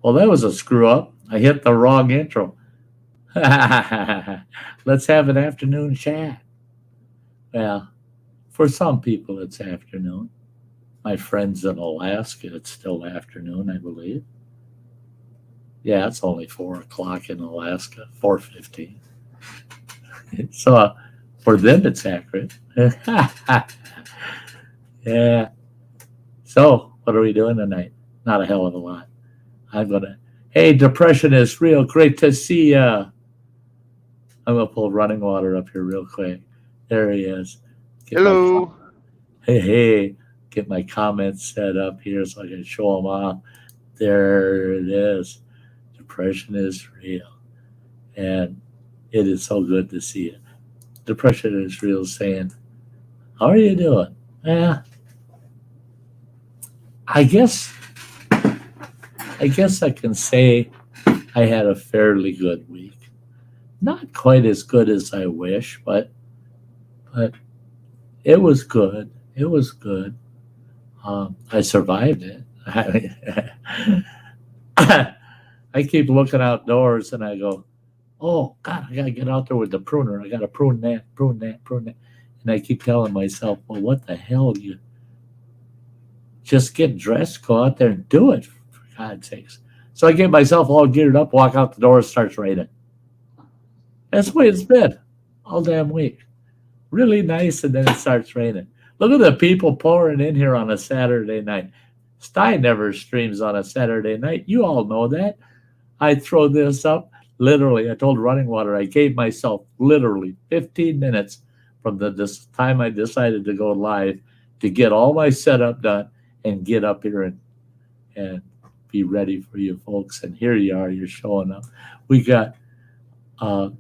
Well, that was a screw up. I hit the wrong intro. Let's have an afternoon chat. Well, for some people, it's afternoon. My friends in Alaska, it's still afternoon, I believe. Yeah, it's only 4 o'clock in Alaska, 4:15. So for them, it's accurate. Yeah. So what are we doing tonight? Not a hell of a lot. I'm gonna. Hey, depression is real. Great to see ya. I'm gonna pull running water up here real quick. There he is. Hello. Hey. Get my comments set up here so I can show them off. There it is. Depression is real, and it is so good to see it. Depression is real. Saying, "How are you doing?" Yeah. I guess I can say I had a fairly good week. Not quite as good as I wish, but it was good. It was good. I survived it. I keep looking outdoors and I go, "Oh God, I gotta get out there with the pruner. I gotta prune that. And I keep telling myself, "Well, what the hell? You just get dressed, go out there and do it, for God's sakes." So I get myself all geared up, walk out the door, it starts raining. That's the way it's been all damn week. Really nice, and then it starts raining. Look at the people pouring in here on a Saturday night. Sty never streams on a Saturday night. You all know that. I throw this up. Literally, I told Running Water, I gave myself literally 15 minutes from this time I decided to go live to get all my setup done and get up here and be ready for you folks. And here you are, you're showing up. We got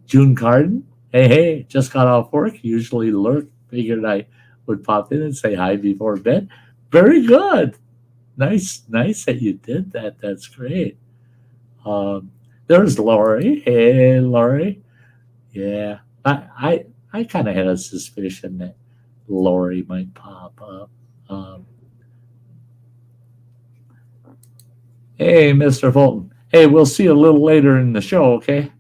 June Carden. Hey, just got off work. Usually lurk. Figured I would pop in and say hi before bed. Very good. Nice that you did that. That's great. There's Lori. Hey, Lori. Yeah, I kind of had a suspicion that Lori might pop up. Hey, Mr. Fulton. Hey, we'll see you a little later in the show, okay?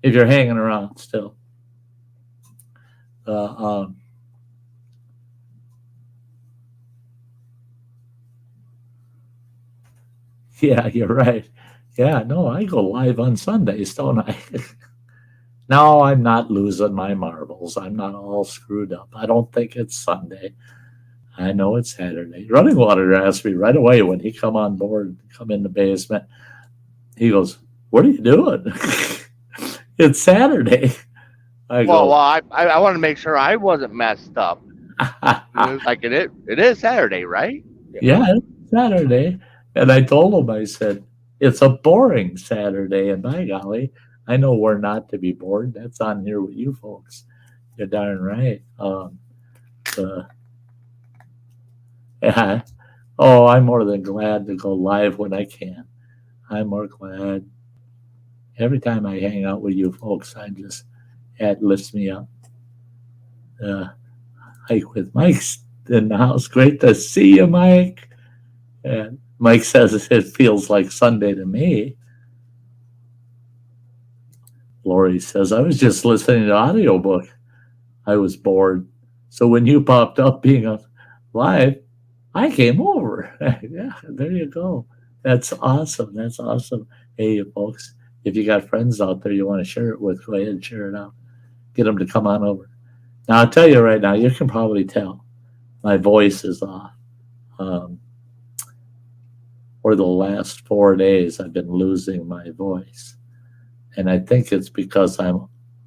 If you're hanging around still. Yeah, you're right. Yeah, no, I go live on Sundays, don't I? No, I'm not losing my marbles. I'm not all screwed up. I don't think it's Sunday. I know it's Saturday. Running Water asked me right away when he come on board, come in the basement. He goes, "What are you doing?" It's Saturday. I want to make sure I wasn't messed up. Like it is Saturday, right? Yeah, it's Saturday. And I told him, I said, it's a boring Saturday, and by golly, I know we're not to be bored. That's on here with you folks. You're darn right. Yeah. Oh, I'm more than glad to go live when I can. I'm more glad. Every time I hang out with you folks, it lifts me up. Hike with Mike's in the house. Great to see you, Mike. And Mike says it feels like Sunday to me. Lori says, I was just listening to audiobook. I was bored. So when you popped up being live, I came over. Yeah, there you go. That's awesome. That's awesome. Hey, you folks, if you got friends out there you want to share it with, go ahead and share it out. Get them to come on over. Now, I'll tell you right now, you can probably tell my voice is off. For the last 4 days, I've been losing my voice. And I think it's because I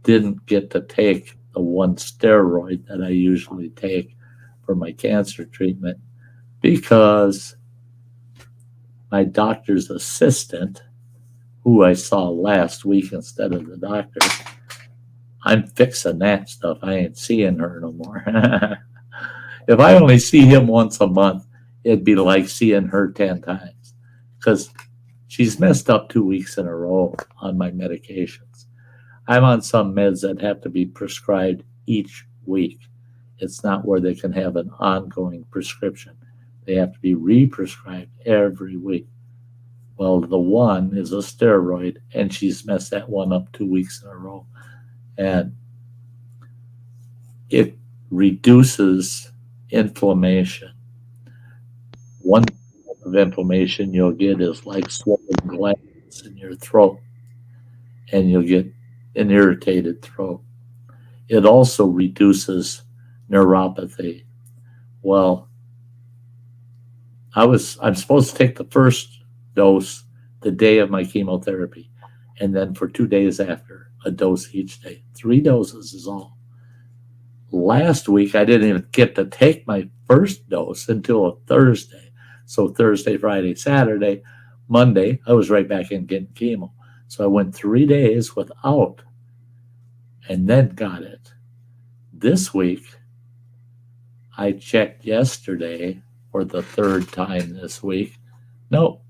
didn't get to take the one steroid that I usually take for my cancer treatment because my doctor's assistant, who I saw last week instead of the doctor, I'm fixing that stuff. I ain't seeing her no more. If I only see him once a month, it'd be like seeing her 10 times because she's messed up 2 weeks in a row on my medications. I'm on some meds that have to be prescribed each week. It's not where they can have an ongoing prescription. They have to be re-prescribed every week. Well, the one is a steroid, and she's messed that one up 2 weeks in a row. And it reduces inflammation. One type of inflammation you'll get is like swollen glands in your throat, and you'll get an irritated throat. It also reduces neuropathy. Well, I'm supposed to take the first dose the day of my chemotherapy, and then for 2 days after, a dose each day. 3 doses is all. Last week, I didn't even get to take my first dose until a Thursday. So Thursday, Friday, Saturday, Monday, I was right back in getting chemo. So I went 3 days without and then got it. This week, I checked yesterday for the third time this week. Nope.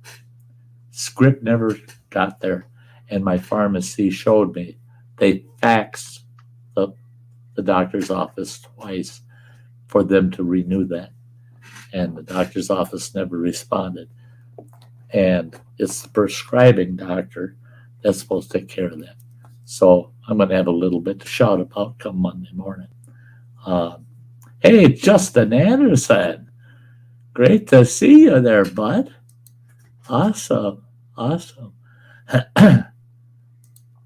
Script never got there. And my pharmacy showed me they faxed the doctor's office twice for them to renew that. And the doctor's office never responded. And it's the prescribing doctor that's supposed to take care of that. So I'm going to have a little bit to shout about come Monday morning. Hey, Justin Anderson. Great to see you there, bud. Awesome.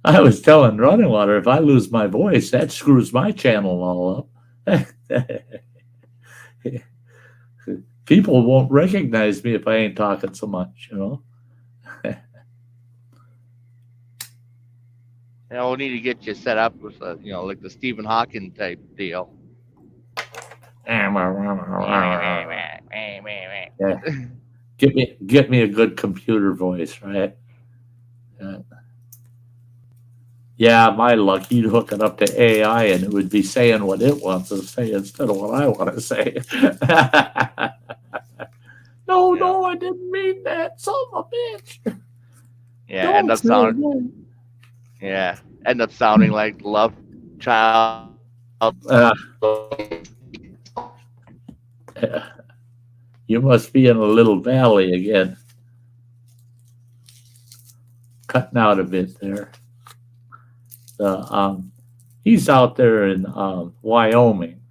I was telling Running Water, if I lose my voice, that screws my channel all up. People won't recognize me if I ain't talking so much, you know. Yeah, we'll need to get you set up with, like the Stephen Hawking type deal. Yeah. Get me a good computer voice, right? Yeah, my luck, you'd hook it up to AI and it would be saying what it wants to say instead of what I want to say. No, I didn't mean that. Son of a bitch. Yeah, end up sounding like Love Child. You must be in a little valley again. Cutting out a bit there. He's out there in Wyoming.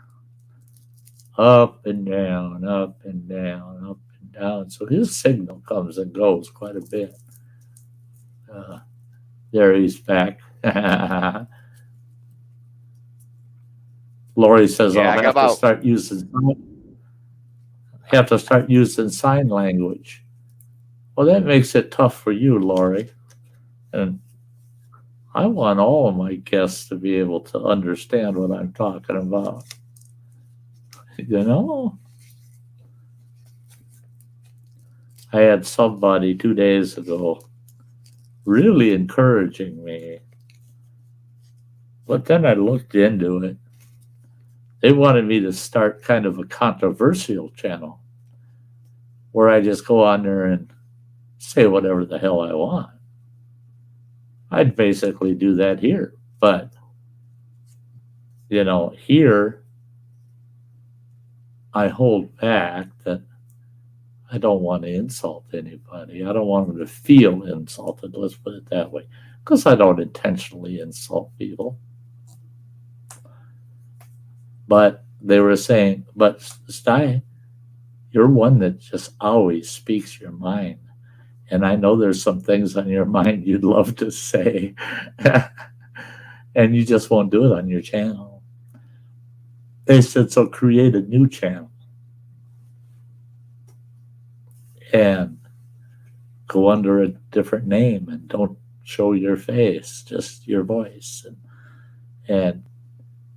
Up and down, up and down, up and down. So his signal comes and goes quite a bit. There he's back. Lori says I'll have to start using sign language. Well, that makes it tough for you, Lori. And I want all of my guests to be able to understand what I'm talking about. You know? I had somebody 2 days ago really encouraging me. But then I looked into it. They wanted me to start kind of a controversial channel where I just go on there and say whatever the hell I want. I'd basically do that here. But, here I hold back that I don't want to insult anybody. I don't want them to feel insulted, let's put it that way, because I don't intentionally insult people. But they were saying, but Sty, you're one that just always speaks your mind. And I know there's some things on your mind you'd love to say. And you just won't do it on your channel. They said, so create a new channel. And go under a different name and don't show your face, just your voice. And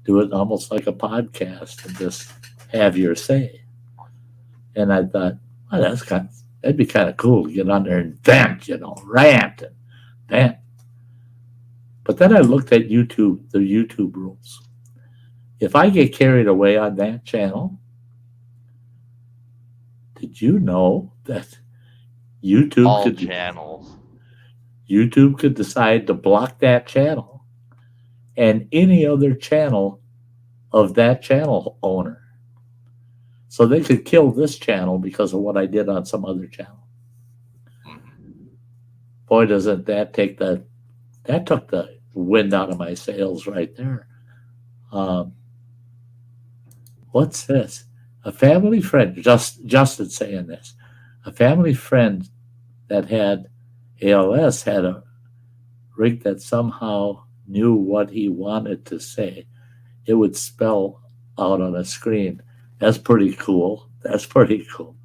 do it almost like a podcast and just have your say. And I thought, well, that's That'd be kind of cool to get on there and vent, rant and vent. But then I looked at YouTube, the YouTube rules. If I get carried away on that channel, did you know that YouTube All could channels. YouTube could decide to block that channel and any other channel of that channel owner? So they could kill this channel because of what I did on some other channel. Boy, doesn't that take that took the wind out of my sails right there. What's this? A family friend, Justin saying this. A family friend that had ALS had a rig that somehow knew what he wanted to say. It would spell out on a screen. That's pretty cool. That's pretty cool.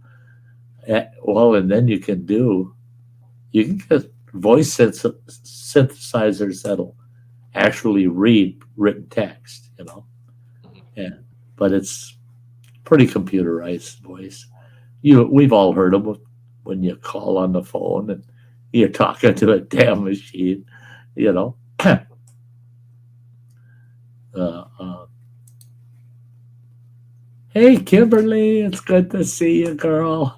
Well, and then you can get voice synthesizers that'll actually read written text, Yeah, but it's pretty computerized voice. We've all heard them when you call on the phone and you're talking to a damn machine, Hey, Kimberly, it's good to see you, girl.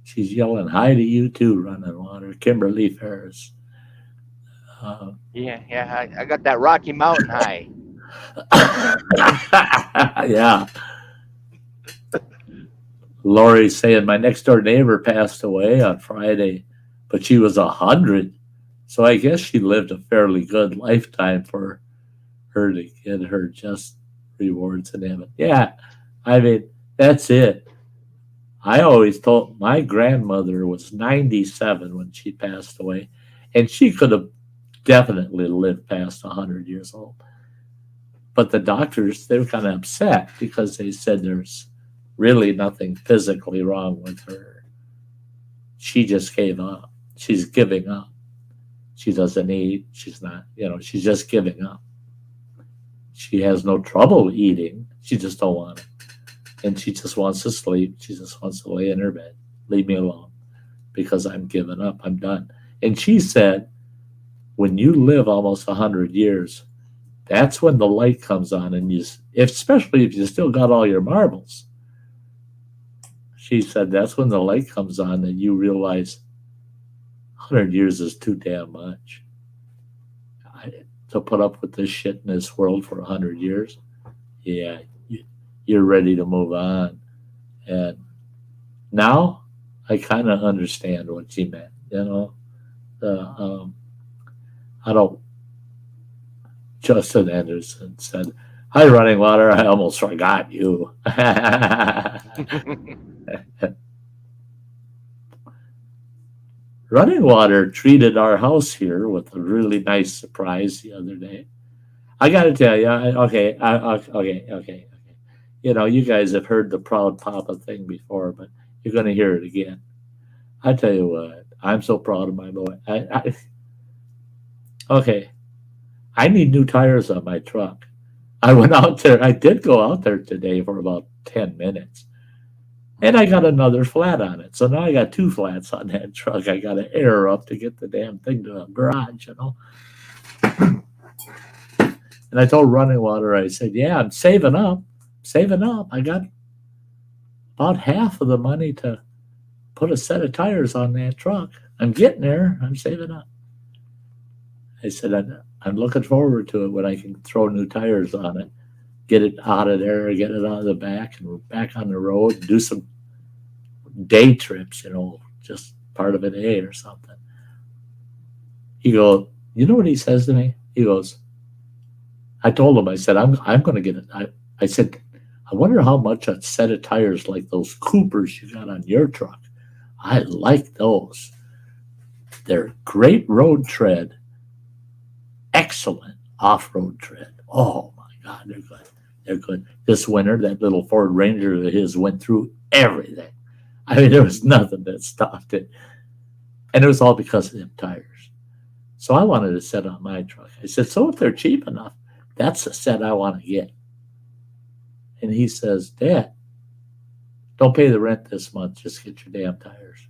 She's yelling hi to you too, Running Water. Kimberly Ferris. Yeah, I got that Rocky Mountain high. Yeah. Lori's saying my next door neighbor passed away on Friday, but she was 100. So I guess she lived a fairly good lifetime for her to get her just rewards in heaven. Yeah, I mean, that's it. I always told my grandmother was 97 when she passed away, and she could have definitely lived past 100 years old. But the doctors, they were kind of upset because they said there's really nothing physically wrong with her. She just gave up. She's giving up. She doesn't eat. She's not, she's just giving up. She has no trouble eating. She just don't want it. And she just wants to sleep. She just wants to lay in her bed. Leave me alone because I'm giving up. I'm done. And she said, when you live almost 100 years, that's when the light comes on, and especially if you still got all your marbles. She said that's when the light comes on and you realize 100 years is too damn much. To put up with this shit in this world for 100 years, yeah, you're ready to move on. And now I kind of understand what she meant, I don't. Justin Anderson said, "Hi, Running Water. I almost forgot you." Running Water treated our house here with a really nice surprise the other day. I got to tell you, okay. You guys have heard the Proud Papa thing before, but you're going to hear it again. I tell you what, I'm so proud of my boy. Okay. I need new tires on my truck. I went out there. I did go out there today for about 10 minutes. And I got another flat on it. So now I got 2 flats on that truck. I got to air up to get the damn thing to a garage, And I told Running Water, I said, yeah, I'm saving up. I got about half of the money to put a set of tires on that truck. I'm getting there. I'm saving up. I said, I'm looking forward to it when I can throw new tires on it, get it out of there, get it out of the back, and we're back on the road, do some day trips, just part of a day or something. He goes, you know what he says to me? He goes, I told him, I said, I'm going to get it. I said, I wonder how much a set of tires like those Coopers you got on your truck. I like those. They're great road tread. Excellent off-road tread. Oh my God, they're good. They're good. This winter, that little Ford Ranger of his went through everything. I mean, there was nothing that stopped it. And it was all because of them tires. So I wanted a set on my truck. I said, so if they're cheap enough, that's the set I want to get. And he says, Dad, don't pay the rent this month. Just get your damn tires.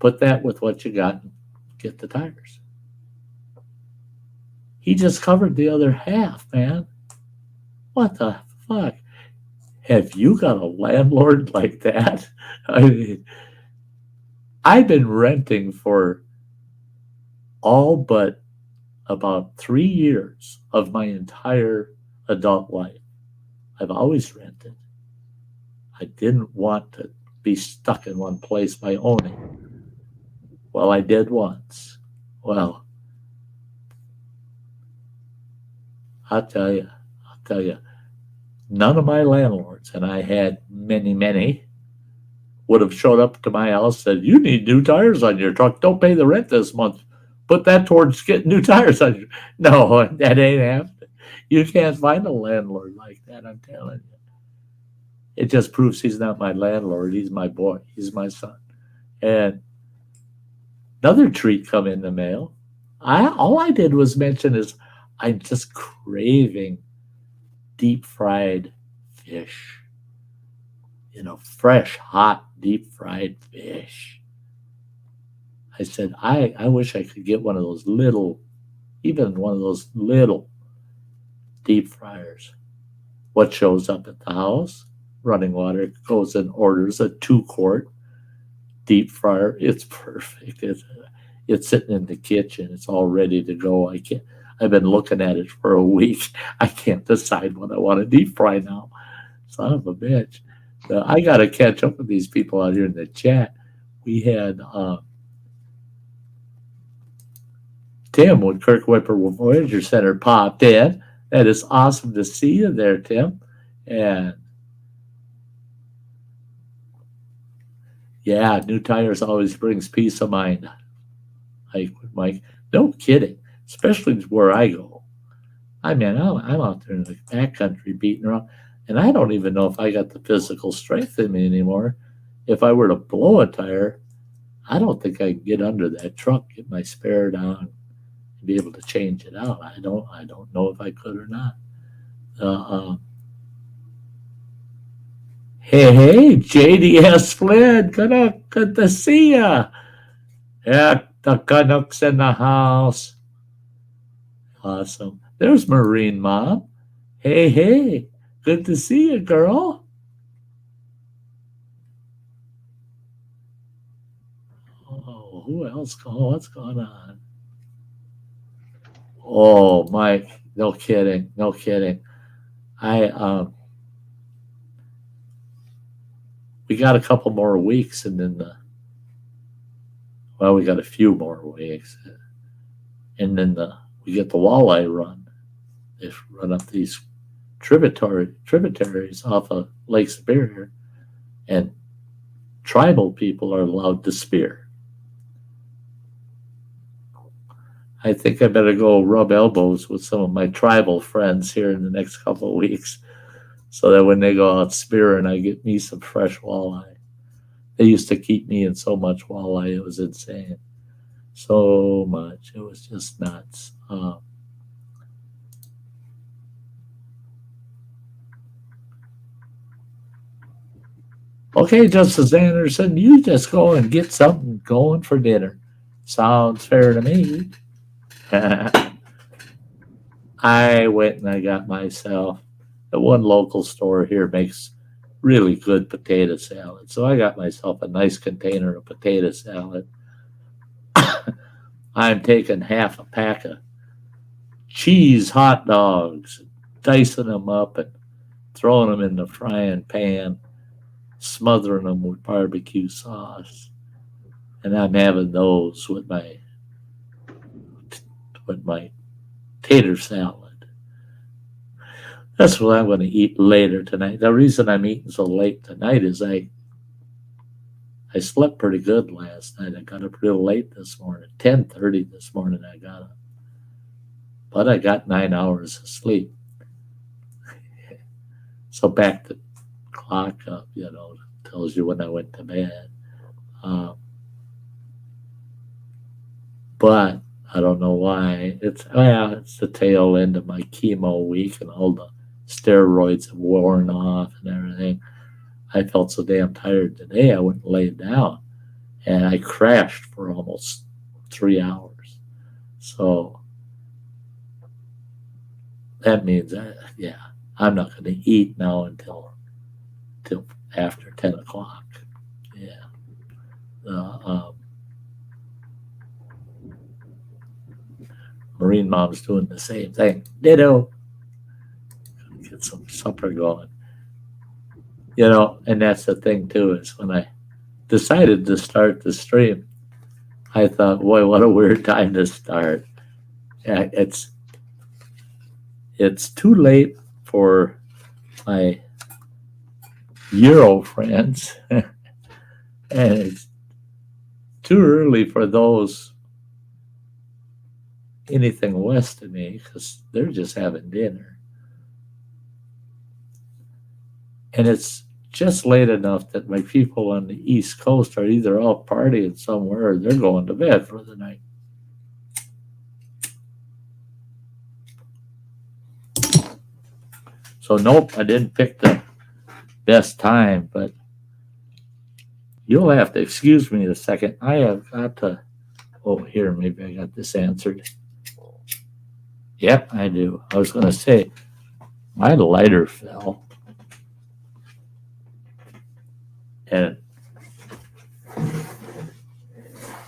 Put that with what you got and get the tires. He just covered the other half, man. What the fuck? Have you got a landlord like that? I mean, I've been renting for all but about 3 years of my entire adult life. I've always rented. I didn't want to be stuck in one place by owning. Well, I did once. Well, I'll tell you, none of my landlords, and I had many, would have showed up to my house and said, you need new tires on your truck. Don't pay the rent this month. Put that towards getting new tires on your. No, that ain't happening. You can't find a landlord like that, I'm telling you. It just proves he's not my landlord. He's my boy. He's my son. And another treat come in the mail. All I did was mention is I'm just craving deep fried fish. Fresh, hot, deep fried fish. I said, I wish I could get one of those little deep fryers. What shows up at the house? Running water. Goes and orders a 2-quart deep fryer. It's perfect. It's sitting in the kitchen. It's all ready to go. I've been looking at it for a week. I can't decide what I want to deep fry now. Son of a bitch. I got to catch up with these people out here in the chat. We had Tim with Kirk Whipper Voyager Center popped in. That is awesome to see you there, Tim. And yeah, new tires always brings peace of mind. Mike, no kidding. Especially where I go. I mean, I'm out there in the backcountry beating around, and I don't even know if I got the physical strength in me anymore. If I were to blow a tire, I don't think I could get under that truck, get my spare down, and be able to change it out. I don't know if I could or not. Hey, JDS Flynn, good to see ya. Yeah, the Canucks in the house. Awesome. There's Marine Mom. Hey, good to see you, girl. Oh, who else? What's going on? Oh, Mike, no kidding. We got a couple more weeks, and then we got a few more weeks, and then we get the walleye run. They run up these tributaries off of Lake Superior, and tribal people are allowed to spear. I think I better go rub elbows with some of my tribal friends here in the next couple of weeks, so that when they go out spearing, I get me some fresh walleye. They used to keep me in so much walleye, it was insane. So much. It was just nuts. Okay, Justice Anderson, you just go and get something going for dinner. Sounds fair to me. I went and I got myself, at one local store here makes really good potato salad. So I got myself a nice container of potato salad. I'm taking half a pack of cheese hot dogs, dicing them up and throwing them in the frying pan, smothering them with barbecue sauce. And I'm having those with my tater salad. That's what I'm going to eat later tonight. The reason I'm eating so late tonight is I slept pretty good last night. I got up real late this morning. 10:30 this morning I got up. But I got 9 hours of sleep. So back the clock up, tells you when I went to bed. But I don't know why. It's the tail end of my chemo week and all the steroids have worn off and everything. I felt so damn tired today, I went and laid down, and I crashed for almost 3 hours. So that means, I'm not going to eat now until after 10 o'clock. Yeah. Marine Mom's doing the same thing. Ditto. Get some supper going. And that's the thing too, is when I decided to start the stream, I thought, boy, what a weird time to start. Yeah, it's too late for my Euro friends, and it's too early for those anything west of me, because they're just having dinner. And it's just late enough that my people on the East Coast are either out partying somewhere or they're going to bed for the night. So nope, I didn't pick the best time, but you'll have to excuse me a second. I have got to, here, maybe I got this answered. Yep, I do. I was going to say, my lighter fell. And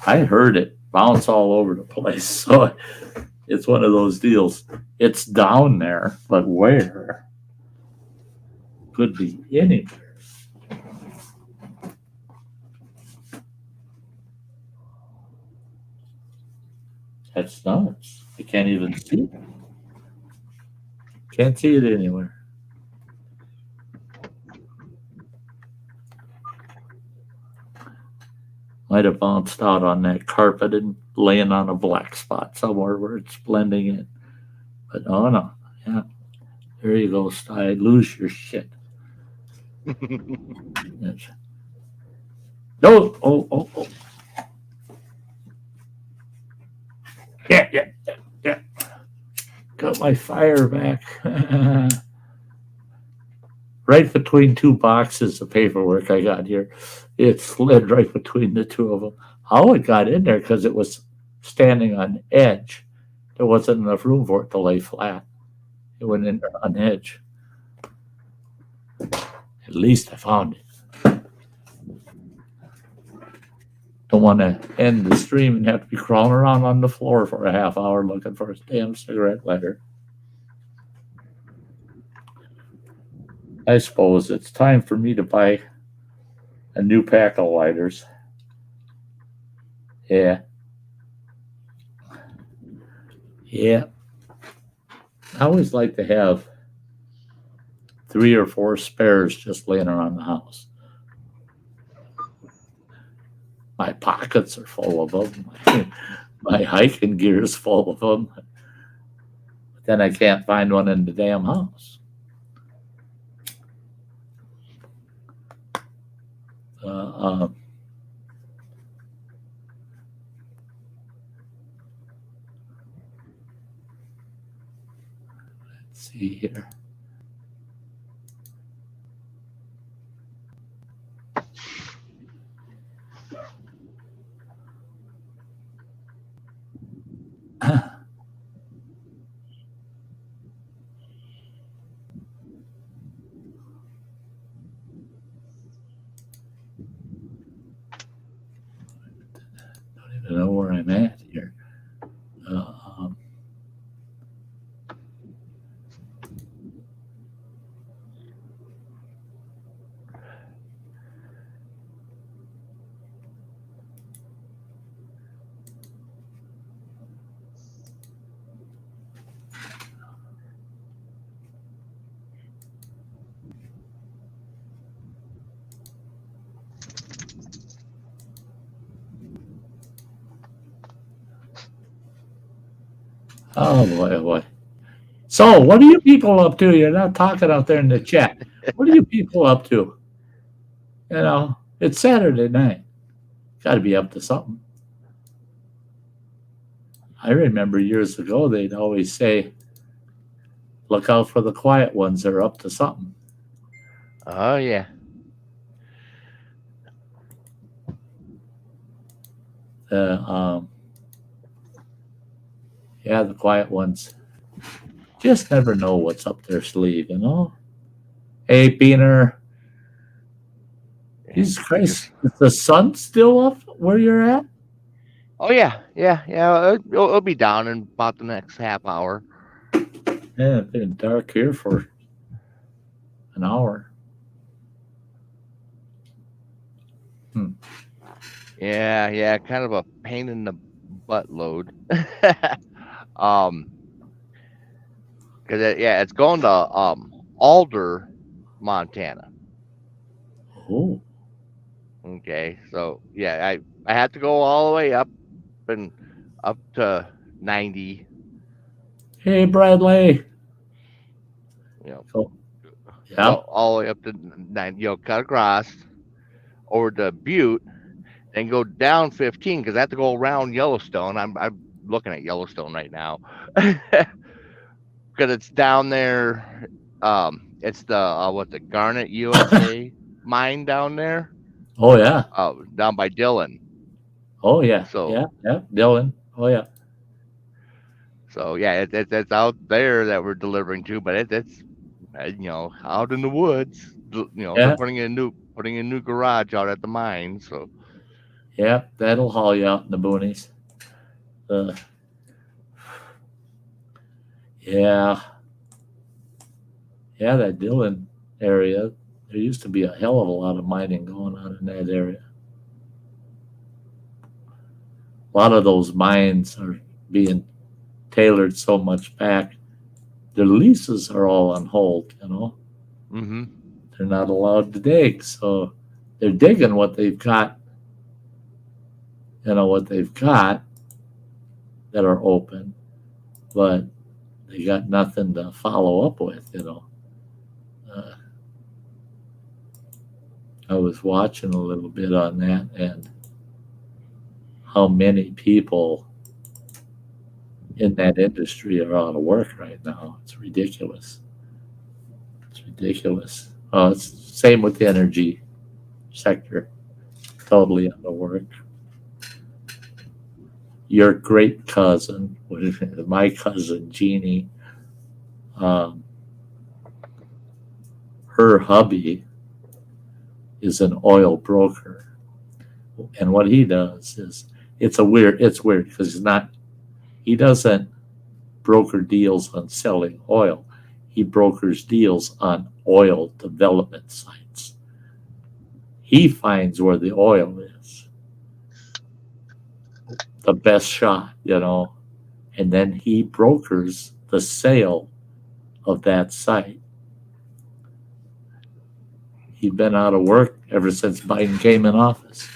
I heard it bounce all over the place. So it's one of those deals. It's down there, but where? Could be anywhere. That's nuts. I can't even see it. Can't see it anywhere. Might have bounced out on that carpet and laying on a black spot somewhere where it's blending in. But oh no, yeah. There you go, Sty. Lose your shit. No, oh. Yeah. Got my fire back. Right between two boxes of paperwork I got here. It slid right between the two of them. How it got in there, because it was standing on edge. There wasn't enough room for it to lay flat. It went in there on edge. At least I found it. Don't want to end the stream and have to be crawling around on the floor for a half hour looking for a damn cigarette lighter. I suppose it's time for me to buy a new pack of lighters. Yeah. I always like to have 3 or 4 spares just laying around the house. My pockets are full of them. My hiking gear is full of them. But then I can't find one in the damn house. Let's see here. Don't even know where I'm at here. Oh boy. So what are you people up to? You're not talking out there in the chat. What are you people up to? It's Saturday night. Got to be up to something. I remember years ago they'd always say, look out for the quiet ones. They're up to something. Oh yeah. The yeah, the quiet ones just never know what's up their sleeve, you know. Hey, Beaner, Jesus Christ, is the sun still up where you're at? Oh yeah. It'll be down in about the next half hour. Yeah, it's been dark here for an hour. Yeah. Kind of a pain in the butt load. Because it's going to Alder, Montana. Oh, Okay, so yeah, I had to go all the way and up to 90. hey, Bradley. You know, Oh, go yep. all the way up to 90. Cut across over to Butte, and go down 15 because I have to go around Yellowstone. I'm looking at Yellowstone right now because it's down there. It's the the Garnet USA mine down there. Oh, yeah. Down by Dillon. Oh, yeah. So Yeah. Yeah. Dylan. Oh, yeah. yeah, it's out there that we're delivering to, but it's out in the woods. They're Yeah. putting in a new garage out at the mine. So Yeah. That'll haul you out in the boonies. Uh, yeah. Yeah. That Dylan area, there used to be a hell of a lot of mining going on in that area. A lot of those mines are being tailored so much back. Their leases are all on hold, you know. mm-hmm. They're not allowed to dig. So they're digging what they've got, what they've got that are open, but they got nothing to follow up with. I was watching a little bit on that and how many people in that industry are out of work right now. It's ridiculous. It's ridiculous. It's same with the energy sector. Totally out of work. Your great cousin, my cousin Jeannie, her hubby is an oil broker, and what he does is it's weird because he doesn't broker deals on selling oil. He brokers deals on oil development sites. He finds where the oil is, the best shot, and then he brokers the sale of that site. He'd been out of work ever since Biden came in office.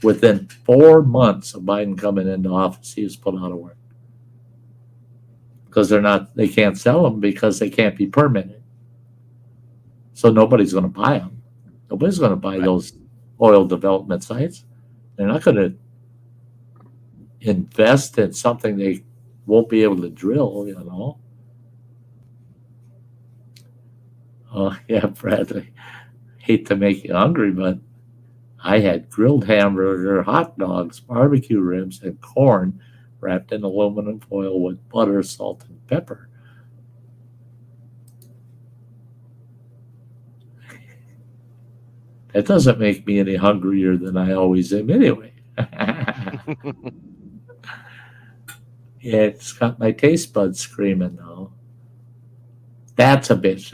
Within 4 months of Biden coming into office, he was put out of work because they can't sell them because they can't be permitted. So nobody's going to buy them. Nobody's going to buy those oil development sites. They're not going to invest in something they won't be able to drill. Oh, yeah, Bradley. Hate to make you hungry, but I had grilled hamburger, hot dogs, barbecue ribs, and corn wrapped in aluminum foil with butter, salt, and pepper. That doesn't make me any hungrier than I always am anyway. Yeah, it's got my taste buds screaming now. That's a bitch.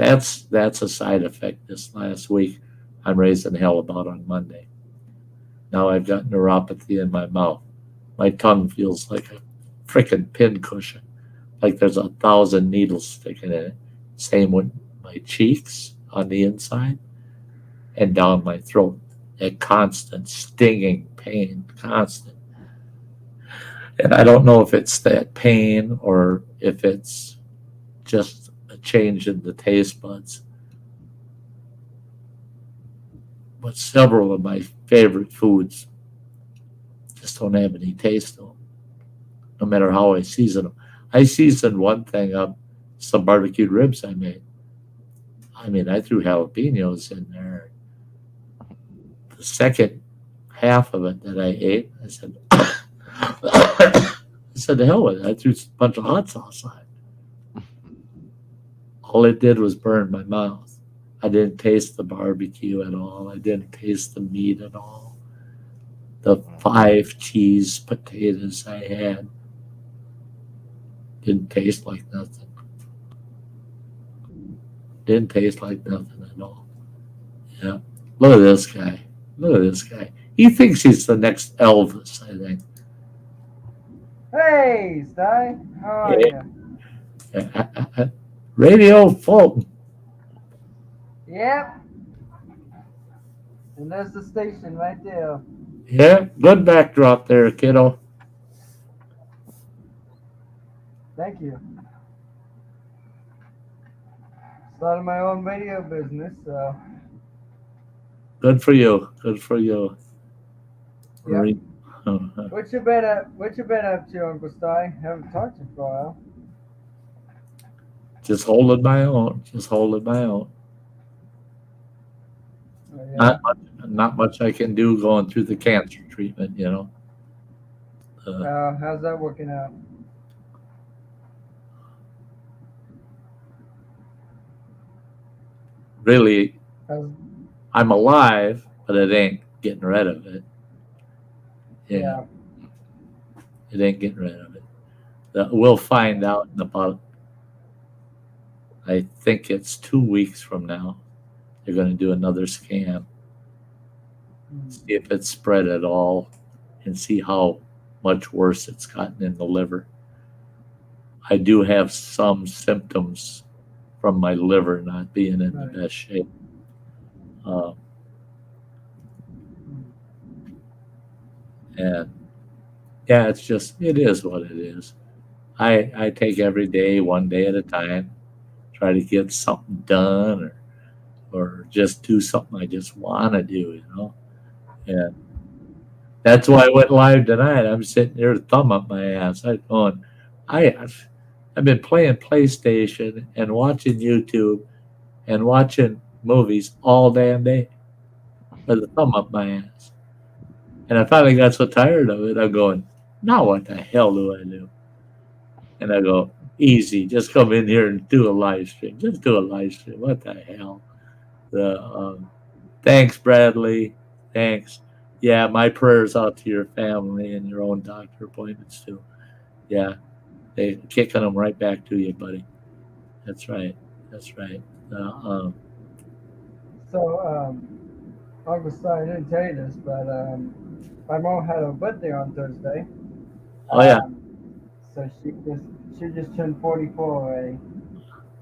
That's a side effect this last week I'm raising hell about on Monday. Now I've got neuropathy in my mouth. My tongue feels like a freaking pin cushion, like there's 1,000 needles sticking in it. Same with my cheeks on the inside and down my throat. A constant stinging pain, constant. And I don't know if it's that pain or if it's just a change in the taste buds. But several of my favorite foods just don't have any taste to them, no matter how I season them. I season one thing up some barbecued ribs I made. I mean, I threw jalapenos in there. The second half of it that I ate, I said, I said, the hell with it. I threw a bunch of hot sauce on it. All it did was burn my mouth. I didn't taste the barbecue at all. I didn't taste the meat at all. The 5 cheese potatoes I had didn't taste like nothing. Didn't taste like nothing at all. Yeah. Look at this guy. Look at this guy. He thinks he's the next Elvis, I think. Hey, Sty. How are Yeah. you? Radio Fulton. Yep. And there's the station right there. Yeah, good backdrop there, kiddo. Thank you. Started my own radio business, so Good for you. Good for you. Yep. Re- what you been up to, Uncle Sty? Haven't talked to you for a while. Just holding my own. Just holding my own. Oh, yeah. Not much I can do going through the cancer treatment, you know. How's that working out? Really, How's, I'm alive, but it ain't getting rid of it. yeah. It ain't getting rid of it. We'll find out in about, I think it's 2 weeks from now. They're going to do another scan, see if it's spread at all, and see how much worse it's gotten in the liver. I do have some symptoms from my liver not being in the best shape. And yeah, it is what it is. I take every day, one day at a time, try to get something done or just do something I just want to do, you know. And that's why I went live tonight. I'm sitting here, thumb up my ass. I've been playing PlayStation and watching YouTube and watching movies all damn day with a thumb up my ass. And I finally got so tired of it, I'm going, now what the hell do I do? And I go, easy, just come in here and do a live stream. Just do a live stream. What the hell? Thanks, Bradley. Thanks. Yeah, my prayers out to your family and your own doctor appointments too. Yeah, they're kicking them right back to you, buddy. That's right. That's right. So, Uncle Sty, I didn't tell you this, but my mom had her birthday on Thursday. Oh yeah. So she just turned 44 already,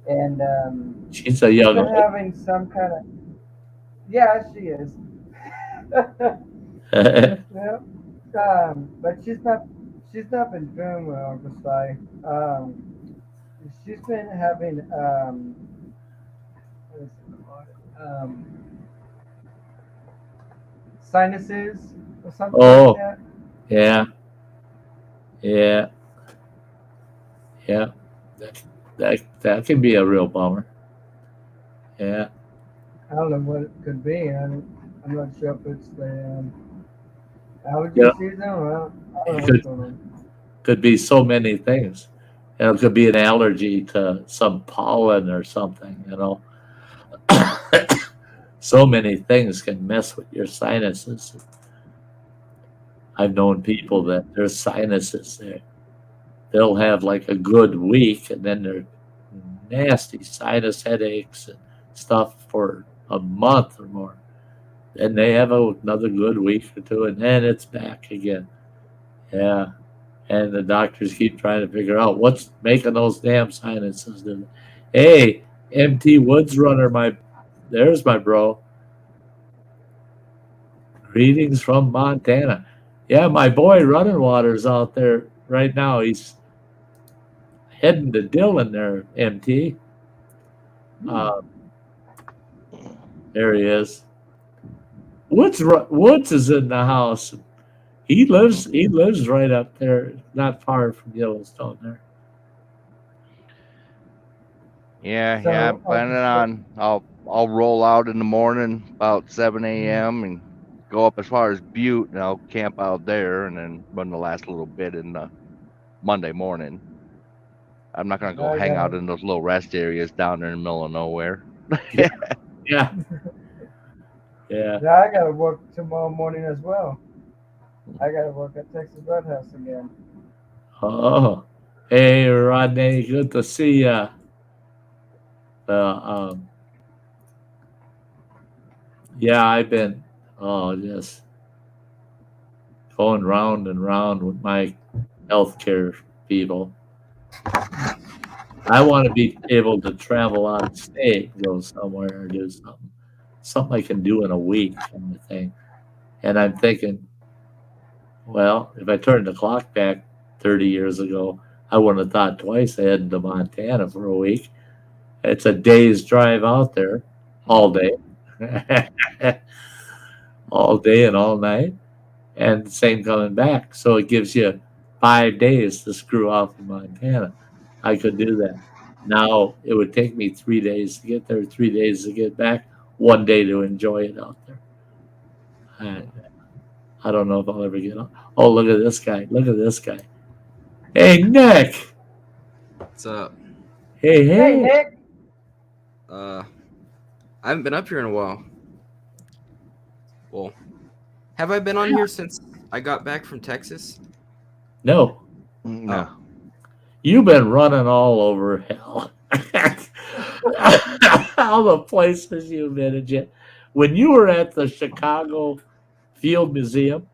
and She's a young been lady. having some kind of she is. Yeah. But she's not been doing well, Uncle Sty. She's been having what is it called? Sinuses or something Oh. like that. Yeah. Yeah. Yeah. That can be a real bummer. Yeah. I don't know what it could be. I'm not sure if it's the allergy Yeah. season or I don't know It what's going on. could be so many things. It could be an allergy to some pollen or something, you know. So many things can mess with your sinuses. I've known people that their sinuses they'll have like a good week and then they're nasty sinus headaches and stuff for a month or more. Then they have another good week or two and then it's back again. Yeah. And the doctors keep trying to figure out what's making those damn sinuses do. Hey, MT Woods Runner, there's my bro. Greetings from Montana. Yeah, my boy Running Water's out there right now. He's heading to Dillon there, MT. There he is. Woods is in the house. He lives right up there, not far from Yellowstone there. Yeah. I'm So planning on. I'll roll out in the morning about 7 a.m. and go up as far as Butte, and I'll camp out there, and then run the last little bit in the Monday morning. I'm not gonna go I hang out gotta in those little rest areas down there in the middle of nowhere. Yeah, yeah, yeah. yeah, I gotta work tomorrow morning as well. I gotta work at Texas Roadhouse again. Oh, hey, Rodney, good to see you. Um, yeah, I've been, just going round and round with my healthcare people. I want to be able to travel out of state, go somewhere or do something I can do in a week kind of thing. And I'm thinking, well, if I turned the clock back 30 years ago, I wouldn't have thought twice of heading to Montana for a week. It's a day's drive out there all day, all day and all night, and same coming back. So it gives you 5 days to screw off in Montana. I could do that. Now it would take me 3 days to get there, 3 days to get back, one day to enjoy it out there. I, I don't know if I'll ever get on. Oh, look at this guy. Look at this guy. Hey, Nick. What's up? Hey, Hey, hey. Nick. I haven't been up here in a while. Well, have I been on here since I got back from Texas? No, No. you've been running all over hell. All the places you've been in. When you were at the Chicago Field Museum,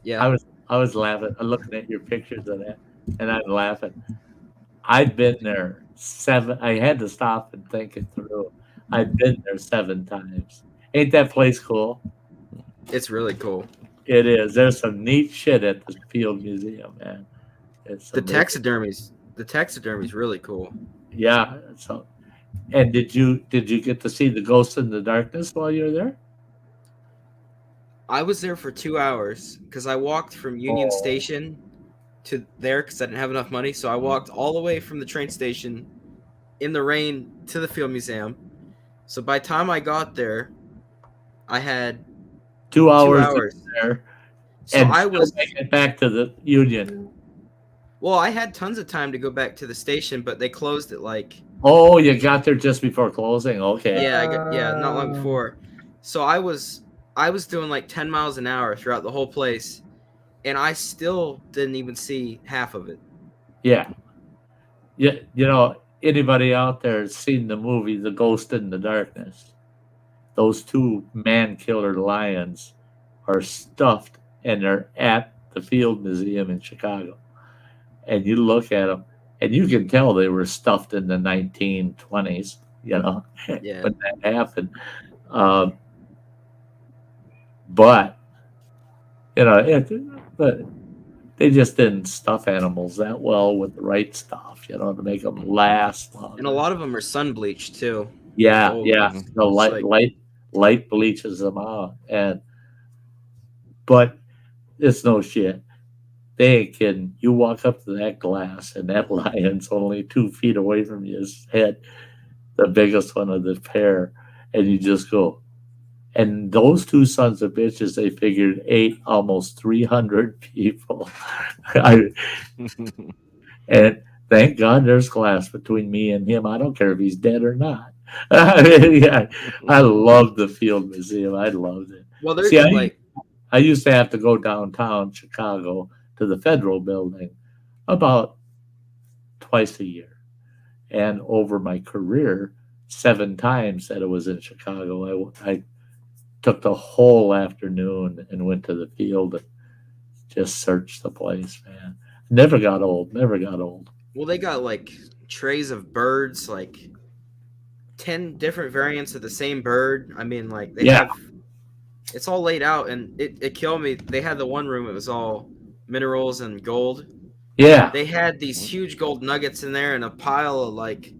Yeah. I was laughing. I'm looking at your pictures of that, and I'm laughing. I'd been there seven. I had to stop and think it through. I've been there 7 times. Ain't that place cool? It's really cool. It is. There's some neat shit at the Field Museum, man. It's The amazing. taxidermy's really cool. Yeah. So, and did you get to see the Ghost in the Darkness while you were there? I was there for 2 hours because I walked from Union Oh. Station to there because I didn't have enough money. So I walked all the way from the train station in the rain to the Field Museum. So by the time I got there, I had 2 hours, 2 hours. there, So and I still was make it back to the Union. well. I had tons of time to go back to the station, but they closed at like Oh, you got there just before closing. Okay. yeah, not long before. So I was doing like 10 miles an hour throughout the whole place, and I still didn't even see half of it. Yeah. Yeah. You know, anybody out there has seen the movie The Ghost in the Darkness? Those two man killer lions are stuffed and they're at the Field Museum in Chicago. And you look at them and you can tell they were stuffed in the 1920s, Yeah. when that happened. Um, but, but they just didn't stuff animals that well with the right stuff, to make them last longer. And a lot of them are sun bleached too. Yeah, Oh, yeah. Mhm. The It's light bleaches them out, but it's no shit. They ain't kidding. You walk up to that glass, and that lion's only 2 feet away from his head, the biggest one of the pair, and you just go. And those two sons of bitches, they figured ate almost 300 people. And thank God there's glass between me and him. I don't care if he's dead or not. Yeah, I love the Field Museum. I loved it. Well, there's See, like I used to have to go downtown Chicago to the Federal Building about twice a year. And over my career, 7 times that it was in Chicago, I took the whole afternoon and went to the field and just searched the place, man. Never got old. Never got old. well, they got like trays of birds, like 10 different variants of the same bird. I mean, like they Yeah. have it's all laid out, and it killed me. They had the one room, it was all minerals and gold. Yeah. They had these huge gold nuggets in there and a pile of like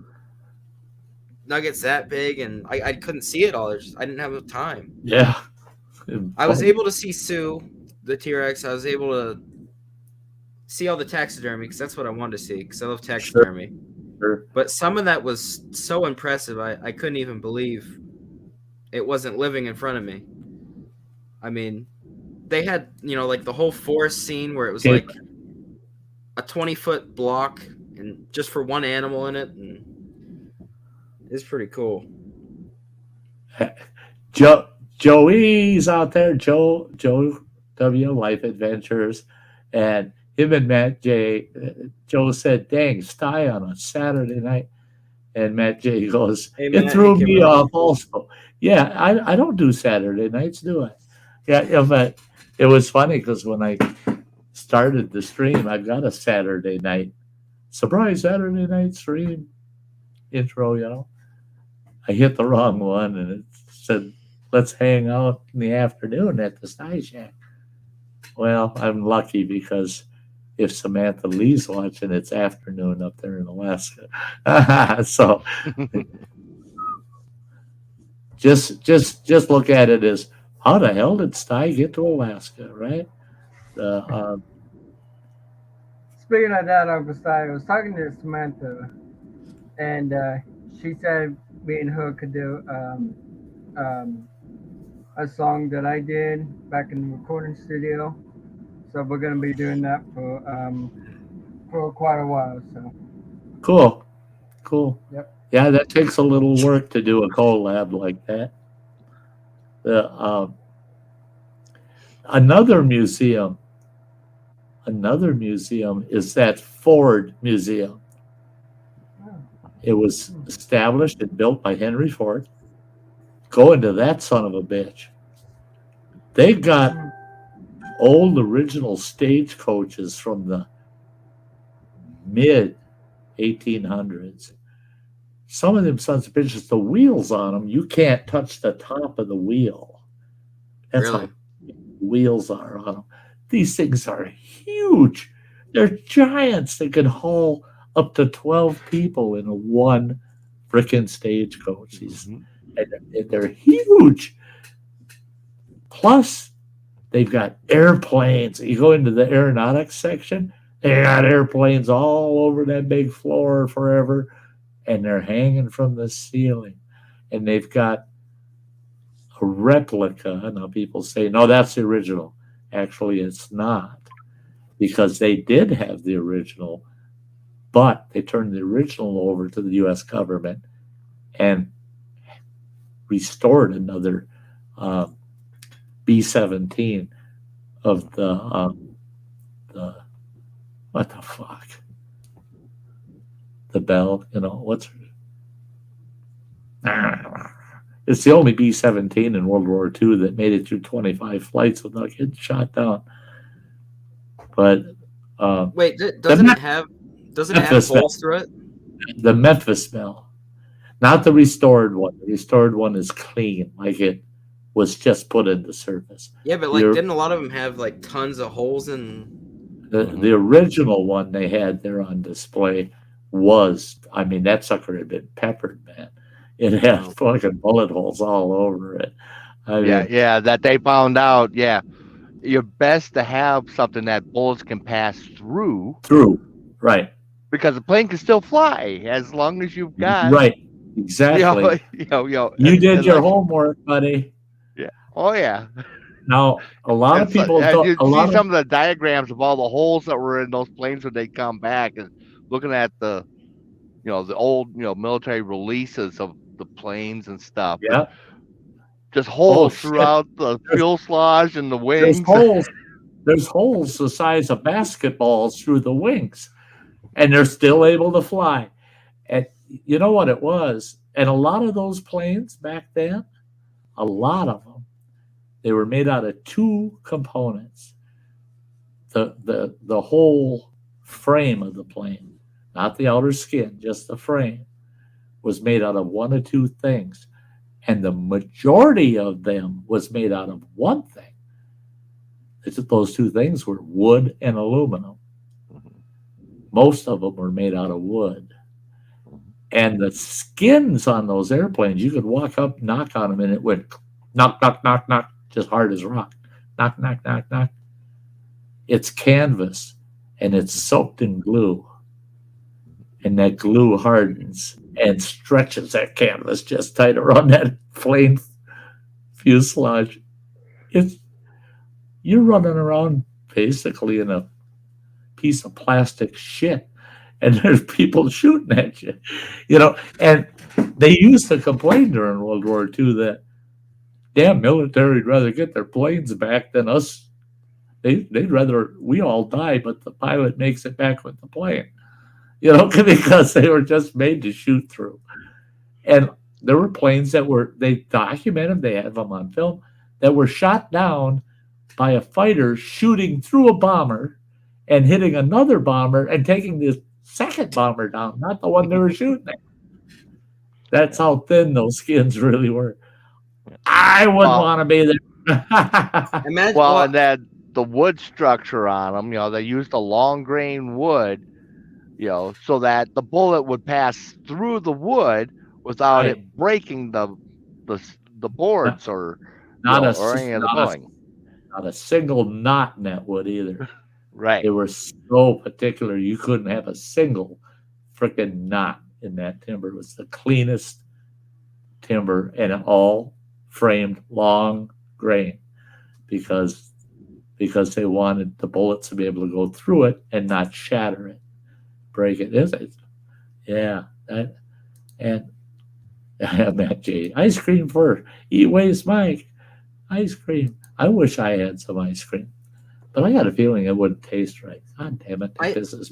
nuggets that big, and I couldn't see it all. I didn't have enough time. Yeah. I was able to see Sue, the T-Rex. I was able to see all the taxidermy because that's what I wanted to see because I love taxidermy. Sure. But some of that was so impressive. I couldn't even believe it wasn't living in front of me. I mean, they had, like the whole forest scene where it was Okay. like a 20-foot block and just for one animal in it, and it's pretty cool. Joey's out there, Joe W. Life Adventures, and him and Matt J. Joe said, "Dang, Sty on a Saturday night," and Matt J. goes, Hey, "It Matt, threw hey, me Kimberly. off also." Yeah, I don't do Saturday nights, do I? Yeah, but it was funny because when I started the stream, I've got a Saturday night surprise Saturday night stream intro. I hit the wrong one, and it said, "Let's hang out in the afternoon at the Sty Shack." Well, I'm lucky because if Samantha Lee's watching, it's afternoon up there in Alaska. So just look at it as, how the hell did Sty get to Alaska, right? Speaking of that, Uncle Sty, I was talking to Samantha, and she said me and her could do a song that I did back in the recording studio. So we're gonna be doing that for quite a while. So Cool. Yep. Yeah, that takes a little work to do a collab like that. Another museum is that Ford Museum. It was established and built by Henry Ford. Go into that son of a bitch. They've got old original stagecoaches from the mid 1800s. Some of them sons of bitches, the wheels on them, you can't touch the top of the wheel. That's Really? how wheels are on them. These things are huge. They're giants. They can haul up to 12 people in a one frickin' stagecoach. And they're huge. Plus, they've got airplanes. You go into the aeronautics section, they got airplanes all over that big floor forever, and they're hanging from the ceiling. And they've got a replica. Now people say, no, that's the original. Actually, it's not, because they did have the original, but they turned the original over to the U.S. government and restored another B-17 of the what the fuck? The Bell, what's it's the only B-17 in World War II that made it through 25 flights without getting shot down. But wait, doesn't it have Memphis holes through it? The Memphis Bell, not the restored one. The restored one is clean, like it was just put into service. Yeah, but didn't a lot of them have like tons of holes in? The original one they had there on display was, I mean, that sucker had been peppered, man. It had fucking bullet holes all over it. Yeah, that they found out. Yeah, you're best to have something that bullets can pass through. Right. Because the plane can still fly as long as you've got. Right. Exactly. You did your homework, buddy. Yeah. Oh yeah. Now a lot of people don't. Some of the diagrams of all the holes that were in those planes when they come back, and looking at the old military releases of the planes and stuff. Yeah. Just holes throughout the fuselage and the wings. There's holes the size of basketballs through the wings, and they're still able to fly. And you know what it was? And a lot of those planes back then, a lot of them, they were made out of two components. The whole frame of the plane, not the outer skin, just the frame, was made out of one of two things. And the majority of them was made out of one thing. Those two things were wood and aluminum. Most of them were made out of wood. And the skins on those airplanes, you could walk up, knock on them, and it went knock, knock, knock, knock, just hard as rock. Knock, knock, knock, knock. It's canvas, and it's soaked in glue. and that glue hardens and stretches that canvas just tight around that plane fuselage. It's you're running around basically in a piece of plastic shit, and there's people shooting at you, And they used to complain during World War II that damn military would rather get their planes back than us. They'd rather we all die, but the pilot makes it back with the plane, because they were just made to shoot through. And there were planes they documented, they have them on film, that were shot down by a fighter shooting through a bomber and hitting another bomber and taking the second bomber down, not the one they were shooting at. That's how thin those skins really were. I wouldn't want to be there. Imagine, and then the wood structure on them, they used a long grain wood, so that the bullet would pass through the wood without it breaking the boards or any of the bowing. Not a single knot in that wood either. Right. They were so particular. You couldn't have a single freaking knot in that timber. It was the cleanest timber, and all framed long grain because they wanted the bullets to be able to go through it and not shatter it, break it. And Matt J. Ice cream for Eat Waste Mike. Ice cream. I wish I had some ice cream, but I got a feeling it wouldn't taste right. God damn it!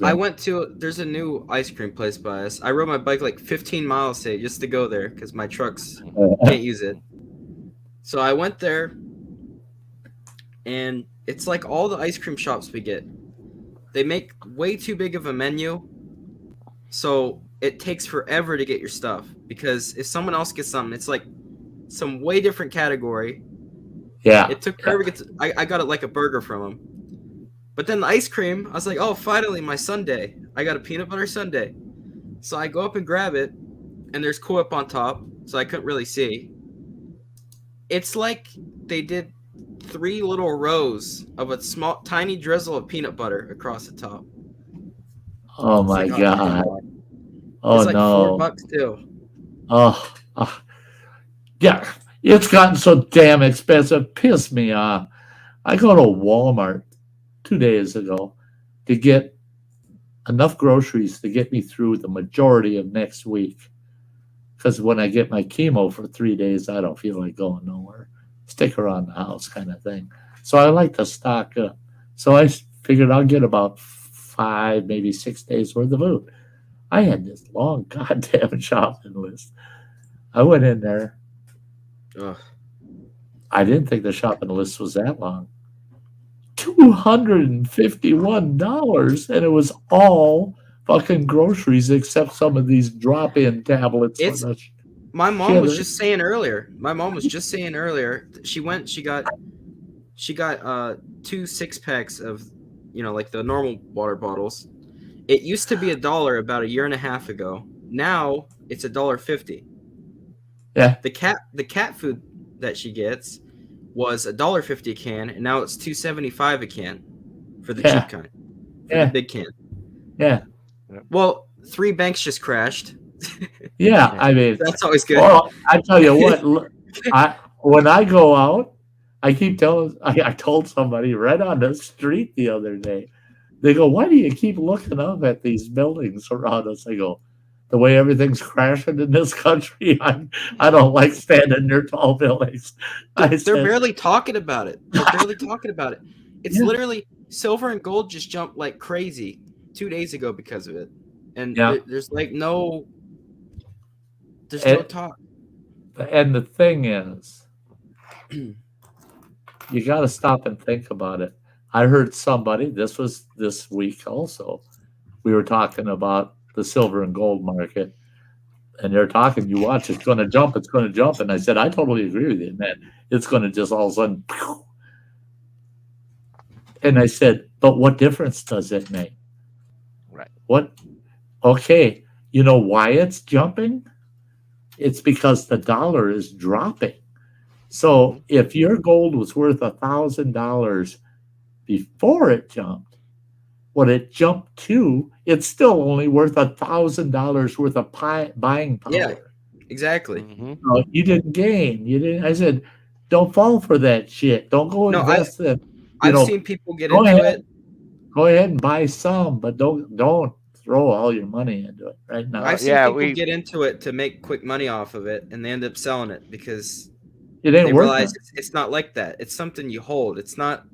I went to there's a new ice cream place by us. I rode my bike like 15 miles today just to go there because my trucks can't use it. So I went there, and it's like all the ice cream shops we get. They make way too big of a menu, so it takes forever to get your stuff. Because if someone else gets something, it's like some way different category. Yeah. It took forever to get I got it like a burger from them. But then the ice cream, I was like, oh, finally, my sundae. I got a peanut butter sundae. So I go up and grab it, and there's Cool Whip on top, so I couldn't really see. It's like they did 3 little rows of a small, tiny drizzle of peanut butter across the top. Oh, my God. Oh, it's like no. $4 too. Oh, yeah. It's gotten so damn expensive. Piss me off. I go to Walmart 2 days ago to get enough groceries to get me through the majority of next week. Because when I get my chemo for 3 days, I don't feel like going nowhere. Stick around the house kind of thing. So I like to stock up. So I figured I'll get about 5, maybe 6 days worth of food. I had this long goddamn shopping list. I went in there. Ugh. I didn't think the shopping list was that long. $251, and it was all fucking groceries except some of these drop-in tablets. My mom was just saying earlier. She got 2 6-packs of, like the normal water bottles. It used to be $1 about a year and a half ago. Now it's $1.50. Yeah. The cat food that she gets was $1.50 a can, and now it's $2.75 a can for the cheap kind. The big can. Yeah. Well, 3 banks just crashed. Yeah, I mean that's always good. Well, I tell you what, when I go out, I keep telling. I told somebody right on the street the other day. They go, "Why do you keep looking up at these buildings around us?" I go, "The way everything's crashing in this country, I don't like standing near tall buildings." They're barely talking about it. It's literally silver and gold just jumped like crazy 2 days ago because of it, and there's like no talk. And the thing is, you got to stop and think about it. I heard somebody. This was this week also. We were talking about the silver and gold market, and they're talking, you watch, it's going to jump. And I said, I totally agree with you, man. It's going to just all of a sudden. And I said, but what difference does it make? Right. What? Okay. You know why it's jumping? It's because the dollar is dropping. So if your gold was worth $1,000 before it jumped, what it jumped to, it's still only worth $1,000 worth of buying power. Yeah. Exactly. You didn't gain. You didn't. I said, don't fall for that shit. Don't go No, invest in. I've seen people get go into ahead. it. Go ahead and buy some, but don't throw all your money into it right now. I've seen people get into it to make quick money off of it, and they end up selling it because it ain't they worth realize it. it's not like that. It's something you hold. It's not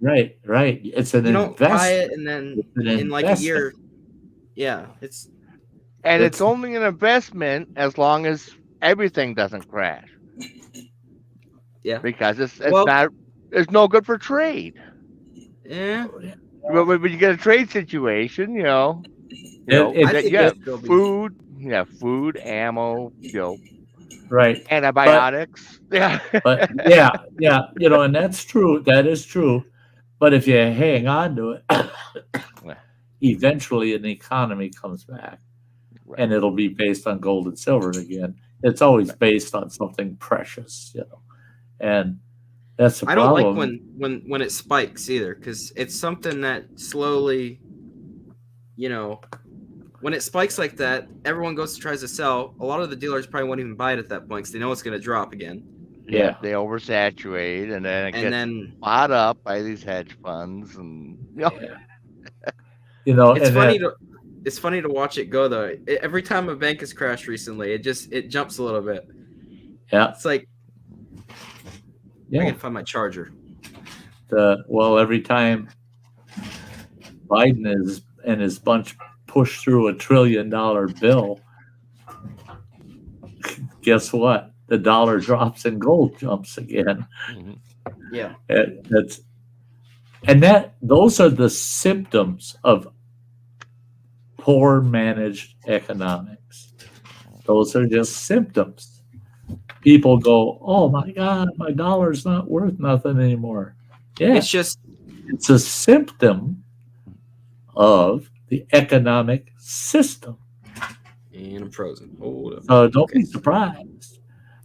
right. It's an you don't buy investment. it and then in like a year. Yeah, it's only an investment as long as everything doesn't crash. Yeah, because it's no good for trade. Yeah. But when you get a trade situation, food, ammo, right, antibiotics. But yeah, and that's true. That is true. But if you hang on to it, eventually an economy comes back, and it'll be based on gold and silver again. It's always based on something precious, and that's the problem. I don't like when it spikes either, because it's something that slowly, when it spikes like that, everyone tries to sell. A lot of the dealers probably won't even buy it at that point because they know it's going to drop again. Yeah, they oversaturate, and then it gets bought up by these hedge funds, and it's funny to watch it go though. Every time a bank has crashed recently, it jumps a little bit. Yeah, it's like I can find my charger. Every time Biden and his bunch push through $1 trillion bill, guess what? The dollar drops and gold jumps again. Yeah, those are the symptoms of poor managed economics. Those are just symptoms. People go, oh my God, my dollar's not worth nothing anymore. Yeah, it's a symptom of the economic system. And I'm frozen. Hold up. So don't be surprised.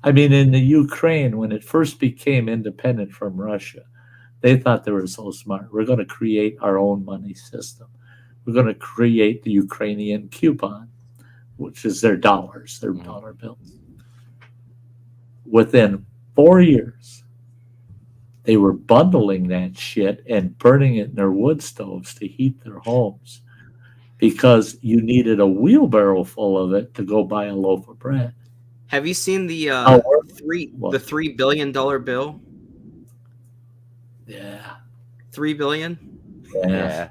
I mean, in the Ukraine, when it first became independent from Russia, they thought they were so smart. We're going to create our own money system. We're going to create the Ukrainian coupon, which is their dollars, their dollar bills. Within 4 years, they were bundling that shit and burning it in their wood stoves to heat their homes because you needed a wheelbarrow full of it to go buy a loaf of bread. Have you seen the $3 billion bill? Yeah. $3 billion? Yeah.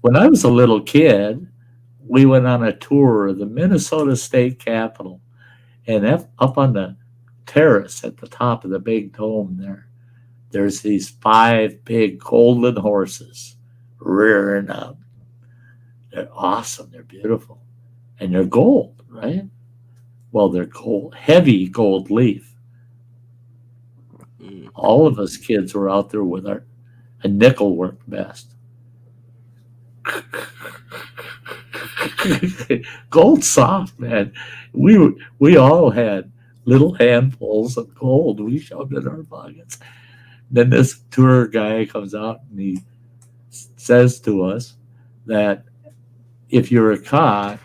When I was a little kid, we went on a tour of the Minnesota State Capitol, and up on the terrace at the top of the big dome there's these 5 big golden horses rearing up. They're awesome. They're beautiful. And they're gold, right? Well, they're gold, heavy gold leaf. All of us kids were out there with a nickel worked best. Gold soft, man. We all had little handfuls of gold we shoved in our pockets. Then this tour guy comes out and he says to us that if you're caught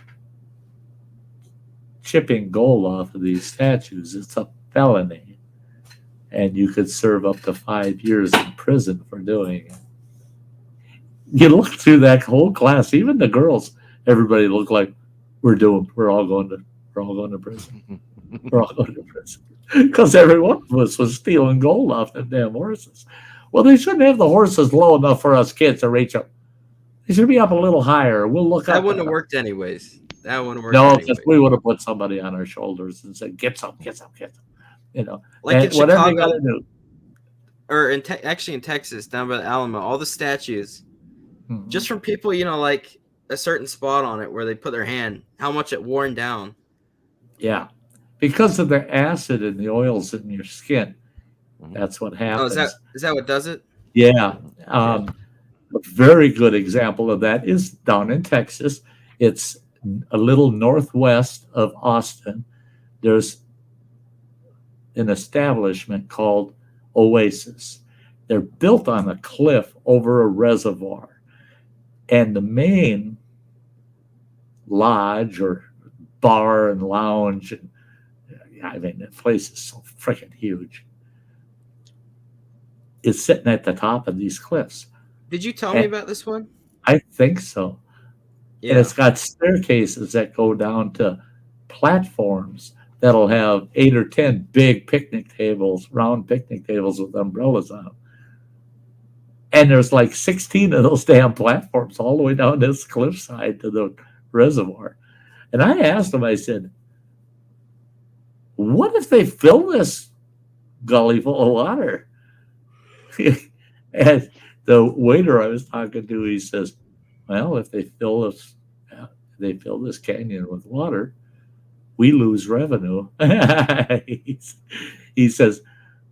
chipping gold off of these statues, it's a felony, and you could serve up to 5 years in prison for doing it. You look through that whole class, even the girls, everybody looked like we're all going to prison. We're all going to prison because every one of us was stealing gold off them damn horses. Well, they shouldn't have the horses low enough for us kids to reach up. They should be up a little higher. We'll look up. That wouldn't have worked anyways. No, because we would have put somebody on our shoulders and said, "Get some." Like in whatever Chicago, you got to do. Or actually in Texas, down by the Alamo, all the statues, just from people, like a certain spot on it where they put their hand, how much it worn down. Yeah, because of the acid and the oils in your skin. That's what happens. Oh, is that what does it? Yeah. A very good example of that is down in Texas. It's a little northwest of Austin. There's an establishment called Oasis. They're built on a cliff over a reservoir. And the main lodge or bar and lounge, and I mean, the place is so freaking huge, is sitting at the top of these cliffs. Did you tell me about this one? I think so. Yeah. And it's got staircases that go down to platforms that'll have 8 or 10 big picnic tables, round picnic tables with umbrellas on them. And there's like 16 of those damn platforms all the way down this cliffside to the reservoir. And I asked him, I said, what if they fill this gully full of water? And the waiter I was talking to, he says, well, if they fill this canyon with water, we lose revenue. He says,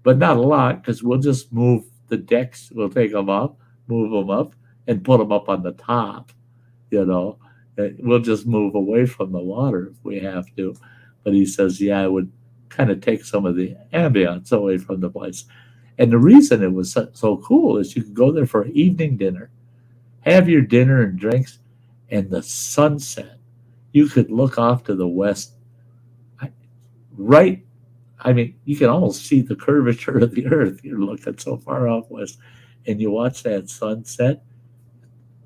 but not a lot, because we'll just move the decks, we'll take them up, move them up, and put them up on the top. We'll just move away from the water if we have to. But he says, yeah, it would kind of take some of the ambience away from the place. And the reason it was so cool is you could go there for an evening dinner, have your dinner and drinks, and the sunset. You could look off to the west. Right, I mean, you can almost see the curvature of the earth. You're looking so far off west, and you watch that sunset.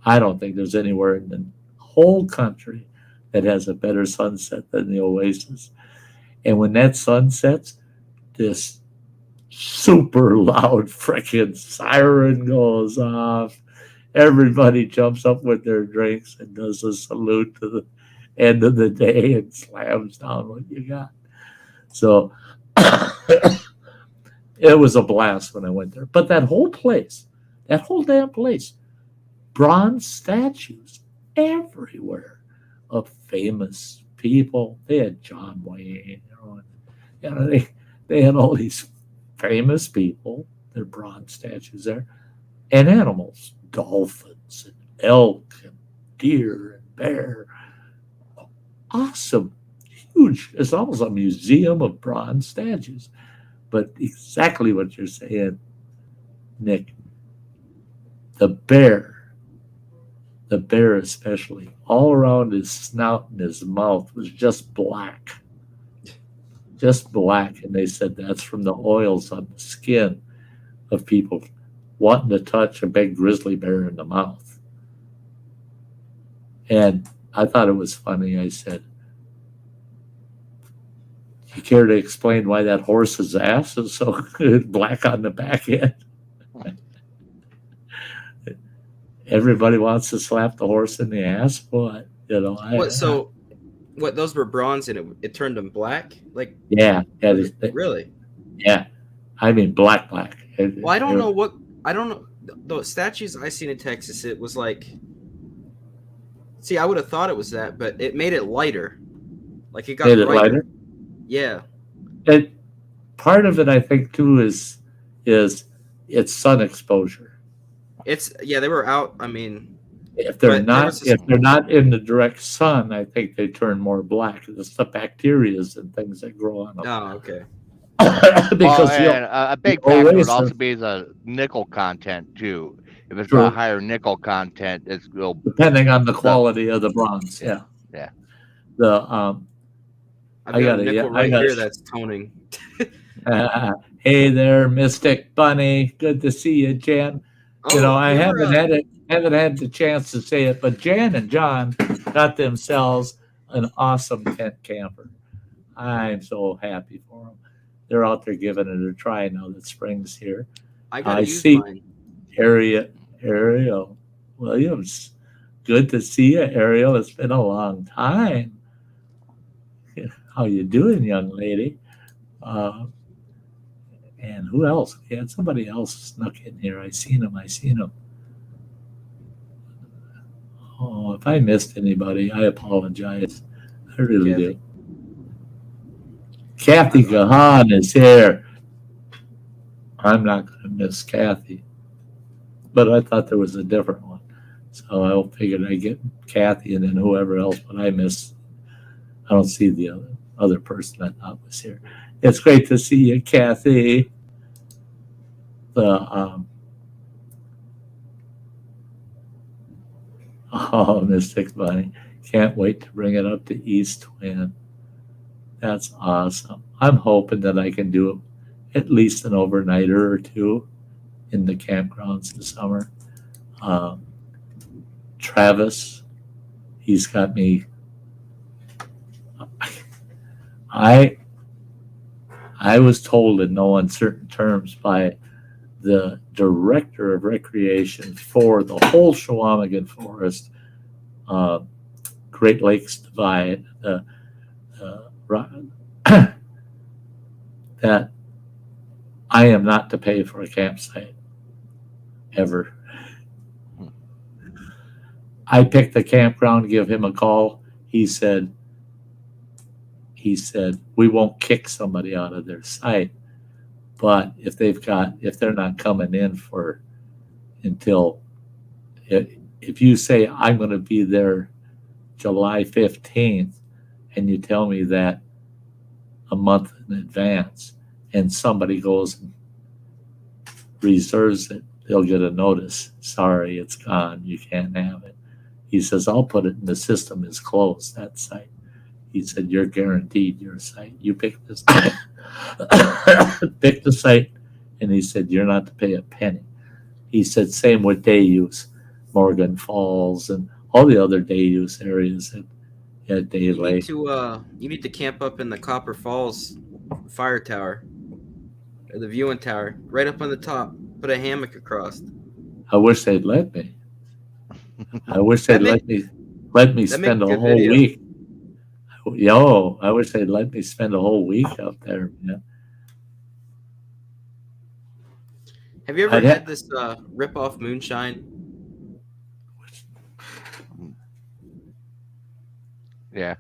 I don't think there's anywhere in the whole country that has a better sunset than the Oasis. And when that sun sets, this super loud freaking siren goes off. Everybody jumps up with their drinks and does a salute to the end of the day and slams down what you got. So it was a blast when I went there. But that whole damn place, bronze statues everywhere of famous people. They had John Wayne, they had all these famous people, their bronze statues there, and animals, dolphins and elk and deer and bear. Awesome, huge. It's almost a museum of bronze statues. But exactly what you're saying, Nick, the bear especially, all around his snout and his mouth was just black. And they said that's from the oils on the skin of people wanting to touch a big grizzly bear in the mouth. And I thought it was funny. I said, you care to explain why that horse's ass is so black on the back end? Everybody wants to slap the horse in the ass. What? What, those were bronze and it turned them black? Like, yeah. Really? Yeah. I mean, black. Well, I don't know. The statues I seen in Texas, it was like, see, I would have thought it was that, but it made it lighter. Like it got lighter. Yeah. And part of it, I think, too, is its sun exposure. They were out. I mean, if they're not in the direct sun, I think they turn more black. It's the bacteria and things that grow on them. Oh, okay. Because a big factor would also be the nickel content too. If it's got a higher nickel content, depending on the quality of the bronze. Yeah. I got a nickel here that's toning. Hey there, Mystic Bunny. Good to see you, Jan. I haven't had the chance to say it, but Jan and John got themselves an awesome tent camper. I'm so happy for them. They're out there giving it a try now that spring's here. I see mine. Ariel Williams. Good to see you, Ariel. It's been a long time. How you doing, young lady? And who else? We had somebody else snuck in here. I seen him. Oh, if I missed anybody, I apologize. I really do. Kathy Gahan is here. I'm not going to miss Kathy. But I thought there was a different one. So I figured I'd get Kathy and then whoever else, but I don't see the other person I thought was here. It's great to see you, Kathy. Oh, Mystic Bunny. Can't wait to bring it up to East Twin. That's awesome. I'm hoping that I can do at least an overnighter or two in the campgrounds this summer. Um, Travis, he's got me. I was told in no uncertain terms by the director of recreation for the whole Chequamegon Forest, Great Lakes Divide, that I am not to pay for a campsite ever. I picked the campground, give him a call. He said, we won't kick somebody out of their site, but if they're not coming in until, if you say I'm going to be there July 15th and you tell me that a month in advance and somebody goes and reserves it, they'll get a notice. Sorry, it's gone. You can't have it. He says, I'll put it in the system is closed, that site. He said, you're guaranteed your site. You pick this pick the site, and he said, you're not to pay a penny. He said, same with day use, Morgan Falls and all the other day use areas at Day Lake. You need to camp up in the Copper Falls fire tower, or the viewing tower, right up on the top. Put a hammock across. I wish they'd let me. I wish they'd let me spend a whole week. Yo, I wish they'd let me spend a whole week up there, man. Have you ever had this rip-off moonshine? Yeah.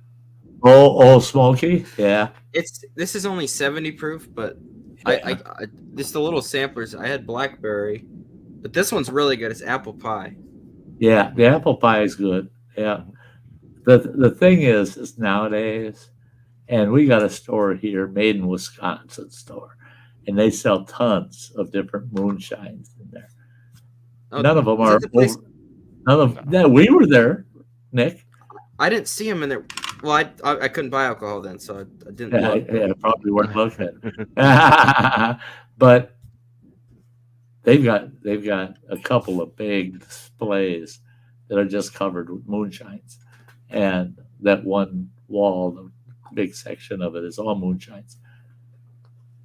Oh, Smoky? Yeah. This is only 70 proof, but Yeah. I just the little samplers. I had blackberry, but this one's really good. It's apple pie. Yeah, the apple pie is good. Yeah. The thing is nowadays, and we got a store here, Made in Wisconsin store, and they sell tons of different moonshines in there. Oh, None of them is are that the place- yeah, we were there, Nick. I didn't see them in there. Well, I couldn't buy alcohol then, so I didn't. Look. Yeah, probably weren't looking. But they've got a couple of big displays that are just covered with moonshines, and that one wall, the big section of it, is all moonshines.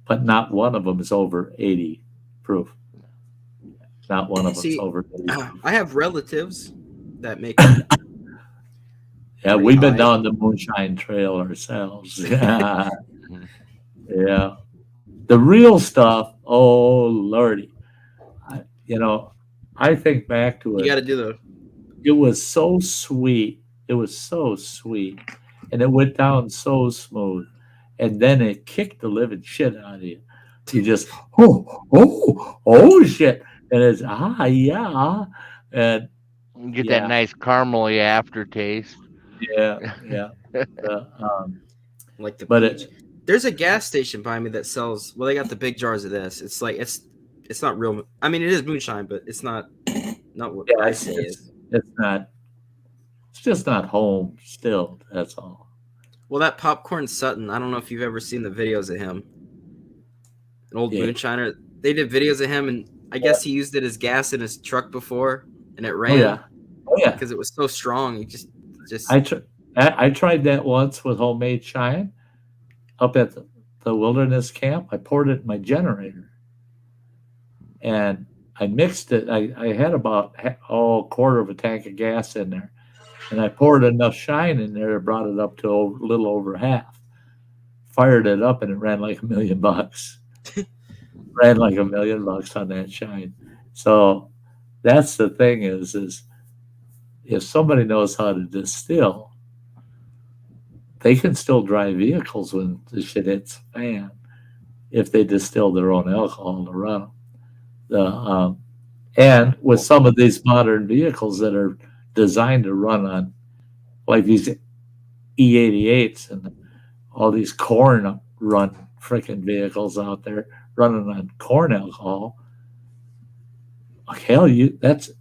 But not one of them is over 80 proof. Not one of them is over 80 proof. I have relatives that make them. Yeah, we've been down the moonshine trail ourselves. Yeah. Yeah. The real stuff, oh Lordy. I think back to it. You got to do the. It was so sweet. It was so sweet. And it went down so smooth. And then it kicked the living shit out of you. You just, oh shit. And it's, yeah. And you get that nice caramely aftertaste. Yeah. Like the but peach. There's a gas station by me that sells. Well, they got the big jars of this. It's like it's not real. I mean, it is moonshine, but it's not what I say it is. It's not. It's just not home still. That's all. Well, that Popcorn Sutton. I don't know if you've ever seen the videos of him. An old moonshiner. They did videos of him, and I guess he used it as gas in his truck before, and it ran. Oh yeah. Because it was so strong. You just. I tried that once with homemade shine up at the wilderness camp. I poured it in my generator and I mixed it. I had about a quarter of a tank of gas in there, and I poured enough shine in there, brought it up to a little over half. Fired it up, and it ran like $1 million. Ran like $1 million on that shine. So that's the thing is if somebody knows how to distill, they can still drive vehicles when the shit hits the fan if they distill their own alcohol to run them. And with some of these modern vehicles that are designed to run on, like these E88s and all these corn run freaking vehicles out there running on corn alcohol, hell, that's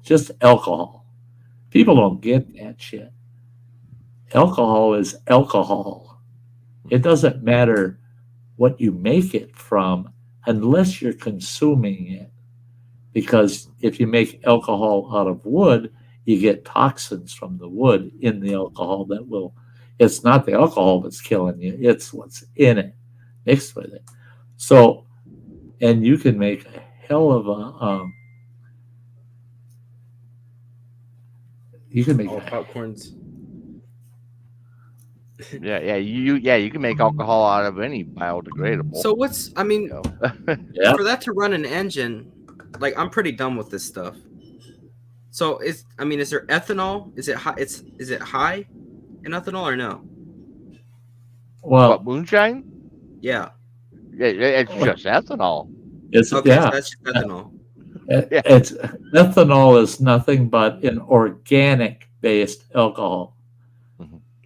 just alcohol. People don't get that shit. Alcohol is alcohol. It doesn't matter what you make it from unless you're consuming it. Because if you make alcohol out of wood, you get toxins from the wood in the alcohol that will, it's not the alcohol that's killing you, it's what's in it, mixed with it. So, and you can make a hell of a, you can make All a popcorns. You can make alcohol out of any biodegradable. So what's? I mean, you know. yeah. for that to run an engine, like I'm pretty dumb with this stuff. So is there ethanol? Is it high? Is it high in ethanol or no? Well, What, moonshine? Yeah. Yeah, it's just ethanol. it's Okay, yeah. so that's just ethanol. It's ethanol is nothing but an organic based alcohol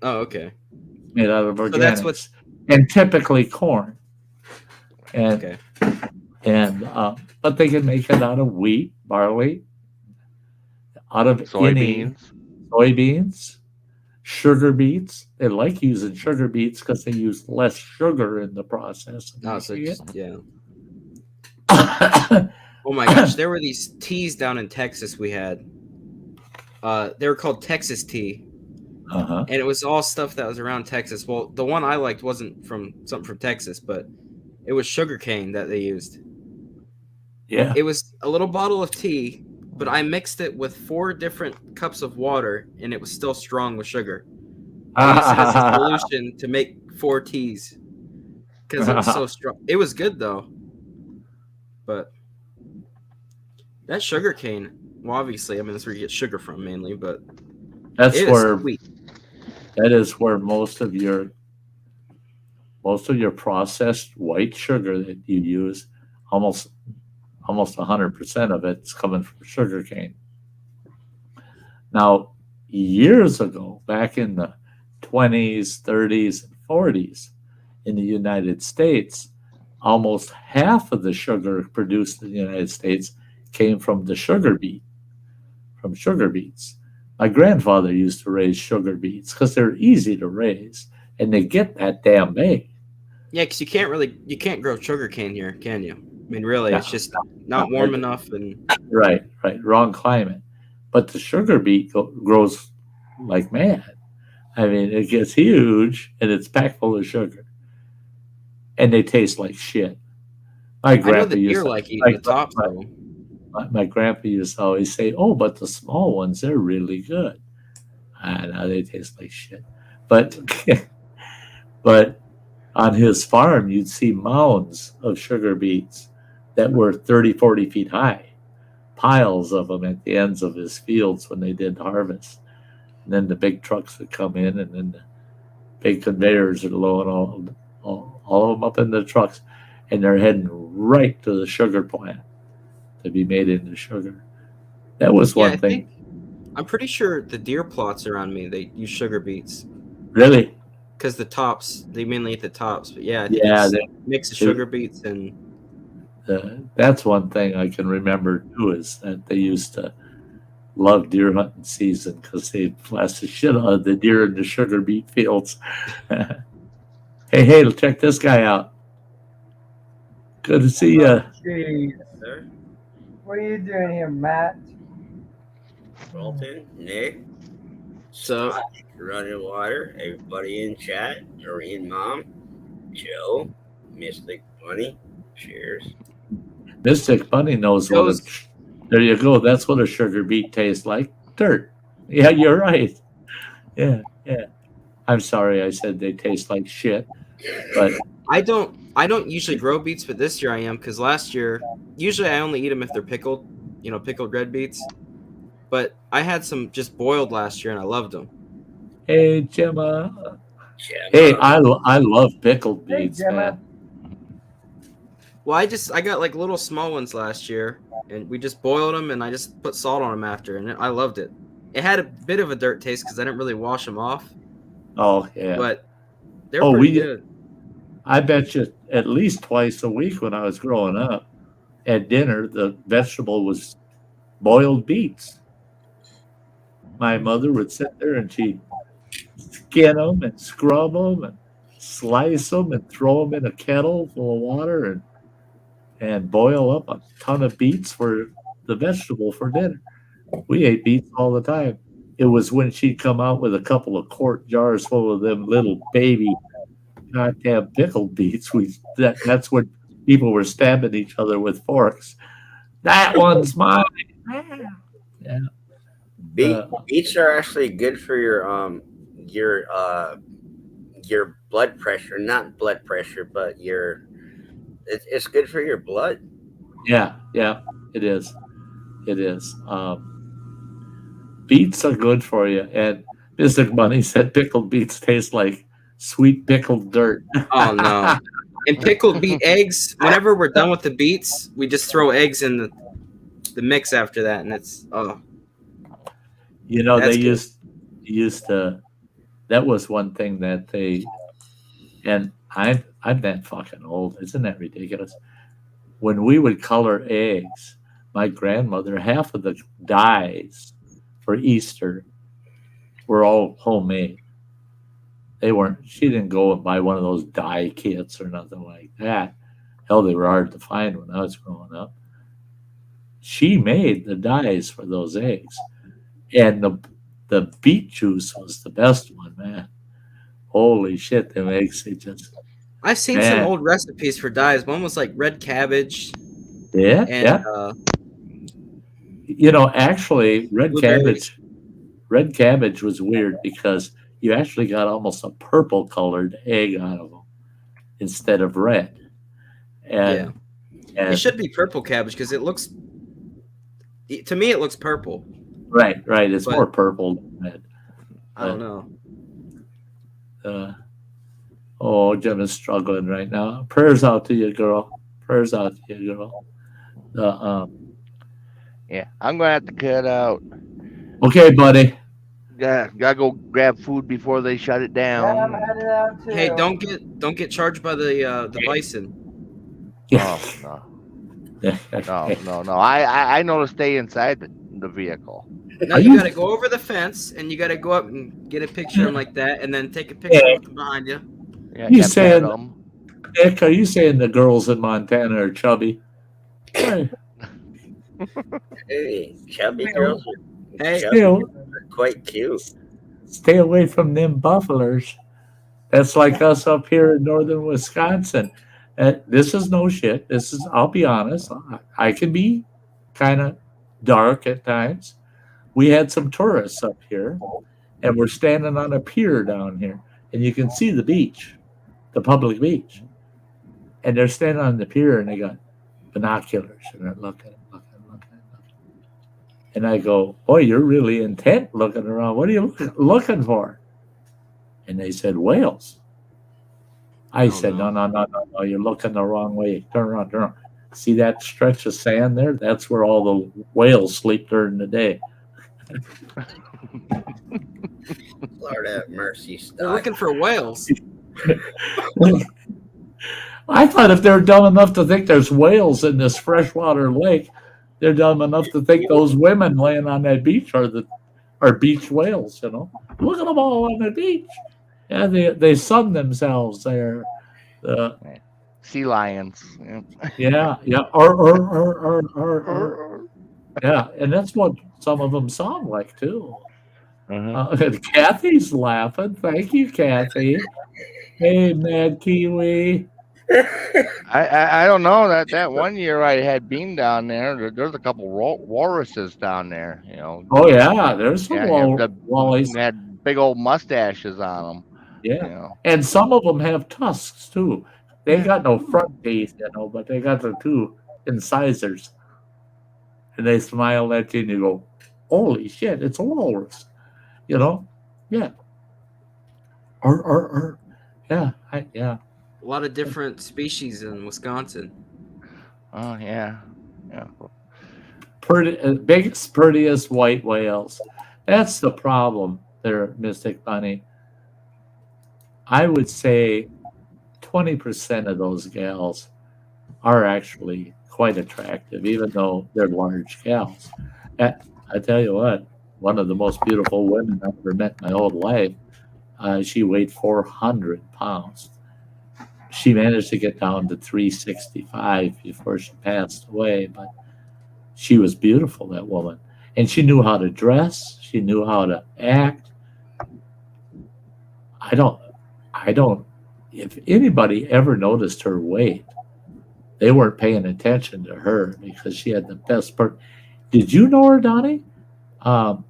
Oh, okay. made out of So organics, that's what's and typically corn. And okay. but they can make it out of wheat, barley, out of any soybeans, sugar beets. They like using sugar beets because they use less sugar in the process. of Oh, so making just, yeah. it. Oh my gosh, there were these teas down in Texas we had. They were called Texas tea, Uh-huh. and it was all stuff that was around Texas. Well, the one I liked wasn't from something from Texas, but it was sugarcane that they used. Yeah. It was a little bottle of tea, but I mixed it with 4 different cups of water, and it was still strong with sugar. I used it as a solution to make 4 teas because it was so strong. It was good though, but that sugar cane. Well, obviously, I mean that's where you get sugar from mainly, but That's it is where sweet. that is where most of your processed white sugar that you use, almost 100% of it's coming from sugar cane. Now, years ago, back in the 20s, 30s, and 40s, in the United States, almost half of the sugar produced in the United States came from the sugar beet, from sugar beets. My grandfather used to raise sugar beets because they're easy to raise and they get that damn big. Yeah, because you can't grow sugar cane here, can you? I mean, really, No. it's just not warm enough, and Right, wrong climate. But the sugar beet grows like mad. I mean, it gets huge and it's packed full of sugar, and they taste like shit. My I know grandpa the used deer to, like eating the tops my, of them. my grandpa used to always say, "Oh, but the small ones, they're really good." I know they taste like shit, but but on his farm, you'd see mounds of sugar beets that were 30, 40 feet high, piles of them at the ends of his fields when they did harvest. And then the big trucks would come in, and then the big conveyors are loading all of them up in the trucks, and they're heading right to the sugar plant to be made into sugar. That was Yeah, one thing. I'm pretty sure the deer plots around me they use sugar beets Really? because the tops they mainly eat the tops. But yeah, I think Yeah, it's a mix of sugar beets and that's one thing I can remember too, is that they used to love deer hunting season because they'd blast the shit out of the deer in the sugar beet fields. Hey, check this guy out. Good to see you. Jeez. Sir, What are you doing here, Matt? Walton, Nick, so Scott, Running Water, everybody in chat, Noreen Mom, Joe, Mystic Bunny, cheers. Mystic Bunny knows Joe's- there you go. That's what a sugar beet tastes like. Dirt. Yeah, you're right. Yeah. I'm sorry I said they taste like shit. But I don't usually grow beets, but this year I am because last year usually I only eat them if they're pickled, pickled red beets. But I had some just boiled last year and I loved them. hey, Gemma. Gemma. Hey, I love pickled Hey, beets, Gemma. man. Well, I got like little small ones last year, and we just boiled them, and I just put salt on them after, and I loved it. It had a bit of a dirt taste because I didn't really wash them off, Oh, yeah. but they're pretty good. I bet you at least twice a week when I was growing up, at dinner, the vegetable was boiled beets. my mother would sit there and she'd skin them and scrub them and slice them and throw them in a kettle full of water and boil up a ton of beets for the vegetable for dinner. We ate beets all the time. It was when she'd come out with a couple of quart jars full of them little baby goddamn pickled beets. That's when people were stabbing each other with forks. That one's mine. Yeah. Beets are actually good for your blood pressure, not blood pressure, but it's good for your blood. Yeah, it is. It is. Beets are good for you. And Mr. Money said pickled beets taste like sweet pickled dirt. Oh no! And pickled beet eggs. Whenever we're done with the beets, we just throw eggs in the mix after that, and it's You know, That's they good. used to. That was one thing that they, and I'm that fucking old. Isn't that ridiculous? When we would color eggs, my grandmother, half of the dyes for Easter were all homemade. They weren't. She didn't go and buy one of those dye kits or nothing like that. Hell, they were hard to find when I was growing up. She made the dyes for those eggs, and the beet juice was the best one, man. Holy shit, them eggs! They just I've seen some man. old recipes for dyes. One was like red cabbage Yeah, and yeah. You know, actually, blueberries. red cabbage was weird because you actually got almost a purple colored egg out of them instead of red. Yeah, And it should be purple cabbage because it looks. To me, it looks purple. right, it's But- more purple than red. I don't know. Oh, Jim is struggling right now. Prayers out to you, girl. Prayers out to you, girl. Yeah, I'm gonna have to cut out. Okay, buddy. Gotta go grab food before they shut it down. headed out too. Hey, don't get charged by the bison. Oh no! I know to stay inside the vehicle. No, Are you you- gotta go over the fence and you gotta go up and get a picture of them like that, and then take a picture Yeah. of them behind you. Yeah, You can't saying- pet 'em. Nick, are you saying the girls in Montana are chubby? Hey, Hey, chubby girls Hey, stay, are quite cute. stay away from them buffalers. That's like us up here in northern Wisconsin. This is no shit. I'll be honest. I can be kind of dark at times. We had some tourists up here, and we're standing on a pier down here, and you can see the beach, the public beach. And they're standing on the pier, and they got binoculars, and they're looking. And I go, boy, you're really intent looking around. What are you looking for? And they said, whales. I said, no. no, you're looking the wrong way. Turn around. See that stretch of sand there? That's where all the whales sleep during the day. Lord have mercy, they're Sty. looking for whales. I thought if they're dumb enough to think there's whales in this freshwater lake, they're dumb enough to think those women laying on that beach are beach whales, you know. Look at them all on the beach. Yeah, they sun themselves there. Sea lions. Yeah. Yeah, and that's what some of them sound like too. Uh-huh. Kathy's laughing. Thank you, Kathy. Hey, Mad Kiwi. I don't know that one year I had been down there. There's a couple walruses down there. You know. Oh yeah, there's some walleyes. They had big old mustaches on them. Yeah, You know. and some of them have tusks too. They ain't got no front teeth, you know, but they got the two incisors, and they smile at you, and you go, "Holy shit, it's a walrus," you know? Yeah. Yeah, yeah. A lot of different species in Wisconsin. Oh yeah. Biggest, prettiest white whales. That's the problem there, Mystic Bunny. I would say 20% of those gals are actually quite attractive, even though they're large gals. I tell you what, one of the most beautiful women I've ever met in my whole life. She weighed 400 pounds. She managed to get down to 365 before she passed away, but she was beautiful, that woman. And she knew how to dress, she knew how to act. I don't, I don't, if anybody ever noticed her weight, they weren't paying attention to her because she had the best part. Did you know her, Donnie? Um,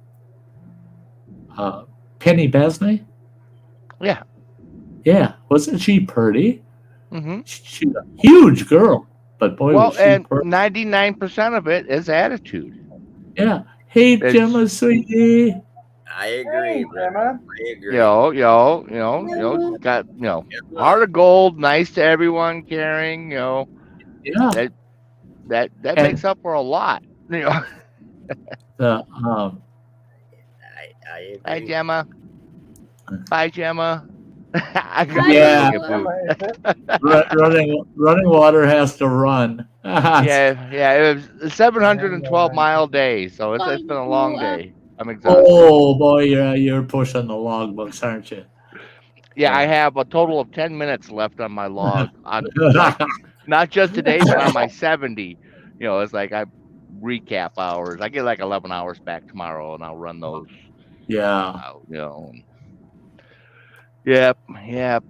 Penny Besney? Yeah. Yeah. Wasn't she pretty? Mm-hmm. She's a huge girl, but boy, Well, was she and pretty. 99% of it is attitude. Yeah. Hey, It's Gemma, sweetie. I agree, Hey, bro. Gemma. I agree. got heart of gold, nice to everyone, caring. Yeah. That And makes up for a lot. the I Hi, agree. Gemma. Bye, Gemma. I got Yeah. to go get Gemma, food. is it? running water has to run. Yeah, it was a 712 And, mile day, so it's been a long day. I'm exhausted. Oh boy, you're pushing the logbooks, aren't you? Yeah, I Yeah. have a total of 10 minutes left on my log on not just today, but on my 70. It's like I recap hours. I get like 11 hours back tomorrow, and I'll run those Yeah. out. Yep, yep,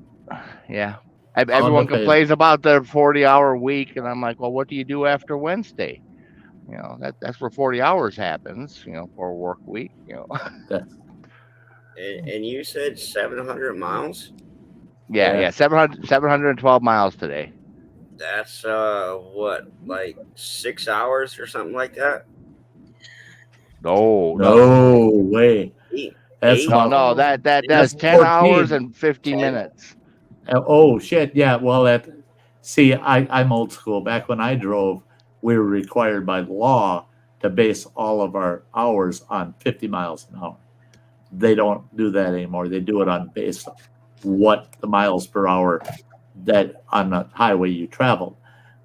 yeah. On the Everyone page. complains about the 40-hour week, and I'm like, well, what do you do after Wednesday? That's where 40 hours happens. For a work week. That's- And you said 700 miles? Yeah, 712 miles today. That's what, like 6 hours or something like that? No. No way. That's Eight? No, that's That's 10 hours 14. and 50 10. minutes. Oh shit! Yeah. Well, I'm old school. Back when I drove, we were required by law to base all of our hours on 50 miles an hour. They don't do that anymore. They do it on base of what the miles per hour that on the highway you traveled.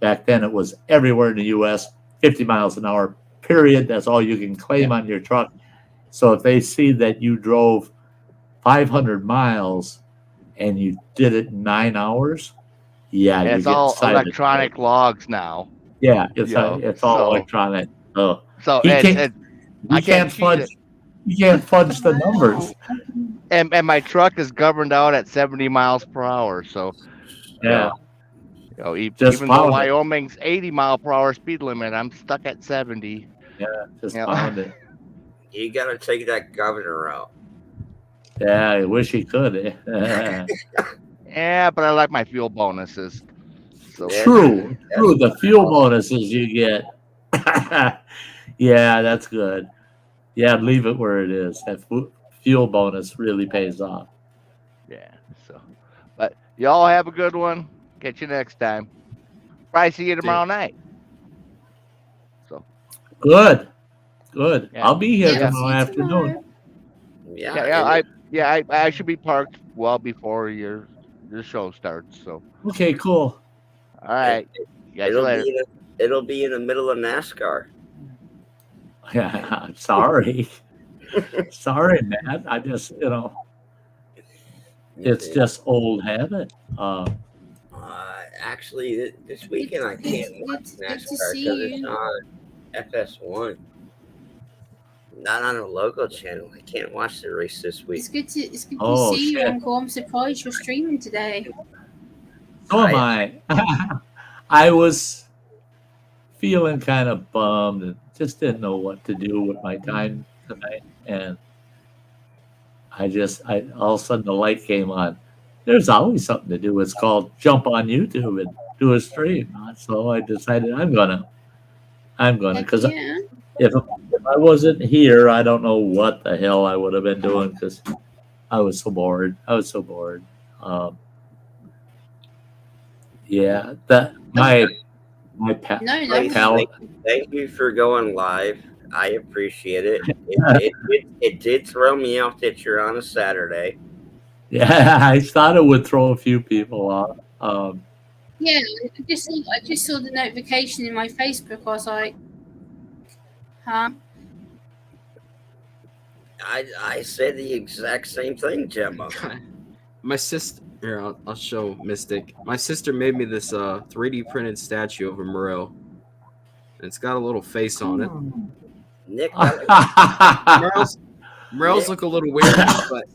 Back then, it was everywhere in the U.S. 50 miles an hour. Period. That's all you can claim on your truck. So if they see that you drove 500 miles and you did it in 9 hours, yeah, And you it's get all cited. electronic logs now. Yeah, it's all So electronic. Oh, so he and, can't and he I can't can't cheat fudge it. he can't fudge the numbers. And my truck is governed out at 70 miles per hour. So Yeah, just even though found it. Wyoming's 80 mile per hour speed limit, I'm stuck at 70. Yeah, just You know? found it. You got to take that governor out. Yeah, I wish he could. Yeah, but I like my fuel bonuses. So True. That's The fuel bonuses you get. Yeah, that's good. Yeah, leave it where it is. That fuel bonus really pays off. yeah. So, but y'all have a good one. Catch you next time. Probably see you tomorrow night. So Good. Yeah. I'll be here Yeah. tomorrow afternoon. I should be parked well before your show starts. So Okay, cool. all right. Catch you later. It'll be in the middle of NASCAR. Yeah, sorry. Sorry, Matt. I just, it's just old habit. Actually, this weekend I can't watch NASCAR because it's on FS1. Not on a local channel. I can't watch the race this week. It's good to Oh, see you, shit. Uncle. I'm surprised you're streaming today. So am I. I was feeling kind of bummed and just didn't know what to do with my time tonight. And I all of a sudden the light came on. There's always something to do. It's called jump on YouTube and do a stream. So I decided I'm gonna, because Yeah. if I wasn't here, I don't know what the hell I would have been doing because I was so bored. Yeah, my pal. Thank you for going live. I appreciate it. It did throw me off that you're on a Saturday. Yeah, I thought it would throw a few people off. Yeah, I just saw the notification in my Facebook. I was like, huh? I said the exact same thing, Gemma. My sister. Here, I'll show Mystic. My sister made me this 3D printed statue of a Morel. And it's got a little face on it. Nick, that Morels look a little weird, but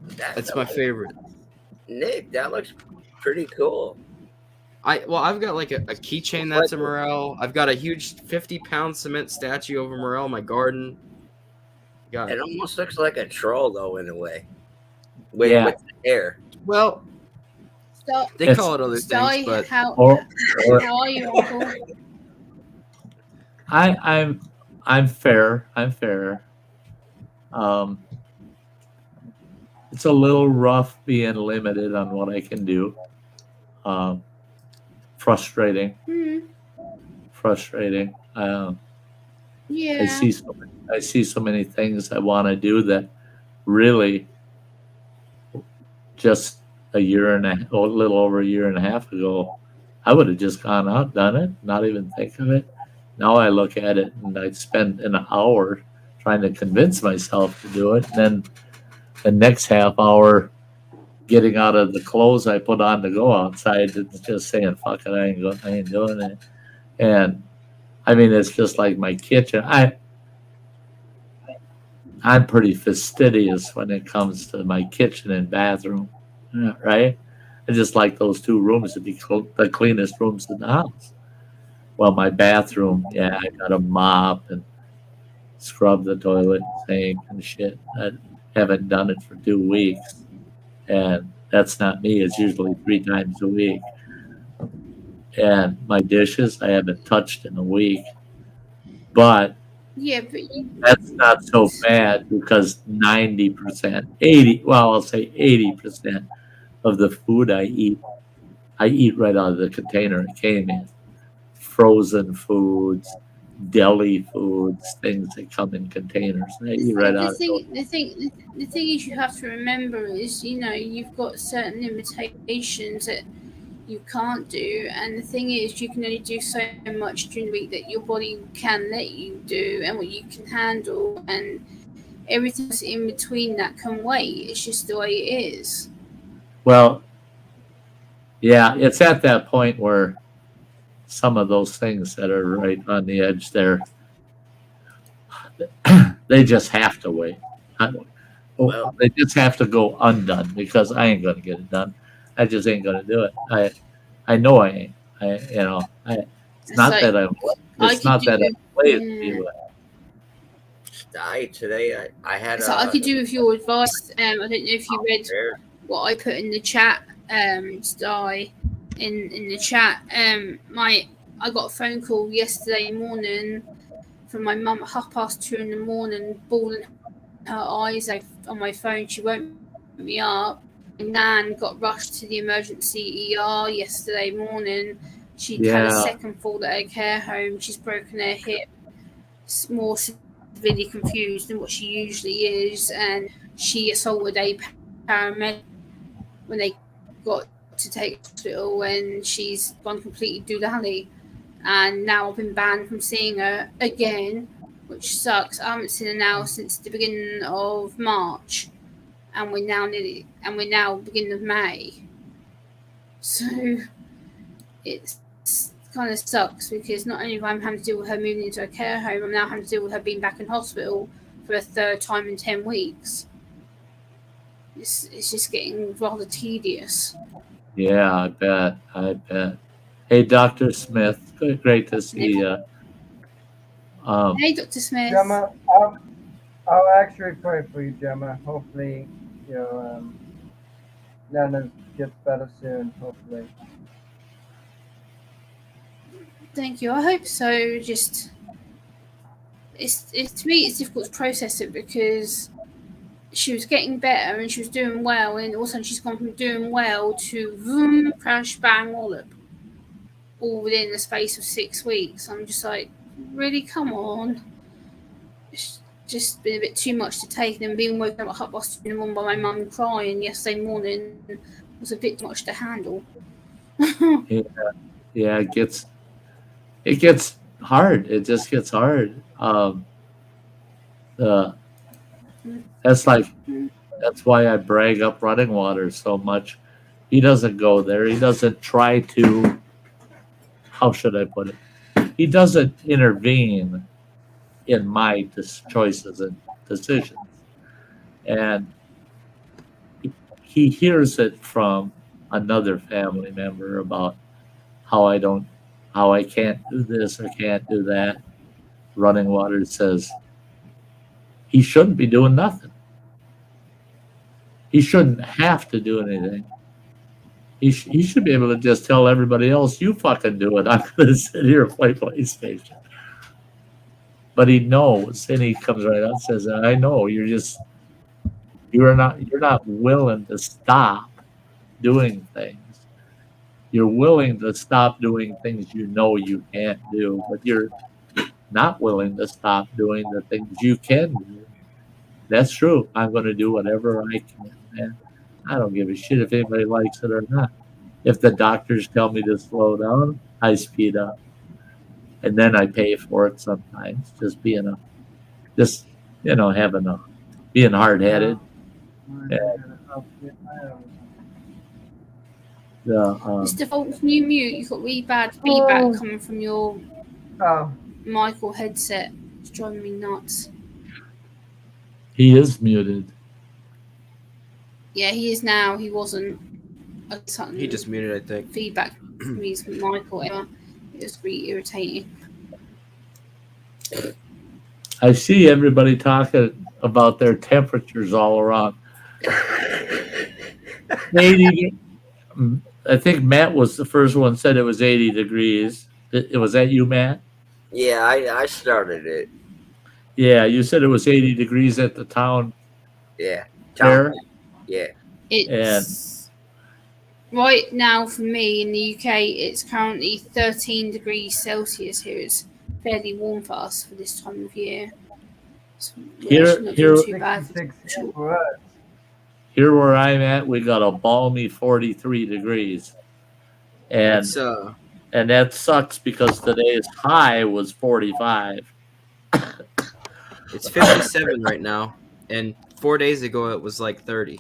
that's my favorite. Nick, that looks pretty cool. I've got like a keychain that's a Morel. I've got a huge 50-pound cement statue of a Morel in my garden. It almost looks like a troll though, in a way. With the hair. Well, they call it other things, but how are you, Uncle? I'm fair. It's a little rough being limited on what I can do. Frustrating. Frustrating. Yeah. I see so many things I want to do that really just a little over a year and a half ago, I would have just gone out, done it, not even think of it. Now I look at it and I spend an hour trying to convince myself to do it. And then the next half hour getting out of the clothes I put on to go outside and just saying, fuck it, I ain't doing it. And I mean, it's just like my kitchen. I'm pretty fastidious when it comes to my kitchen and bathroom, right? I just like those two rooms to be the cleanest rooms in the house. Well, my bathroom, I got to mop and scrub the toilet, sink and shit. I haven't done it for 2 weeks, and that's not me. It's usually 3 times a week. And my dishes, I haven't touched in a week, but that's not so bad because 90%, 80% of the food I eat right out of the container it came in. Frozen foods, deli foods, things that come in containers. I eat right out. The thing is, you have to remember is, you've got certain limitations that you can't do, and the thing is, you can only do so much during the week that your body can let you do and what you can handle, and everything in between that can wait. It's just the way it is. Well, yeah, it's at that point where some of those things that are right on the edge there, they just have to wait. They just have to go undone because I ain't going to get it done. I just ain't going to do it. I know I ain't. It's not that I'm lazy. Today I had. So I could do with your advice. I don't know if you read what I put in the chat. Sty, in the chat. I got a phone call yesterday morning from my mum at 2:30 in the morning, bawling her eyes out on my phone. She woke me up. Nan got rushed to the emergency ER yesterday morning. She'd had a second fall at her care home. She's broken her hip. It's more severely confused than what she usually is, and she assaulted a paramedic when they got to take her to hospital, and she's gone completely doolally. And now I've been banned from seeing her again, which sucks. I haven't seen her now since the beginning of March. And we're now beginning of May. So it kind of sucks because not only am I having to deal with her moving into a care home, I'm now having to deal with her being back in hospital for a 3rd time in 10 weeks. It's just getting rather tedious. Yeah, I bet. Hey, Dr. Smith, great to see you. Hey, Dr. Smith. Gemma, I'll actually pray for you, Gemma. Hopefully, Nana gets better soon. Hopefully. Thank you. I hope so. Just it's to me, it's difficult to process it because she was getting better and she was doing well, and all of a sudden she's gone from doing well to vroom, crash, bang, wallop, all within the space of 6 weeks. I'm just like, really, come on. It's just been a bit too much to take, and being woken up at 2:30 in the morning by my mum crying yesterday morning was a bit too much to handle. Yeah, it gets hard. It just gets hard. That's like that's why I brag up running water so much. He doesn't go there. He doesn't try to. How should I put it? He doesn't intervene in my choices and decisions, and he hears it from another family member about how I can't do this or can't do that. Running water says he shouldn't be doing nothing. He shouldn't have to do anything. He should be able to just tell everybody else, "You fucking do it. I'm going to sit here and play PlayStation." But he knows, and he comes right out and says, "I know you're not willing to stop doing things. You're willing to stop doing things you know you can't do, but you're not willing to stop doing the things you can do." That's true. I'm going to do whatever I can, man. I don't give a shit if anybody likes it or not. If the doctors tell me to slow down, I speed up. And then I pay for it sometimes. Just being being hard headed. Mr. Fox, can you mute? You've got really bad feedback coming from your Michael headset. It's driving me nuts. He is muted. Yeah, he is now. He wasn't. He just muted, I think. Feedback from his Michael. It was really irritating. I see everybody talking about their temperatures all around. 80. I think Matt was the first one said it was 80 degrees. Was that you, Matt? Yeah, I started it. Yeah, you said it was 80 degrees at the town. Yeah. Fair. Yeah. It's right now for me in the UK. It's currently 13 degrees Celsius here. It's fairly warm for us for this time of year. Here, too bad. Here where I'm at, we got a balmy 43 degrees, and that sucks because today's high was 45. It's 57 right now, and 4 days ago it was like 30.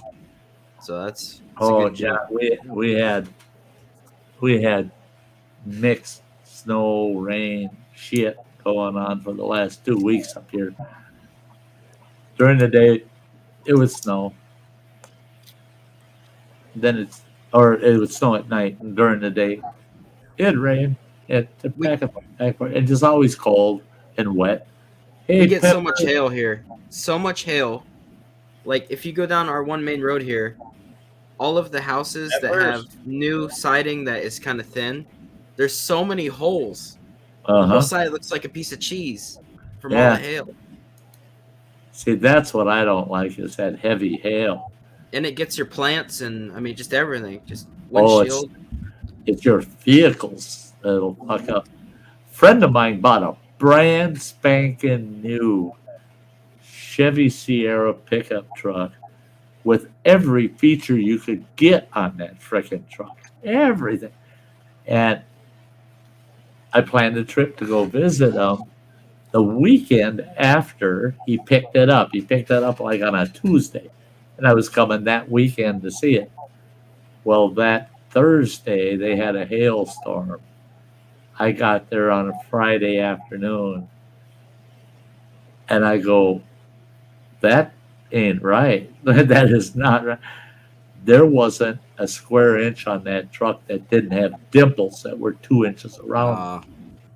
So that's a good jump. we had mixed snow, rain, shit going on for the last 2 weeks up here. During the day, it would snow. Then it would snow at night, and during the day, it'd rain. Back and forth. And just always cold and wet. Hey, we get so much hail here. So much hail. Like, if you go down our one main road here, all of the houses that have new siding that is kind of thin, there's so many holes. The whole side looks like a piece of cheese from all the hail. See, that's what I don't like is that heavy hail. And it gets your plants and, I mean, just everything. Just windshield. It's your vehicles that'll fuck up. Friend of mine bought a brand spanking new Chevy Sierra pickup truck with every feature you could get on that freaking truck. Everything. And I planned a trip to go visit him the weekend after he picked it up. He picked it up like on a Tuesday. And I was coming that weekend to see it. Well, that Thursday, they had a hailstorm. I got there on a Friday afternoon. And I go, that ain't right. That is not right. There wasn't a square inch on that truck that didn't have dimples that were 2 inches around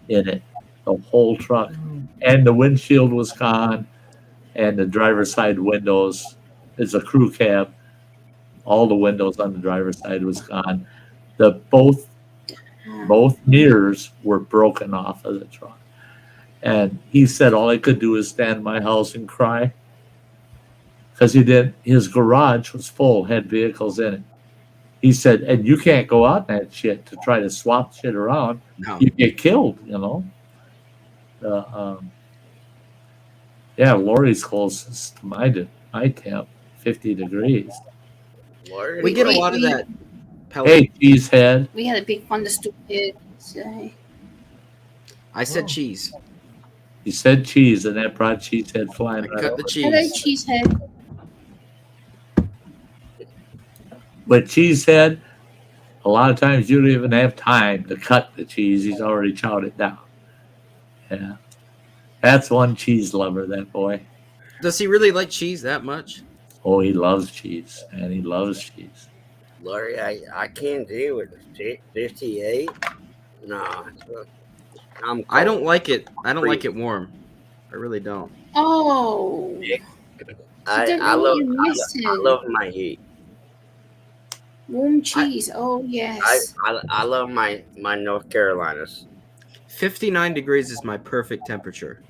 in it. The whole truck. And the windshield was gone. And the driver's side windows is a crew cab. All the windows on the driver's side was gone. Both mirrors were broken off of the truck. And he said all I could do is stand in my house and cry. Because his garage was full, had vehicles in it. He said, and you can't go out in that shit to try to swap shit around. No. You get killed, you know. Lori's closest to my temp, 50 degrees. Lori? We get a lot of that. Hey, cheesehead. We had a big thunderstorm here today. I said cheese. You said cheese, and that brought Cheesehead flying I right cut over. the Hello, cheese. Cheesehead. But Cheesehead, a lot of times you don't even have time to cut the cheese. He's already chowed it down. Yeah. That's one cheese lover, that boy. Does he really like cheese that much? Oh, he loves cheese, and he loves cheese. Larry, I can't deal with 58. No, I'm cold. I don't like it. I don't like it warm. I really don't. Oh, I don't know what you're missing. I love my heat. Warm cheese. Oh yes. I love my North Carolinas. 59 degrees is my perfect temperature.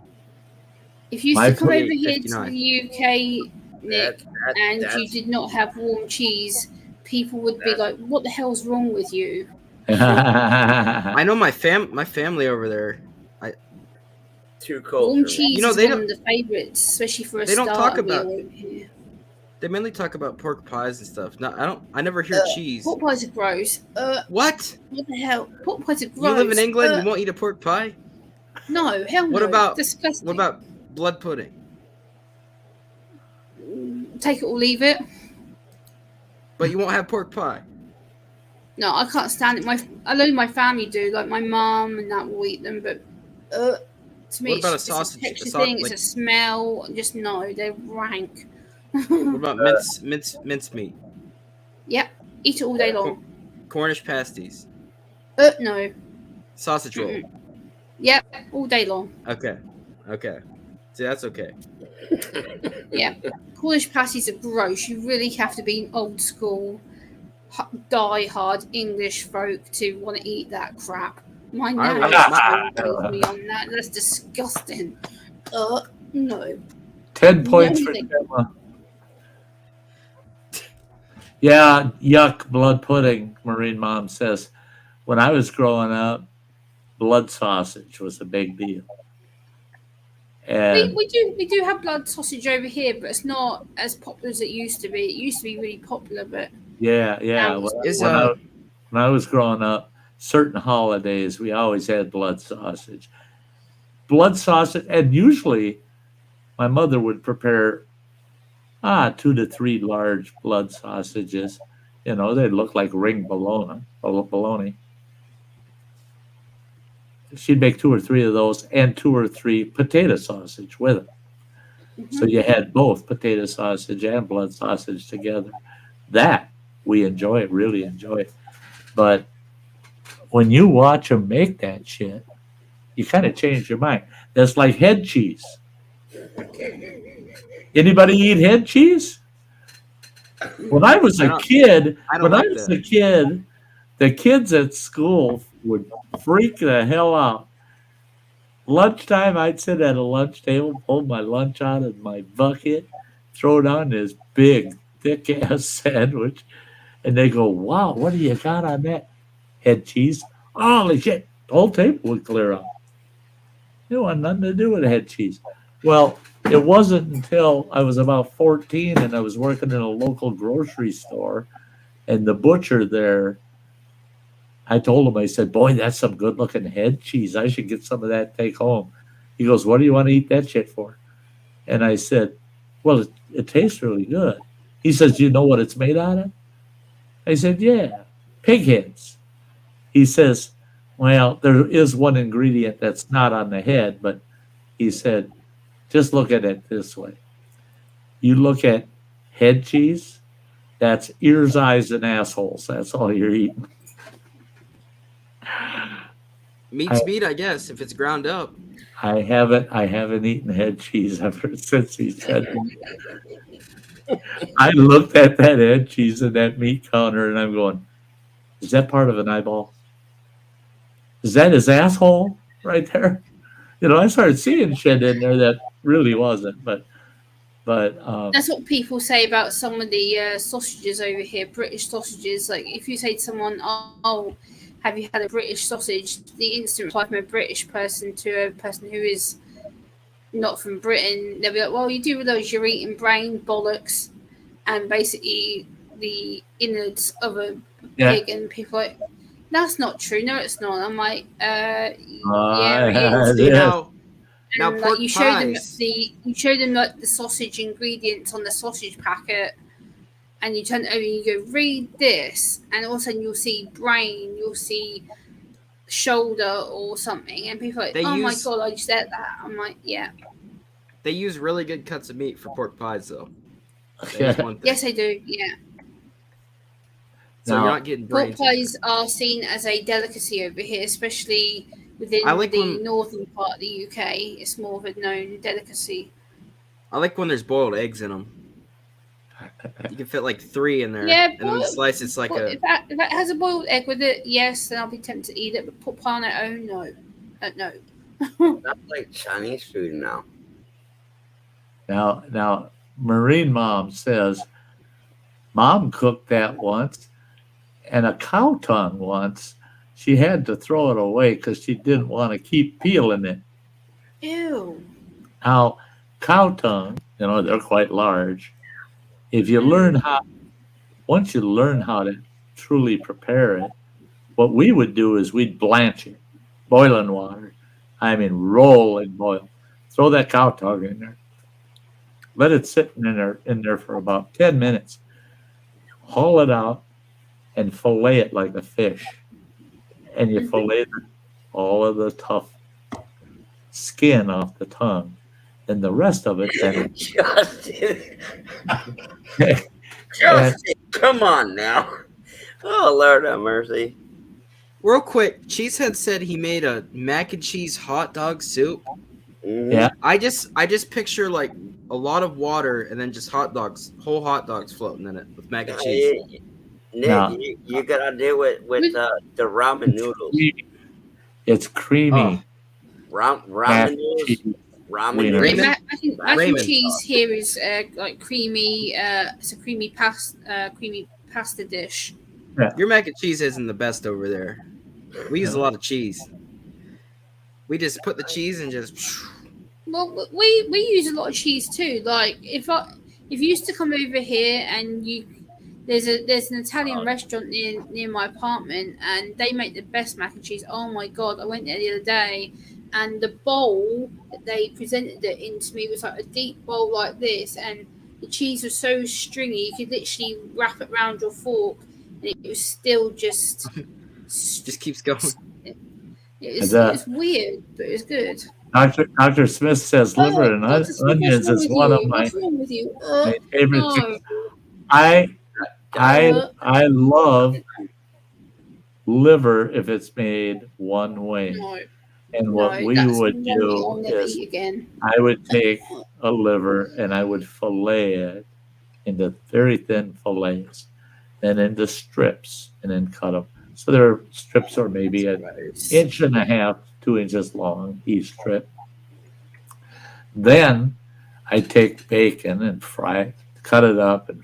If you My used to come over point- here to 59. the UK, Nick, and you That's- did not have warm cheese, people would be like, "What the hell's wrong with you?" I know my family over there. too cold Warm for me. cheese You know, is they one of the favorites, especially for a they don't talk starter meal about- over here. They mainly talk about pork pies and stuff. No, I never hear cheese. Pork pies are gross. What? What the hell? Pork pies are gross. You live in England, you won't eat a pork pie? No, hell What no. about- Disgusting. What about blood pudding? Take it or leave it? But you won't have pork pie. No, I can't stand it. I know my family do, like my mum and that will eat them, but to me, What about a it's sausage? a texture A sau- thing. like- It's a smell. Just no, they're rank. What about mince meat? Yep, eat it all day long. Cornish pasties? No. Sausage roll? Mm-mm. Yep, all day long. Okay. See, that's okay. Yeah, Cornish pasties are gross. You really have to be an old school, die-hard English folk to want to eat that crap. My nan told me on that. That's disgusting. No. 10 points for Nothing. Gemma. Yeah, yuck, blood pudding, Marine Mom says. When I was growing up, blood sausage was a big deal. And We do have blood sausage over here, but it's not as popular as it used to be. It used to be really popular, but yeah. Now When, Is, when I was growing up, certain holidays, we always had blood sausage. Blood sausage, and usually my mother would prepare 2 to 3 large blood sausages. You know, they look like ring bologna. She'd make 2 or 3 of those and 2 or 3 potato sausage with it. So you had both potato sausage and blood sausage together. That we really enjoy it. But when you watch them make that shit, you kind of change your mind. That's like head cheese. Anybody eat head cheese? When I was a kid, the kids at school would freak the hell out. Lunchtime, I'd sit at a lunch table, pull my lunch out of my bucket, throw it on this big, thick-ass sandwich, and they go, "Wow, what do you got on that? Head cheese?" Holy shit, the whole table would clear up. It had nothing to do with head cheese. Well, it wasn't until I was about 14 and I was working in a local grocery store, and the butcher there, I told him, I said, "Boy, that's some good looking head cheese. I should get some of that, take home." He goes, "What do you want to eat that shit for?" And I said, "Well, it tastes really good." He says, "Do you know what it's made out of?" I said, "Yeah, pig heads." He says, "Well, there is one ingredient that's not on the head," but he said, "Just look at it this way. You look at head cheese, that's ears, eyes, and assholes. That's all you're eating." Meat's meat, I guess, if it's ground up. I haven't eaten head cheese ever since he said that. I looked at that head cheese and that meat counter and I'm going, is that part of an eyeball? Is that his asshole right there? You know, I started seeing shit in there that really wasn't, but that's what people say about some of the sausages over here, British sausages. Like if you say to someone, "Oh, have you had a British sausage?" The instant reply from a British person to a person who is not from Britain, they'll be like, "Well, you do realize you're eating brain, bollocks, and basically the innards of a pig." And people are like, "That's not true. No, it's not." I'm like, "Yeah, it is." See, now, Now, And pork like you show them pies. like the sausage ingredients on the sausage packet, and you turn it over and you go, read this, and all of a sudden you'll see brain, you'll see shoulder or something, and people are like, They oh my use- god, I just ate that. I'm like, yeah. They use really good cuts of meat for pork pies, though. That is Yeah. one thing. Yes, I do. Yeah. So Now- you're not getting Pork brains. pies are seen as a delicacy over here, especially within I like the when- northern part of the UK. It's more of a known delicacy. I like when there's boiled eggs in them. You can fit like 3 in there. Yeah, and then when you slice, it's like But a. if that has a boiled egg with it, yes, then I'll be tempted to eat it. But pork pie on its own, no. No. That's like Chinese food now. Now, Marine Mom says, Mom cooked that once, and a cow tongue once. She had to throw it away because she didn't want to keep peeling it. Ew. Now, cow tongue, they're quite large. If you once you learn how to truly prepare it, what we would do is we'd blanch it, boiling water. I mean, roll and boil. Throw that cow tongue in there. Let it sit in there for about 10 minutes. Haul it out and fillet it like a fish. And you fillet all of the tough skin off the tongue. And the rest of it then Justin. Justin, come on now. Oh, Lord have mercy. Real quick, Cheesehead said he made a mac and cheese hot dog soup. Mhm. Yeah. I just picture like a lot of water and then just hot dogs, whole hot dogs floating in it with mac and cheese. Nick, No. you gotta do it with the ramen noodles. it's creamy. Ramen mac noodles. cheese. Ramen Wiener. noodles. Raymond? I think mac and Raymond. cheese here is like creamy. It's a creamy pasta dish. Your mac and cheese isn't the best over there. We use a lot of cheese. We just put the cheese and just. Well, we use a lot of cheese too. Like if you used to come over here and there's an Italian restaurant near my apartment and they make the best mac and cheese. Oh my god, I went there the other day and the bowl that they presented it into me was like a deep bowl like this and the cheese was so stringy you could literally wrap it around your fork and it was still just Keeps going. it was weird, but it was good. Dr. Smith says liver and onions is one of my What's wrong with you? my favorite No. things. I love liver if it's made one way. No. And what we that's would one do I'll never is eat again. I would take a liver and I would fillet it into very thin fillets, then into strips, and then cut them. So their strips are maybe an inch and a half, 2 inches long each strip. Then I take bacon and cut it up and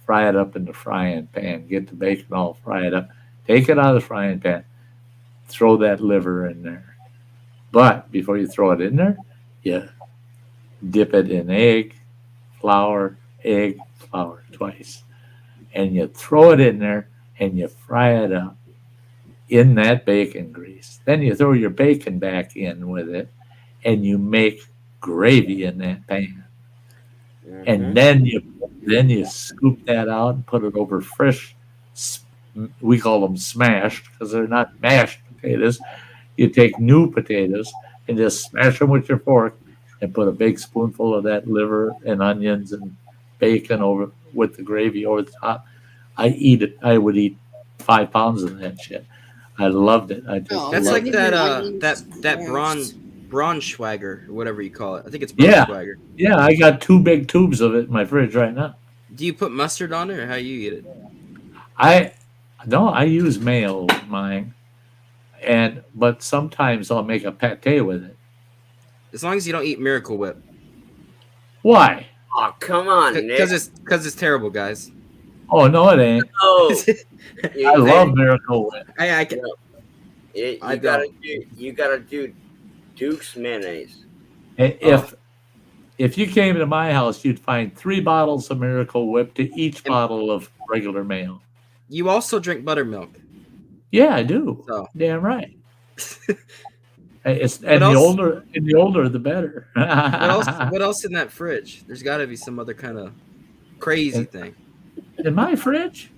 fry it up in the frying pan. Get the bacon all fried up. Take it out of the frying pan. Throw that liver in there. But before you throw it in there, you dip it in egg, flour, twice. And you throw it in there and you fry it up in that bacon grease. Then you throw your bacon back in with it and you make gravy in that pan. And then you scoop that out and put it over fresh, we call them smashed because they're not mashed potatoes. You take new potatoes and just smash them with your fork and put a big spoonful of that liver and onions and bacon over with the gravy over the top. I eat it. I would eat 5 pounds of that shit. I loved it. I just That's loved like it. that Braunschweiger or whatever you call it. I think it's Yeah. Braunschweiger. Yeah, I got 2 big tubes of it in my fridge right now. Do you put mustard on it or how you eat it? I use mayo with mine, but sometimes I'll make a pate with it. As long as you don't eat Miracle Whip. Why? Oh, come on, Nick. Because it's terrible, guys. Oh no, it ain't. Oh, I love Miracle Whip. I can. You gotta do Duke's mayonnaise. If you came to my house, you'd find 3 bottles of Miracle Whip to each bottle of regular mayo. You also drink buttermilk. Yeah, I do. So Damn right. It's What else? the older the better. What else in that fridge? There's got to be some other kind of crazy thing. In my fridge?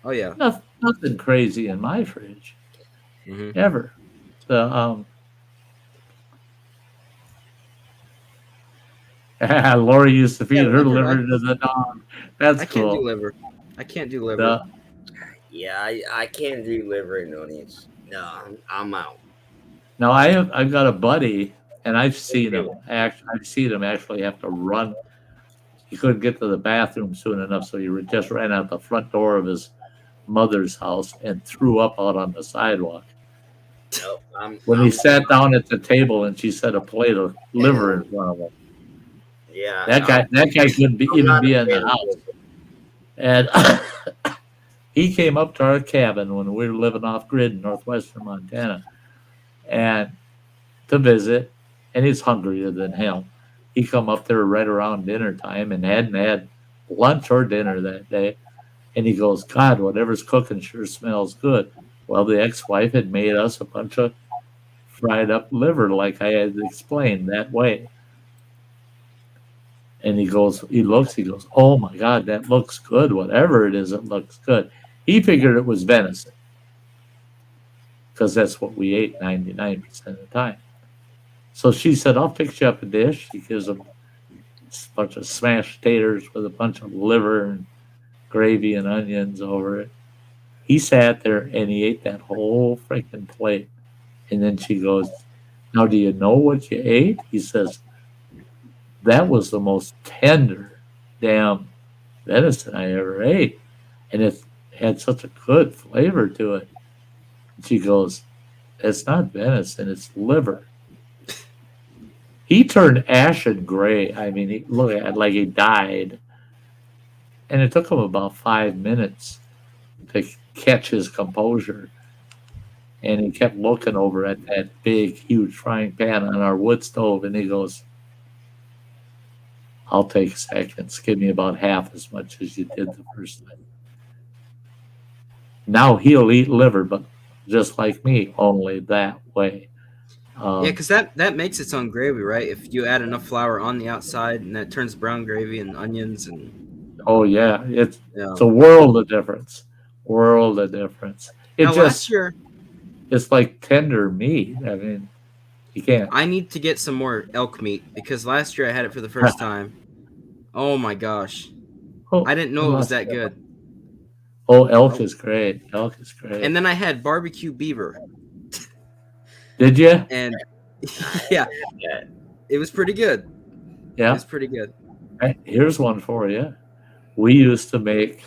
Oh yeah. Nothing crazy in my fridge. Mm-hmm. Ever. The Lori used to feed her liver to the dog. That's I cool. can't do liver. I can't do liver. Yeah, I can't do liver and onions. No, I'm out. Now I've got a buddy, and I've seen him. I've seen him actually have to run. He couldn't get to the bathroom soon enough, so he just ran out the front door of his mother's house and threw up out on the sidewalk. Nope, when he sat down at the table and she set a plate of liver in front of him. Yeah, that guy couldn't even be in the house. And he came up to our cabin when we were living off grid in northwestern Montana, and to visit. And he's hungrier than hell. He come up there right around dinner time and hadn't had lunch or dinner that day. And he goes, God, whatever's cooking sure smells good. Well, the ex-wife had made us a bunch of fried up liver, like I had explained, that way. And he goes, oh my God, that looks good. Whatever it is, it looks good. He figured it was venison, because that's what we ate 99% of the time. So she said, I'll fix you up a dish. She gives him a bunch of smashed taters with a bunch of liver and gravy and onions over it. He sat there and he ate that whole freaking plate. And then she goes, now, do you know what you ate? He says, that was the most tender damn venison I ever ate. And it had such a good flavor to it. And she goes, it's not venison, it's liver. He turned ashen gray. I mean, he looked like he died. And it took him about 5 minutes to catch his composure. And he kept looking over at that big, huge frying pan on our wood stove. And he goes, I'll take seconds. Give me about half as much as you did the first time. Now he'll eat liver, but just like me, only that way. Yeah, because that makes its own gravy, right? If you add enough flour on the outside, and that turns brown gravy and onions and. Oh yeah, it's a world of difference. World of difference. Last year, it's like tender meat. I mean, you can't. I need to get some more elk meat because last year I had it for the first time. Oh my gosh, I didn't know it was that good. Oh, elk is great. Elk is great. And then I had barbecue beaver. Did you? And yeah, it was pretty good. Yeah, it was pretty good. Here's one for you. We used to make.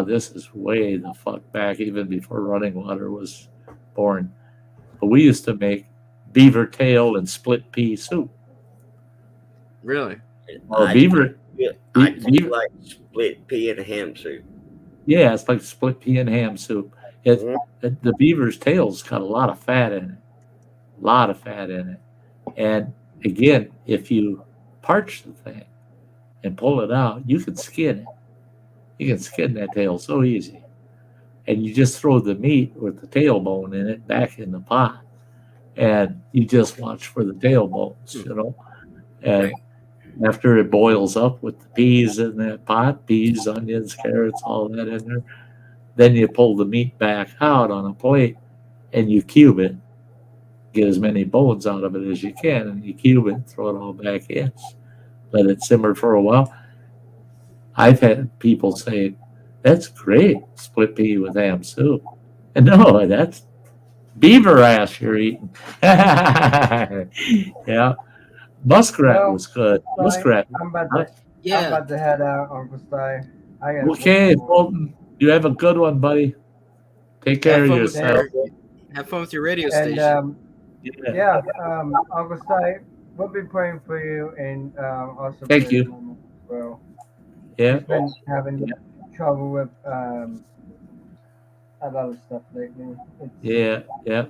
This is way the fuck back, even before running water was born. But we used to make beaver tail and split pea soup. Really? I do like split pea and ham soup. Yeah, it's like split pea and ham soup. The beaver's tail's got a lot of fat in it. A lot of fat in it. And again, if you parch the thing and pull it out, you can skin it. You can skin that tail so easy. And you just throw the meat with the tailbone in it back in the pot. And you just watch for the tailbones, you know. And after it boils up with the peas in that pot, peas, onions, carrots, all that in there, then you pull the meat back out on a plate and you cube it. Get as many bones out of it as you can, and you cube it, throw it all back in. Let it simmer for a while. I've had people say, that's great, split pea with ham soup. And no, that's beaver ass you're eating. Yeah. Muskrat was good. Muskrat. I'm about to head out, Uncle Sty. Okay, Fulton, you have a good one, buddy. Take care of yourself. Have fun with your radio station. Uncle Sty, we'll be praying for you and also thank you. Well, yeah, he's been having trouble with a lot of stuff lately.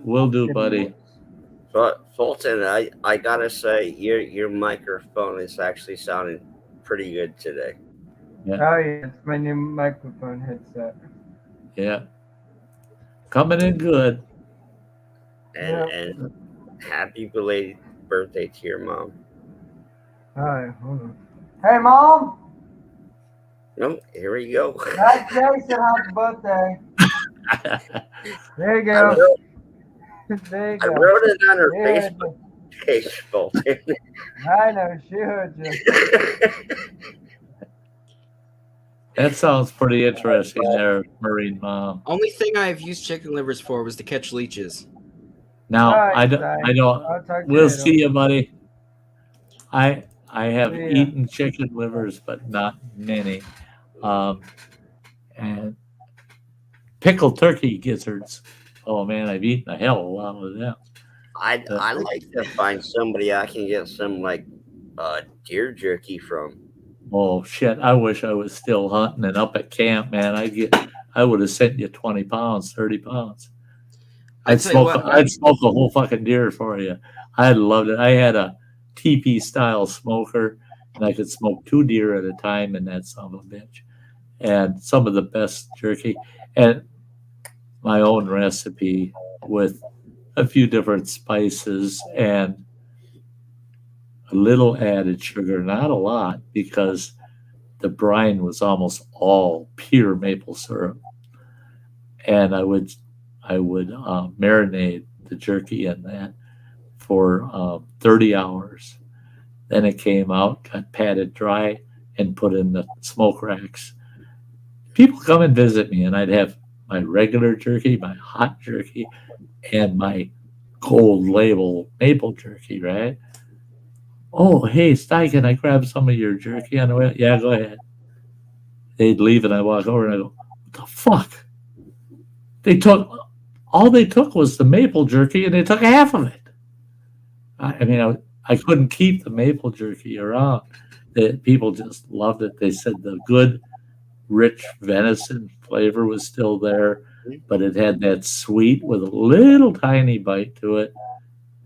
Will do, buddy. But Fulton, I gotta say, your microphone is actually sounding pretty good today. Yeah. Oh yeah, it's my new microphone headset. Yeah, coming in good. And Happy belated birthday to your mom. All right, hold on. Hey, Mom. No, here we go. That's Jason. Happy birthday. There you I go. wrote, There you I go. wrote it on her She heard Facebook you. page, Bolton. I know. She heard you. That sounds pretty interesting there, Marine Mom. Only thing I've used chicken livers for was to catch leeches. Now, All right, I don't, Sty. I don't, I'll talk to you we'll later. see you, buddy. I have See ya. eaten chicken livers, but not many. And pickled turkey gizzards. Oh man, I've eaten a hell of a lot of them. I'd like to find somebody I can get some like deer jerky from. Oh shit! I wish I was still hunting and up at camp, man. I would have sent you 20 pounds, 30 pounds. I'd tell you smoke what, a whole fucking deer for you. I loved it. I had a TP style smoker, and I could smoke 2 deer at a time in that son of a bitch. And some of the best jerky, and my own recipe with a few different spices and a little added sugar, not a lot, because the brine was almost all pure maple syrup. And I would marinate the jerky in that for 30 hours. Then it came out, got patted dry, and put in the smoke racks. People come and visit me, and I'd have my regular jerky, my hot jerky, and my gold label maple jerky, right? Oh, hey, Sty, can I grab some of your jerky on the way? Yeah, go ahead. They'd leave, and I walk over, and I go, what the fuck? All they took was the maple jerky, and they took half of it. I couldn't keep the maple jerky around. People just loved it. They said the good, rich venison flavor was still there, but it had that sweet with a little tiny bite to it.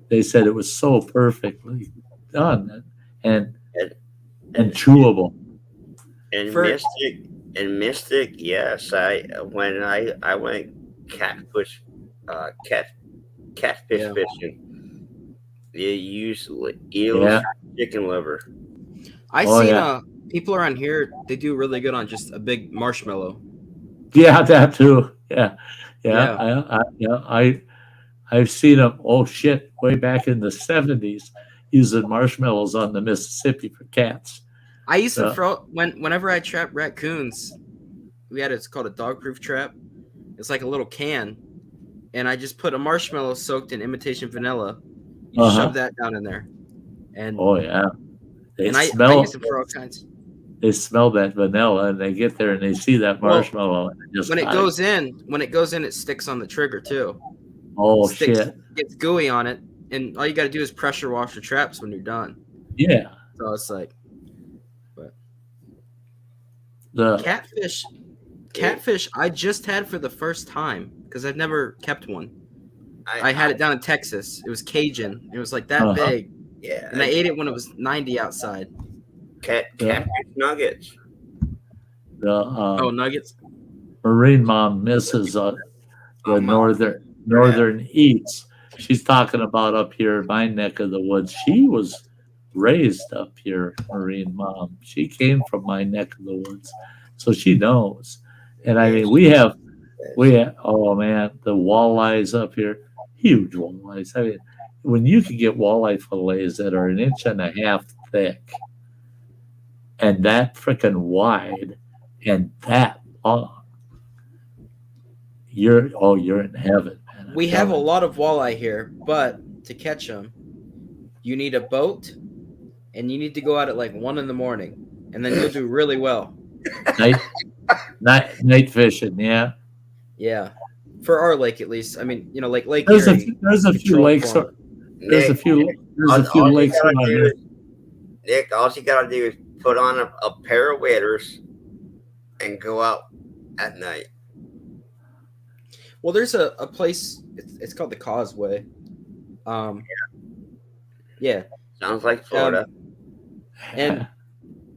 They said it was so perfectly done and chewable. And For- Mystic, yes. When I went catfish Yeah. fishing, they use eels, chicken liver. I Oh, seen yeah. people around here. They do really good on just a big marshmallow. Yeah, that too. Yeah. I've seen them. Oh shit! Way back in the 70s, using marshmallows on the Mississippi for cats. I used to Yeah. throw whenever I trap raccoons. It's called a dog-proof trap. It's like a little can, and I just put a marshmallow soaked in imitation vanilla. You shove that down in there, and Oh yeah, they I smell. use them for all kinds. They smell that vanilla, and they get there and they see that Well, marshmallow. And they just When it hide. goes in, it sticks on the trigger too. Oh Sticks, shit! gets gooey on it, and all you got to do is pressure wash the traps when you're done. Yeah, So it's like, but the catfish. I just had for the first time because I've never kept one. I had it down in Texas. It was Cajun. It was like that big, Yeah, and I ate it when it was 90 outside. catfish nuggets. the Nuggets. Marine Mom misses the northern eats. She's talking about up here in my neck of the woods. She was raised up here, Marine Mom. She came from my neck of the woods, so she knows. And I mean, we have oh man, the walleyes up here, huge walleyes. I mean, when you can get walleye fillets that are 1.5 inches thick and that freaking wide and that long, you're in heaven, man. We have a lot of walleye here, but to catch them, you need a boat, and you need to go out at like 1 a.m, and then you'll do really well. night fishing, yeah. Yeah, for our lake at least. I mean, like Lake There's a Erie. few lakes. There's a few lakes around here. Nick, all you gotta do is put on a pair of waders and go out at night. Well, there's a place. It's called the Causeway. Yeah, Sounds like Florida. and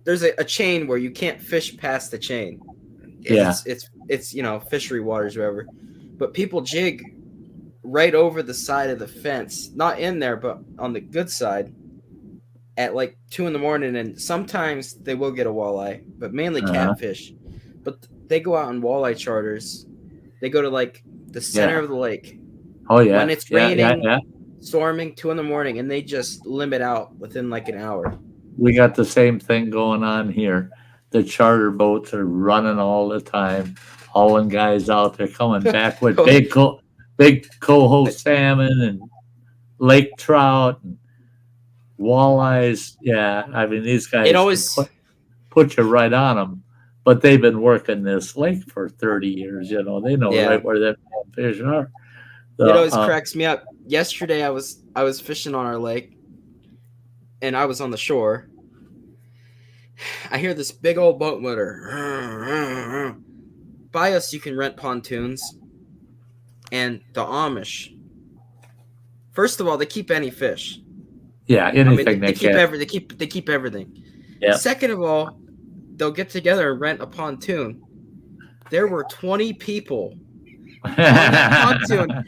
there's a chain where you can't fish past the chain. Yeah. It's fishery waters, or whatever. But people jig right over the side of the fence, not in there, but on the good side, at like 2 a.m. And sometimes they will get a walleye, but mainly catfish. But they go out on walleye charters. They go to like the center of the lake. Oh yeah. When it's raining, storming, 2 a.m, and they just limit out within like an hour. We got the same thing going on here. The charter boats are running all the time, hauling guys out there, coming back with big coho salmon and lake trout and walleyes. Yeah, I mean these guys It always put you right on them, but they've been working this lake for 30 years. You know, they know right where the fish are. So, it always cracks me up. Yesterday I was fishing on our lake, and I was on the shore. I hear this big old boat motor. By us, you can rent pontoons, and the Amish. First of all, they keep any fish. Yeah, anything they keep they keep everything. Yeah. Second of all, they'll get together and rent a pontoon. There were 20 people on that pontoon.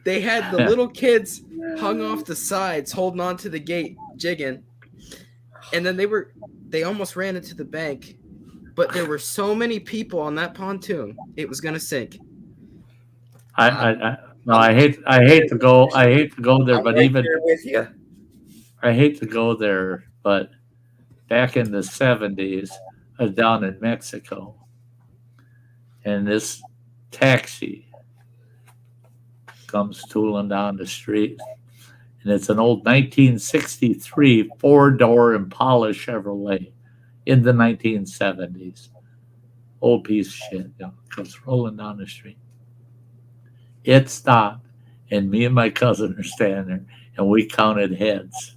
They had the little kids hung off the sides, holding on to the gate, jigging. And then they almost ran into the bank. But there were so many people on that pontoon, it was gonna sink. I hate to go there, but even with you. I hate to go there, but back in the 70s, I was down in Mexico, and this taxi comes tooling down the street, and it's an old 1963 four-door Impala Chevrolet in the 1970s. Old piece of shit, you know, comes rolling down the street. It stopped, and me and my cousin are standing there, and we counted heads.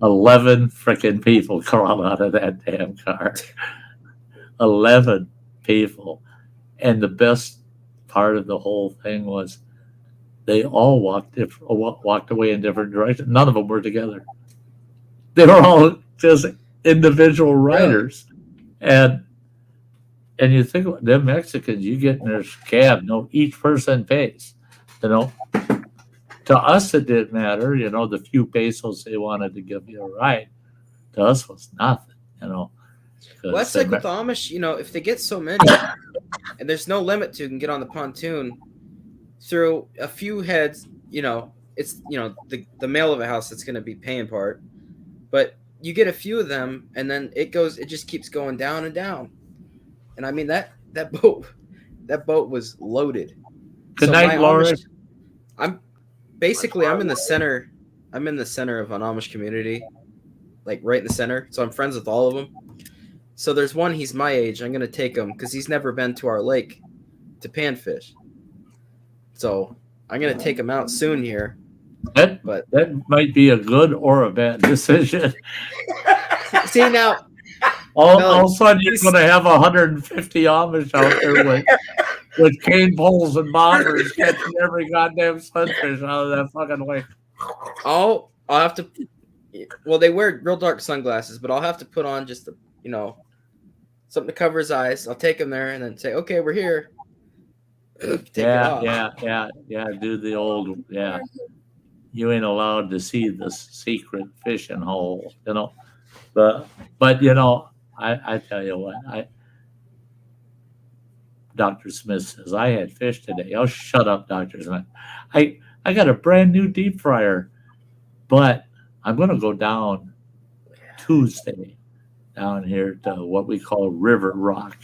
11 freaking people crawled out of that damn car. 11 people. And the best part of the whole thing was they all walked away in different directions. None of them were together. They were all just individual riders. And you think about them Mexicans, you get in their cab, each person pays. You know, to us it didn't matter. You know, the few pesos they wanted to give you a ride, to us was nothing. You know. Well, that's like with the Amish. You know, if they get so many, and there's no limit to who can get on the pontoon, through a few heads, you know, it's the male of a house that's going to be paying part, but you get a few of them, and then it just keeps going down and down. And I mean that boat was loaded. Good night, Laura. I'm in the center. I'm in the center of an Amish community, like right in the center. So I'm friends with all of them. So there's one. He's my age. I'm gonna take him because he's never been to our lake to panfish. So I'm gonna take him out soon here. That might be a good or a bad decision. See now. All of a sudden, you're going to have 150 Amish out there with cane poles and bobbers catching every goddamn sunfish out of that fucking lake. I'll have to. Well, they wear real dark sunglasses, but I'll have to put on just something to cover his eyes. I'll take him there and then say, "Okay, we're here." Yeah. Do the old You ain't allowed to see the secret fishing hole, you know. But you know. I tell you what, Dr. Smith says, I had fish today. Oh, shut up, Dr. Smith. I got a brand new deep fryer, but I'm going to go down Tuesday down here to what we call River Rock.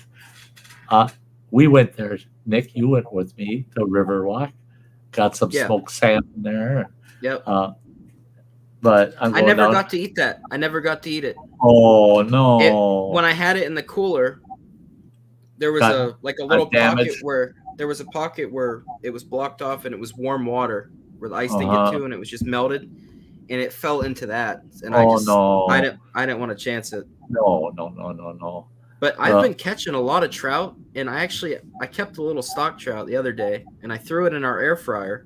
We went there. Nick, you went with me to River Rock. Got some smoked salmon there. Yep. But I never got to eat that. I never got to eat it. Oh no! When I had it in the cooler, there was a little pocket where it was blocked off, and it was warm water where the ice didn't get to, and it was just melted, and it fell into that. And I didn't want to chance it. No. But I've been catching a lot of trout, and I kept a little stock trout the other day, and I threw it in our air fryer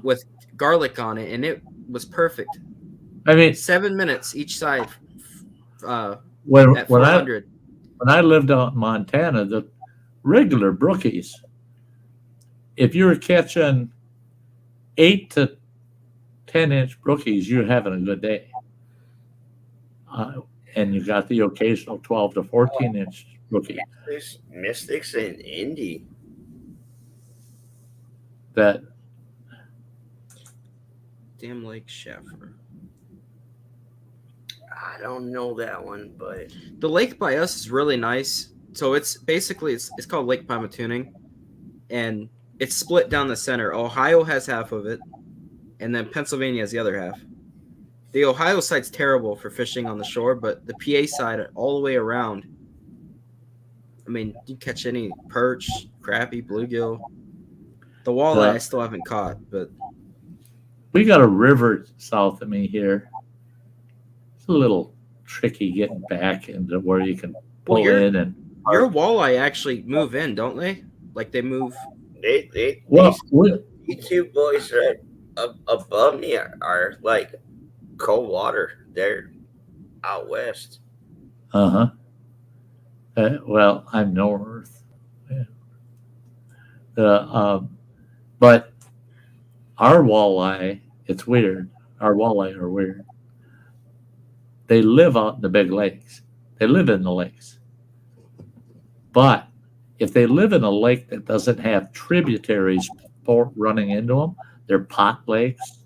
with garlic on it, and it was perfect. I mean, 7 minutes each side. At 400. When I lived out in Montana, the regular brookies, if you were catching 8 to 10-inch brookies, you're having a good day. And you got the occasional 12 to 14-inch brookie. Mystics and Indy. That Damn Lake Shaffer. I don't know that one, but The lake by us is really nice. So it's basically it's called Lake Pymatuning, and it's split down the center. Ohio has half of it, and then Pennsylvania has the other half. The Ohio side's terrible for fishing on the shore, but the PA side all the way around, I mean, you catch any perch, crappie, bluegill. The walleye I still haven't caught, but we got a river south of me here. It's a little tricky getting back into where you can pull in and your walleye actually move in, don't they? Like they move. You two boys right above me are like cold water. They're out west. well, I'm north. Yeah. But our walleye, it's weird. Our walleye are weird. They live out in the big lakes. They live in the lakes. But if they live in a lake that doesn't have tributaries running into them, they're pot lakes.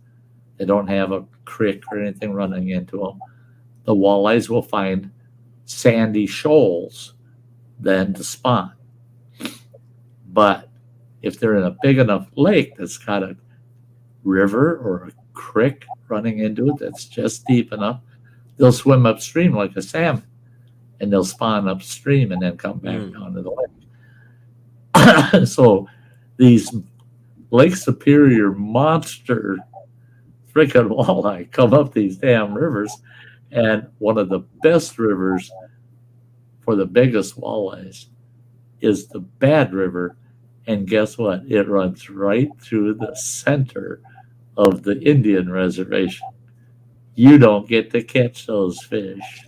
They don't have a creek or anything running into them. The walleyes will find sandy shoals then to spawn. But if they're in a big enough lake that's got a river or a creek running into it that's just deep enough, they'll swim upstream like a salmon, and they'll spawn upstream and then come back down to the lake. So these Lake Superior monster freaking walleye come up these damn rivers, and one of the best rivers for the biggest walleyes is the Bad River, and guess what? It runs right through the center of the Indian reservation. You don't get to catch those fish.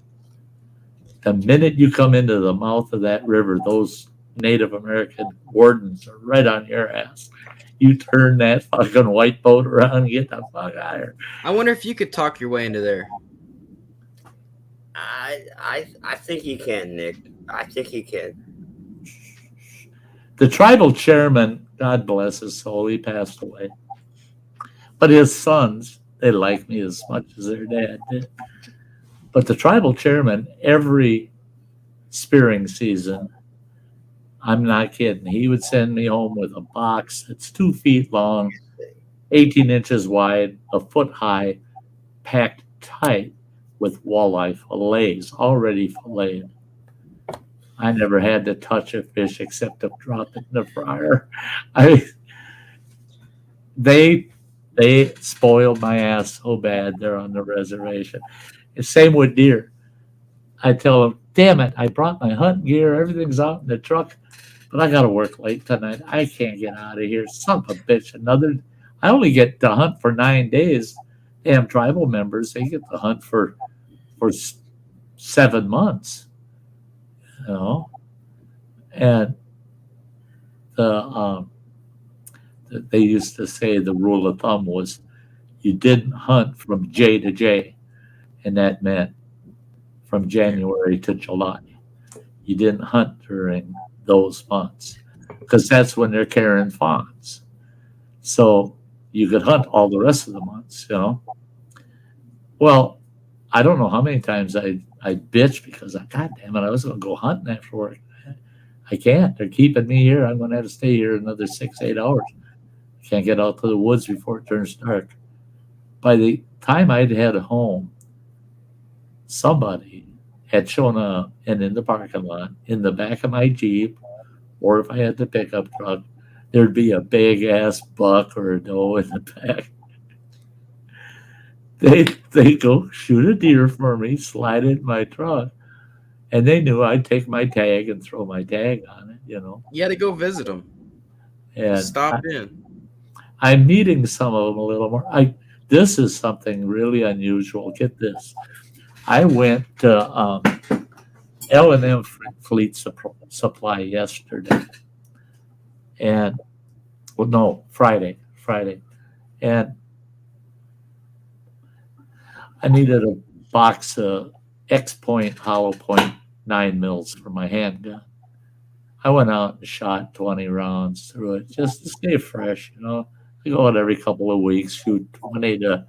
The minute you come into the mouth of that river, those Native American wardens are right on your ass. You turn that fucking white boat around and get the fuck out of here. I wonder if you could talk your way into there. I think you can, Nick. I think you can. The tribal chairman, God bless his soul, he passed away. But his sons, they like me as much as their dad did. But the tribal chairman, every spearing season, I'm not kidding, he would send me home with a box that's 2 feet long, 18 inches wide, a foot high, packed tight with walleye fillets, already filleted. I never had to touch a fish except to drop it in the fryer. They spoiled my ass so bad there on the reservation. And same with deer. I tell them, damn it, I brought my hunting gear, everything's out in the truck, but I got to work late tonight. I can't get out of here. Son of a bitch. I only get to hunt for 9 days. Damn tribal members, they get to hunt for 7 months. You know? And they used to say the rule of thumb was you didn't hunt from J to J, and that meant from January to July. You didn't hunt during those months because that's when they're carrying fawns. So you could hunt all the rest of the months, you know. Well, I don't know how many times I bitch because God damn it, I was going to go hunting after work. I can't. They're keeping me here. I'm going to have to stay here another 6-8 hours. I can't get out to the woods before it turns dark. By the time I'd head home, somebody had shown up, and in the parking lot, in the back of my Jeep, or if I had the pickup truck, there'd be a big ass buck or a doe in the back. They go shoot a deer for me, slide it in my truck, and they knew I'd take my tag and throw my tag on it, you know. You had to go visit them. And stop in. I'm meeting some of them a little more. This is something really unusual. Get this. I went to L&M Fleet Supply yesterday. And, well, no, Friday. And I needed a box of X-Point hollow point 9 mils for my handgun. I went out and shot 20 rounds through it just to stay fresh. I go out every couple of weeks, shoot 20 to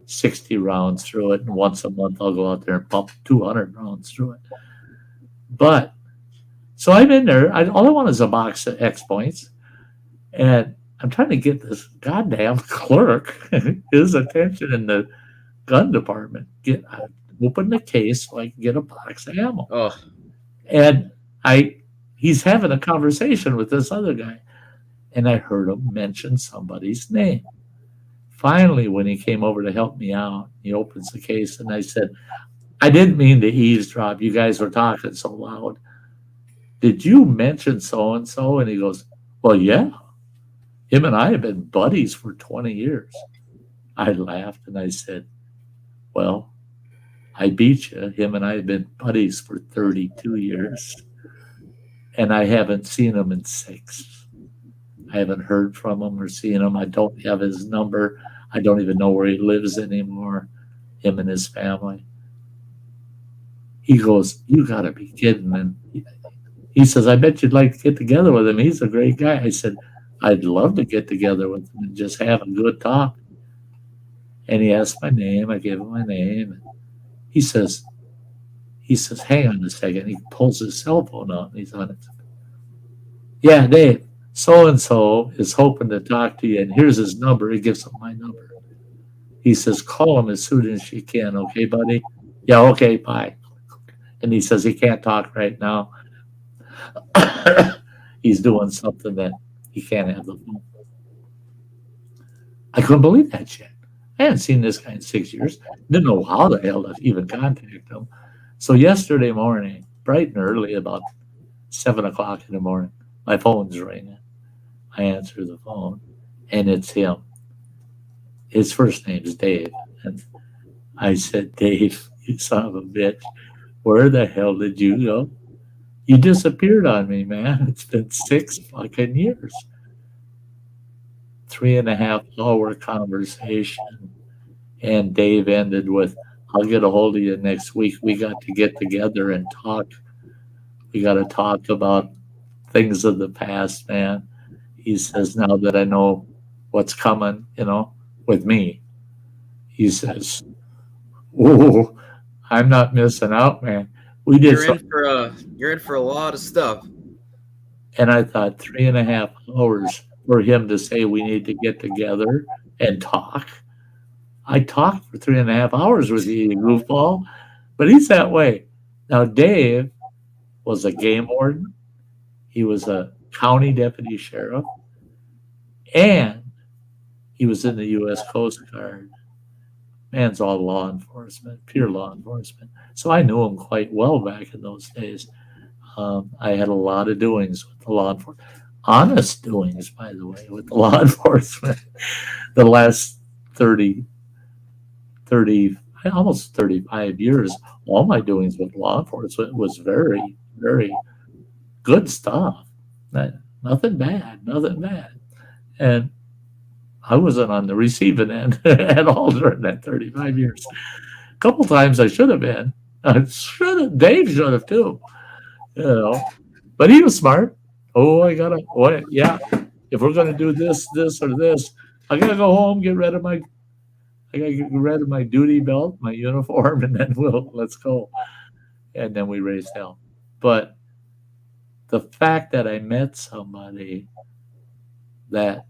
60 rounds through it, and once a month I'll go out there and pump 200 rounds through it. But so I'm in there. All I want is a box of X-Points, and I'm trying to get this goddamn clerk his attention in the gun department. Open the case so I can get a box of ammo. Oh, And he's having a conversation with this other guy, and I heard him mention somebody's name. Finally, when he came over to help me out, he opens the case, and I said, I didn't mean to eavesdrop. You guys were talking so loud. Did you mention so-and-so? And he goes, well, yeah. Him and I have been buddies for 20 years. I laughed, and I said, well, I beat you. Him and I have been buddies for 32 years. And I haven't seen him in 6. I haven't heard from him or seen him. I don't have his number. I don't even know where he lives anymore, him and his family. He goes, you got to be kidding. And he says, I bet you'd like to get together with him. He's a great guy. I said, I'd love to get together with him and just have a good talk. And he asked my name. I gave him my name. He says, hang on a second. He pulls his cell phone out and he's on it. Yeah, Dave, so-and-so is hoping to talk to you, and here's his number. He gives him my number. He says, call him as soon as you can, okay, buddy? Yeah, okay, bye. And he says he can't talk right now. He's doing something that he can't have the phone. I couldn't believe that shit. I hadn't seen this guy in 6 years. Didn't know how the hell to even contact him. So yesterday morning, bright and early, about 7 o'clock in the morning, my phone's ringing. I answer the phone, and it's him. His first name's Dave. And I said, Dave, you son of a bitch, where the hell did you go? You disappeared on me, man. It's been 6 fucking years. 3.5-hour conversation. And Dave ended with, I'll get a hold of you next week. We got to get together and talk. We got to talk about things of the past, man. He says, now that I know what's coming, with me, he says, oh, I'm not missing out, man. We did you're in for a lot of stuff. And I thought 3.5 hours for him to say we need to get together and talk. I talked for 3.5 hours with you, goofball. But he's that way. Now, Dave was a game warden. He was a county deputy sheriff. And he was in the U.S. Coast Guard. Man's all law enforcement, pure law enforcement. So I knew him quite well back in those days. I had a lot of doings with the law enforcement. Honest doings, by the way, with the law enforcement. The last 30, almost 35 years, all my doings with law enforcement was very, very good stuff. Nothing bad. And I wasn't on the receiving end at all during that 35 years. A couple times I should have been. Dave should have too. But he was smart. If we're gonna do this, or this, I gotta go home, get rid of my duty belt, my uniform, and then let's go. And then we raised hell. But the fact that I met somebody that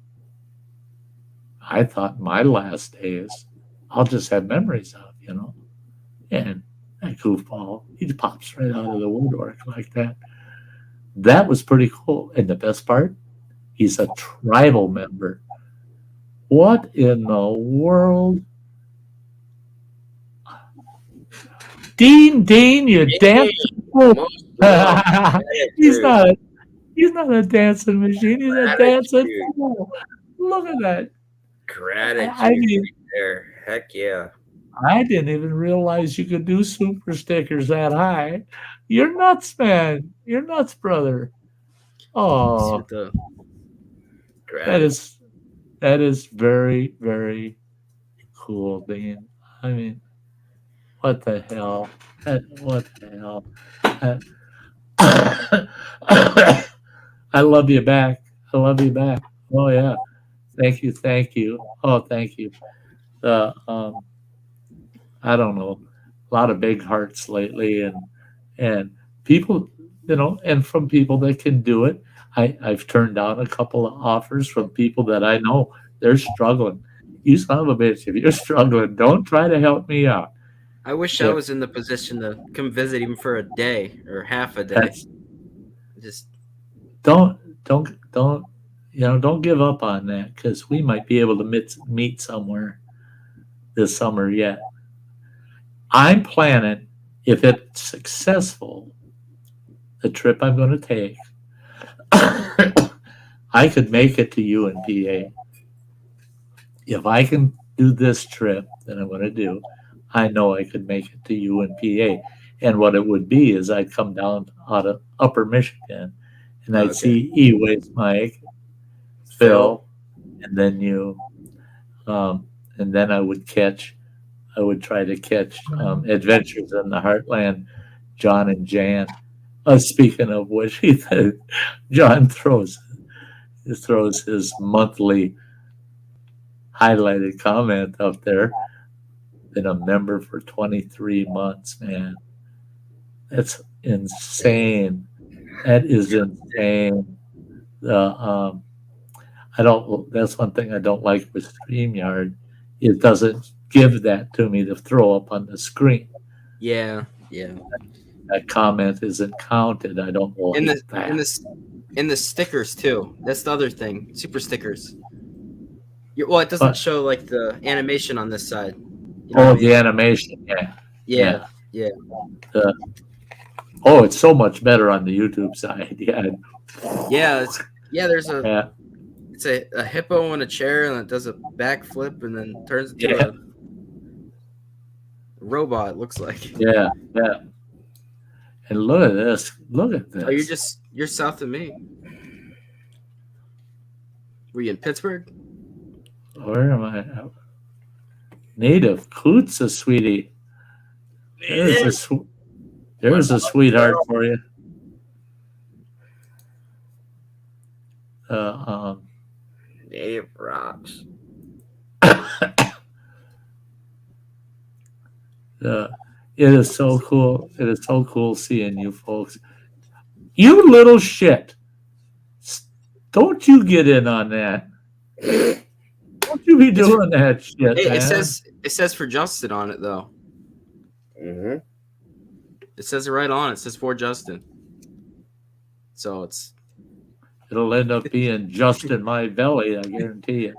I thought my last days, I'll just have memories of, and that goofball, he pops right out of the woodwork like that. That was pretty cool. And the best part, he's a tribal member. What in the world? Dean, you dancing fool. He's not a dancing machine. He's a dancing fool. Look at that. Gratitude right there. Heck yeah. I didn't even realize you could do super stickers that high. You're nuts, man. You're nuts, brother. Oh, that is That is very, very cool, Dean. I mean, what the hell? What the hell? I love you back. I love you back. Oh yeah. Thank you. Thank you. Oh, thank you. Uh, um, I don't know. A lot of big hearts lately, and people, and from people that can do it. I've turned down a couple of offers from people that I know they're struggling. You son of a bitch! If you're struggling, don't try to help me out. I wish I If was in the position to come visit even for a day or half a day. that's Just don't don't give up on that because we might be able to meet somewhere this summer yet. I'm planning if it's successful, the trip I'm going to take. I could make it to UNPA. If I can do this trip that I'm going to do, I know I could make it to UNPA. And what it would be is I'd come down out of Upper Michigan and I'd Okay. see E-Waste Mike, Phil, and then you. And then I would try to catch Adventures in the Heartland, John and Jan. Speaking of which, John throws his monthly highlighted comment up there. Been a member for 23 months, man. That's insane. That is insane. I don't. That's one thing I don't like with StreamYard. It doesn't give that to me to throw up on the screen. yeah. That comment isn't counted. I don't like that. In the stickers too. That's the other thing. Super stickers. Well, it doesn't show like the animation on this side. You know what I mean? The animation, Yeah. It's so much better on the YouTube side. There's it's a hippo in a chair and it does a backflip and then turns into a robot. It looks like. Yeah. And look at this. Look at this. Oh, you're south of me. Were you in Pittsburgh? Where am I? Native Kutsa, sweetie. There's a sweetheart for you. Native rocks. It is so cool. It is so cool seeing you folks. You little shit. Don't you get in on that. Don't you be doing that shit, Hey, man. it says for Justin on it though. Mm-hmm. It says it right on. It says for Justin. So It'll end up being just in my belly, I guarantee you.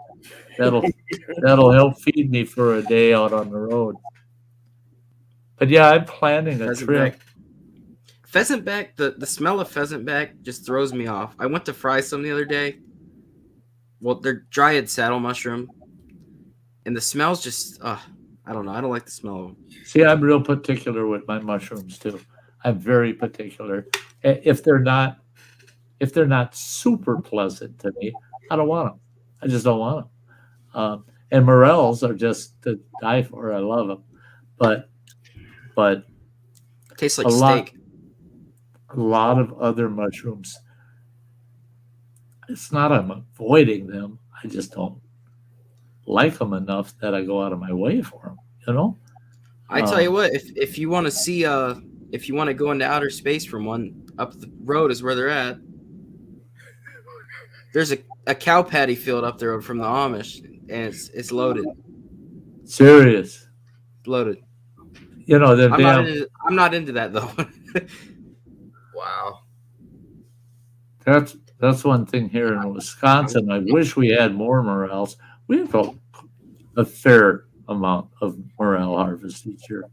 That'll help feed me for a day out on the road. But yeah, I'm planning a trip. Pheasant back, the smell of pheasant back just throws me off. I went to fry some the other day. Well, they're dryad saddle mushroom. And the smell's just, I don't know. I don't like the smell of them. See, I'm real particular with my mushrooms too. I'm very particular. If they're not super pleasant to me, I don't want them. I just don't want them. And morels are just to die for. I love them, but tastes like steak. A lot of other mushrooms. It's not I'm avoiding them. I just don't like them enough that I go out of my way for them. You know. I tell you what, if you want to see, if you want to go into outer space from one, up the road is where they're at. There's a cow patty field up there from the Amish, and it's loaded. Serious. Loaded. You know, I'm not into that though. Wow. That's one thing here in Wisconsin. I wish we had more morels. We have a fair amount of morel harvest each year.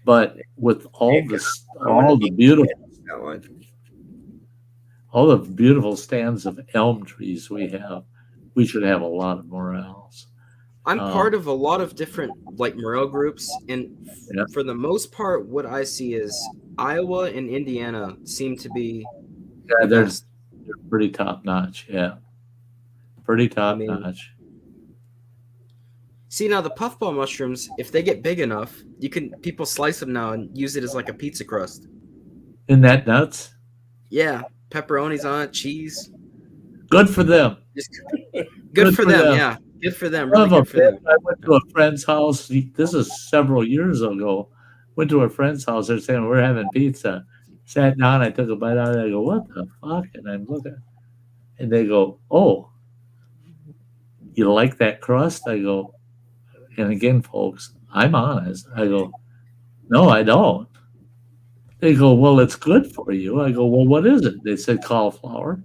But with all the beautiful stands of elm trees we have, we should have a lot of morels. I'm part of a lot of different like morel groups, and for the most part, what I see is Iowa and Indiana seem to be They're pretty top notch. Yeah, pretty top mean, notch. See, now the puffball mushrooms, if they get big enough, people slice them now and use it as like a pizza crust. Isn't that nuts? Yeah, pepperonis on it, cheese. Good for them. Just good for them. Yeah, good for them. Really good for them. I went to a friend's house. This is several years ago. Went to a friend's house. They're saying we're having pizza. Sat down. I took a bite out of it. I go, what the fuck? And I'm looking, and they go, oh, you like that crust? I go, and again, folks, I'm honest. I go, no, I don't. They go, well, it's good for you. I go, well, what is it? They said cauliflower.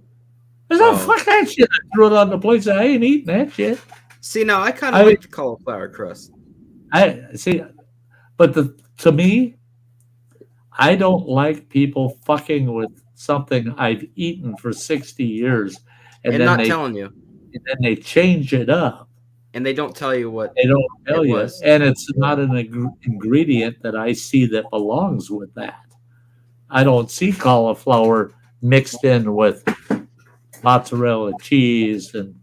I said, fuck that shit. I threw it on the plate. I ain't eating that shit. See, now I kind of like the cauliflower crust. I see, but to me, I don't like people fucking with something I've eaten for 60 years And then not telling you. and then they change it up. And they don't tell you what. They don't tell it you, was. and it's not an ingredient that I see that belongs with that. I don't see cauliflower mixed in with mozzarella cheese and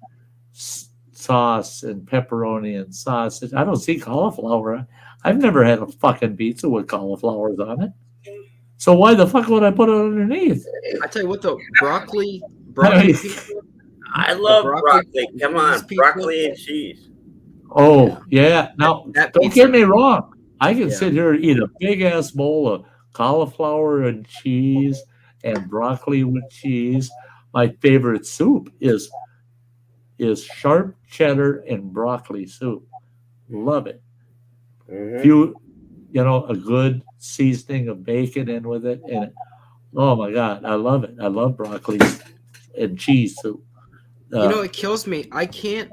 sauce and pepperoni and sausage. I don't see cauliflower. I've never had a fucking pizza with cauliflowers on it. So why the fuck would I put it underneath? I tell you what, though, broccoli pizza. I love broccoli. Come on, pizza. broccoli and cheese. Oh, yeah. Now, That don't pizza. get me wrong. I can Yeah. sit here and eat a big-ass bowl of cauliflower and cheese and broccoli with cheese. My favorite soup is sharp cheddar and broccoli soup. Love it. Mhm. A good seasoning of bacon in with it. And oh, my God, I love it. I love broccoli and cheese soup. It kills me. I can't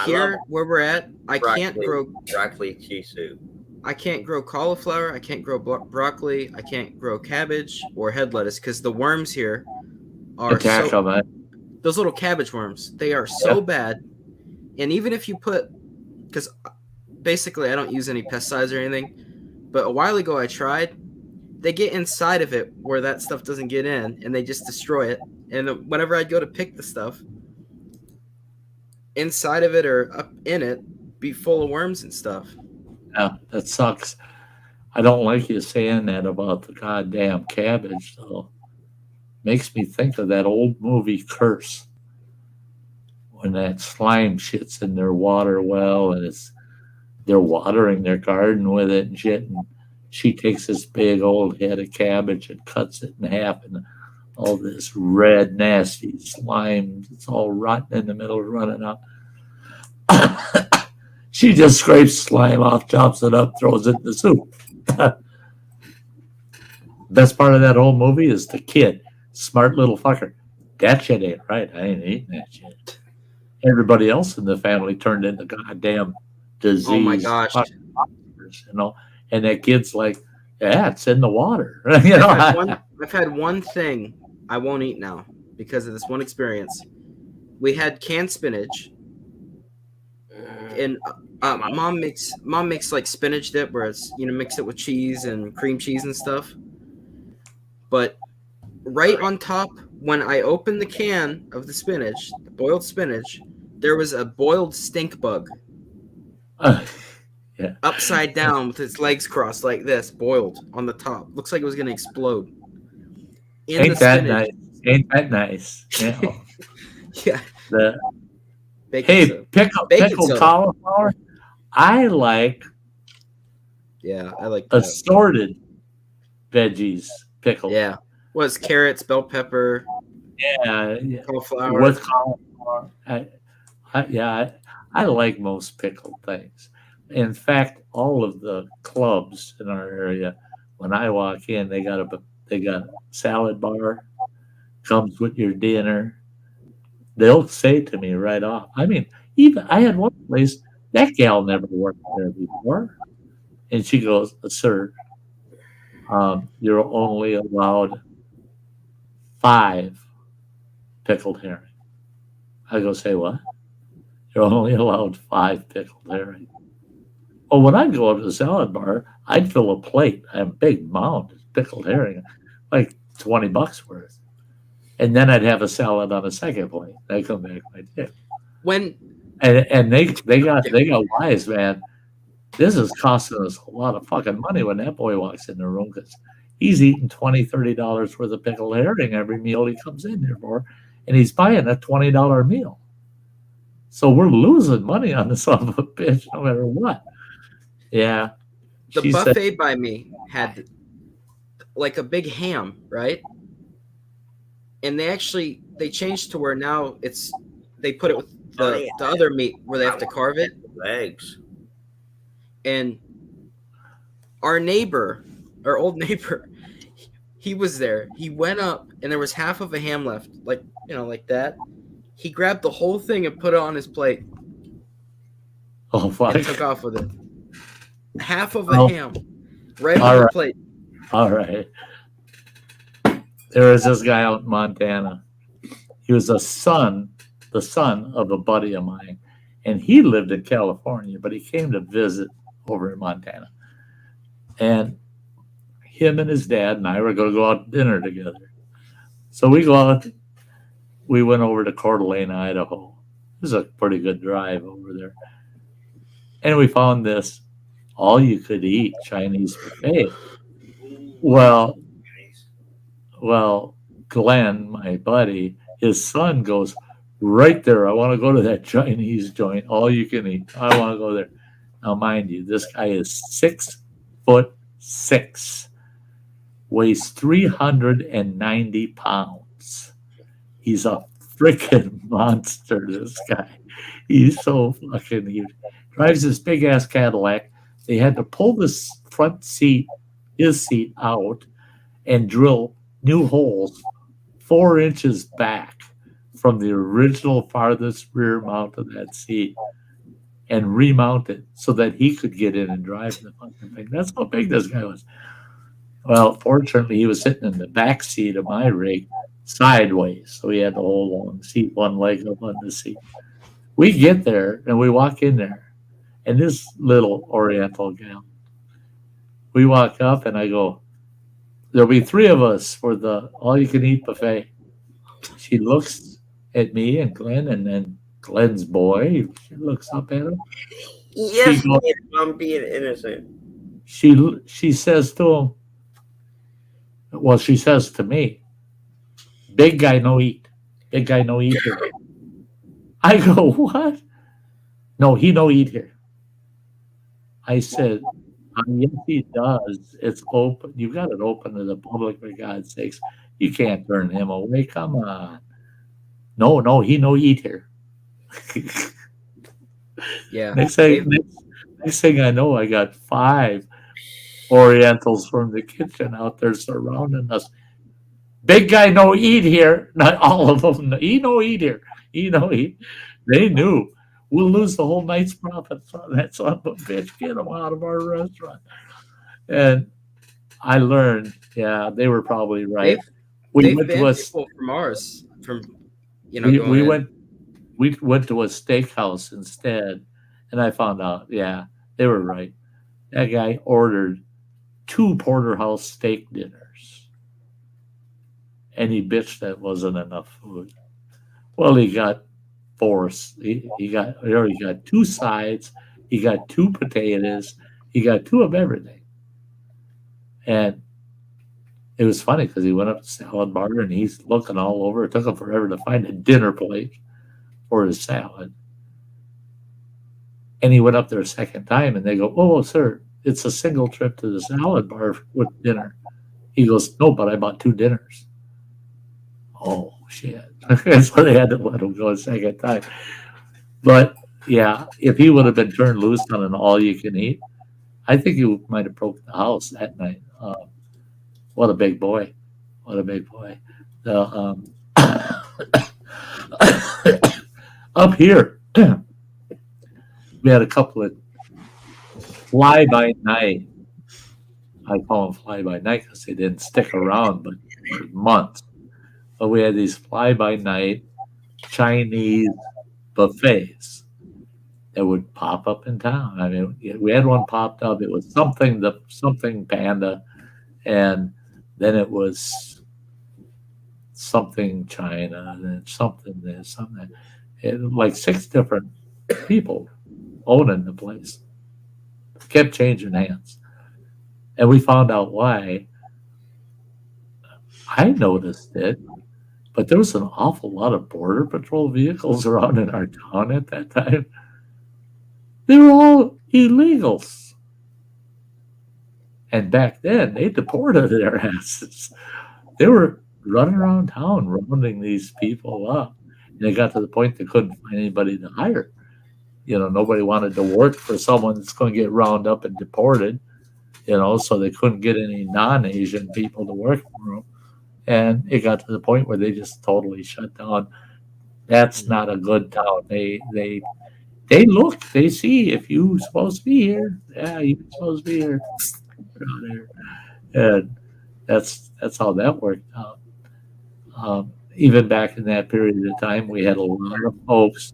here where we're at. I can't grow broccoli cheese soup. I can't grow cauliflower. I can't grow broccoli. I can't grow cabbage or head lettuce because the worms here are attack so, on that. those little cabbage worms. They are so bad. And even if you put, because basically I don't use any pesticides or anything, but a while ago I tried. They get inside of it where that stuff doesn't get in, and they just destroy it. And whenever I'd go to pick the stuff, inside of it or up in it be full of worms and stuff. Yeah, that sucks. I don't like you saying that about the goddamn cabbage, though. Makes me think of that old movie Curse. When that slime shit's in their water well and they're watering their garden with it and shit, and she takes this big old head of cabbage and cuts it in half, and all this red, nasty slime, it's all rotten in the middle, running out. She just scrapes slime off, chops it up, throws it in the soup. Best part of that whole movie is the kid, smart little fucker. That shit ain't right. I ain't eating that shit. Everybody else in the family turned into goddamn disease. Oh my gosh. And that kid's like, yeah, it's in the water. I've had one thing I won't eat now because of this one experience. We had canned spinach, and mom makes like spinach dip where it's mix it with cheese and cream cheese and stuff. But right on top, when I opened the can of the spinach, the boiled spinach, there was a boiled stink bug. Yeah. Upside down with its legs crossed like this, boiled on the top. Looks like it was going to explode. Ain't that nice? Ain't that nice? Yeah. Pickled cauliflower. I like I like that. assorted veggies pickled. Yeah. Was carrots, bell pepper, cauliflower. With cauliflower. I like most pickled things. In fact, all of the clubs in our area, when I walk in, they got a salad bar, comes with your dinner. They'll say to me right off. I mean, even I had one place, that gal never worked there before. And she goes, sir, you're only allowed 5 pickled herring. I go, say what? You're only allowed 5 pickled herring. Oh, when I'd go up to the salad bar, I'd fill a plate. I have a big mound of pickled herring, like $20 worth. and then I'd have a salad on a second plate. I come back, I did. When And they got wise, man. This is costing us a lot of fucking money when that boy walks in the room because he's eating $20, $30 worth of pickled herring every meal he comes in here for, and he's buying a $20 meal. So we're losing money on this son of a bitch, no matter what. Yeah. the She buffet said, by me had like a big ham, right? And they changed to where now they put it with the other meat where they have to carve it. Legs. And our old neighbor, he was there. He went up and there was half of a ham left, like that. He grabbed the whole thing and put it on his plate oh, fuck. and took off with it. Half of a ham, right All on the right. plate. All right. There was this guy out in Montana. He was the son of a buddy of mine. And he lived in California, but he came to visit over in Montana. And him and his dad and I were going to go out to dinner together. So we go out. We went over to Coeur d'Alene, Idaho. It was a pretty good drive over there. And we found this all-you-could-eat Chinese buffet. Well, Glenn, my buddy, his son goes, right there, I want to go to that Chinese joint, all you can eat. I want to go there. Now, mind you, this guy is 6'6", weighs 390 pounds. He's a freaking monster, this guy. He's so fucking huge. Drives this big-ass Cadillac. They had to pull this front seat, his seat, out and drill new holes 4 inches back from the original farthest rear mount of that seat and remount it so that he could get in and drive the fucking thing. That's how big this guy was. Well, fortunately, he was sitting in the back seat of my rig sideways, so he had the whole long seat, one leg up on the seat. We get there, and we walk in there, and this little Oriental gal, we walk up, and I go, there'll be 3 of us for the all-you-can-eat buffet. She looks at me and Glenn, and then Glenn's boy, she looks up at him. Yes, She goes- I'm being innocent. She says to him, well, she says to me, big guy no eat. Big guy no eat here. I go, what? No, he no eat here. I said, yes, he does. It's open. You got it open to the public, for God's sakes. You can't turn him away. Come on. No, he no eat here. Yeah. Next thing I know, I got 5 Orientals from the kitchen out there surrounding us. Big guy no eat here. Not all of them. He no eat here. He no eat. They knew. We'll lose the whole night's profits on that son of a bitch. Get them out of our restaurant. And I learned, yeah, they were probably right. They've banned people from ours we went to a steakhouse instead, and I found out, yeah, they were right. That guy ordered 2 porterhouse steak dinners, and he bitched that wasn't enough food. Well, he got 4. He got 2 sides. He got 2 potatoes. He got 2 of everything. And it was funny because he went up to the salad bar and he's looking all over. It took him forever to find a dinner plate for his salad. And he went up there a second time and they go, oh, sir, it's a single trip to the salad bar with dinner. He goes, no, but I bought 2 dinners. Oh, shit. So they had to let him go a second time. But, yeah, if he would have been turned loose on an all-you-can-eat, I think he might have broke the house that night. What a big boy. What a big boy. Up here, we had a couple of fly-by-night. I call them fly-by-night because they didn't stick around, but for months. But we had these fly-by-night Chinese buffets that would pop up in town. I mean, we had one popped up. It was something Panda, and then it was something China, and then something this, something that. It, like 6 different people owning the place. Kept changing hands. And we found out why. I noticed it, but there was an awful lot of Border Patrol vehicles around in our town at that time. They were all illegals. And back then, they deported their asses. They were running around town rounding these people up. And it got to the point they couldn't find anybody to hire. Nobody wanted to work for someone that's going to get rounded up and deported, so they couldn't get any non-Asian people to work for them. And it got to the point where they just totally shut down. That's not a good town. They look, they see if you're supposed to be here. Yeah, you're supposed to be here. And that's how that worked out. Even back in that period of time, we had a lot of folks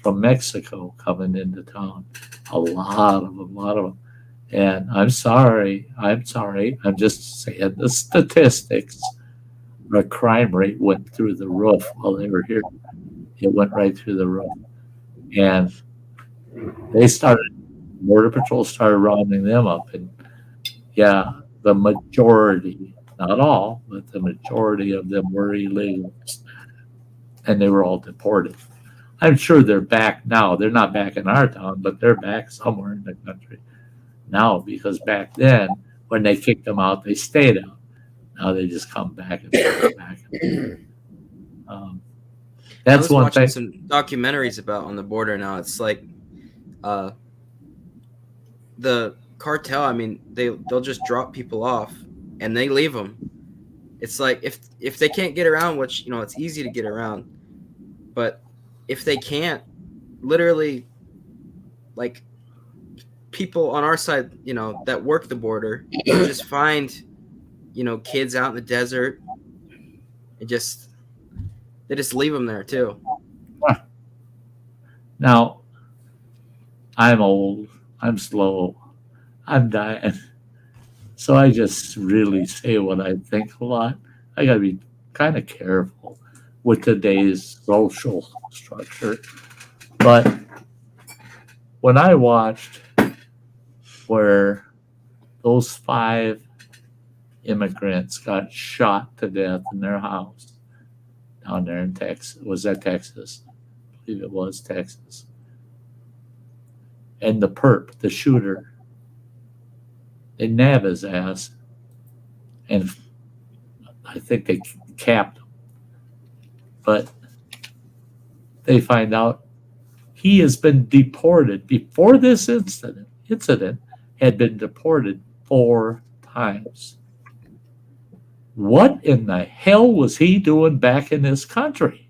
from Mexico coming into town. A lot of them. And I'm sorry. I'm just saying the statistics. The crime rate went through the roof while they were here. It went right through the roof. And Border Patrol started rounding them up. And yeah, the majority, not all, but the majority of them were illegals. And they were all deported. I'm sure they're back now. They're not back in our town, but they're back somewhere in the country now, because back then, when they kicked them out, they stayed out. Now they just come back and back. That's I was one watching thing. some documentaries about on the border now. It's like the cartel. I mean, they'll just drop people off and they leave them. It's like if they can't get around, which it's easy to get around, but if they can't, literally, like people on our side, that work the border, just find, kids out in the desert, and they just leave them there too. Now, I'm old, I'm slow, I'm dying, so I just really say what I think a lot. I got to be kind of careful with today's social structure. But when I watched where those 5 immigrants got shot to death in their house down there in Texas, was that Texas? I believe it was Texas. And the shooter, they nabbed his ass, and I think they capped him. But they find out he has been deported before this incident had been deported 4 times. What in the hell was he doing back in this country?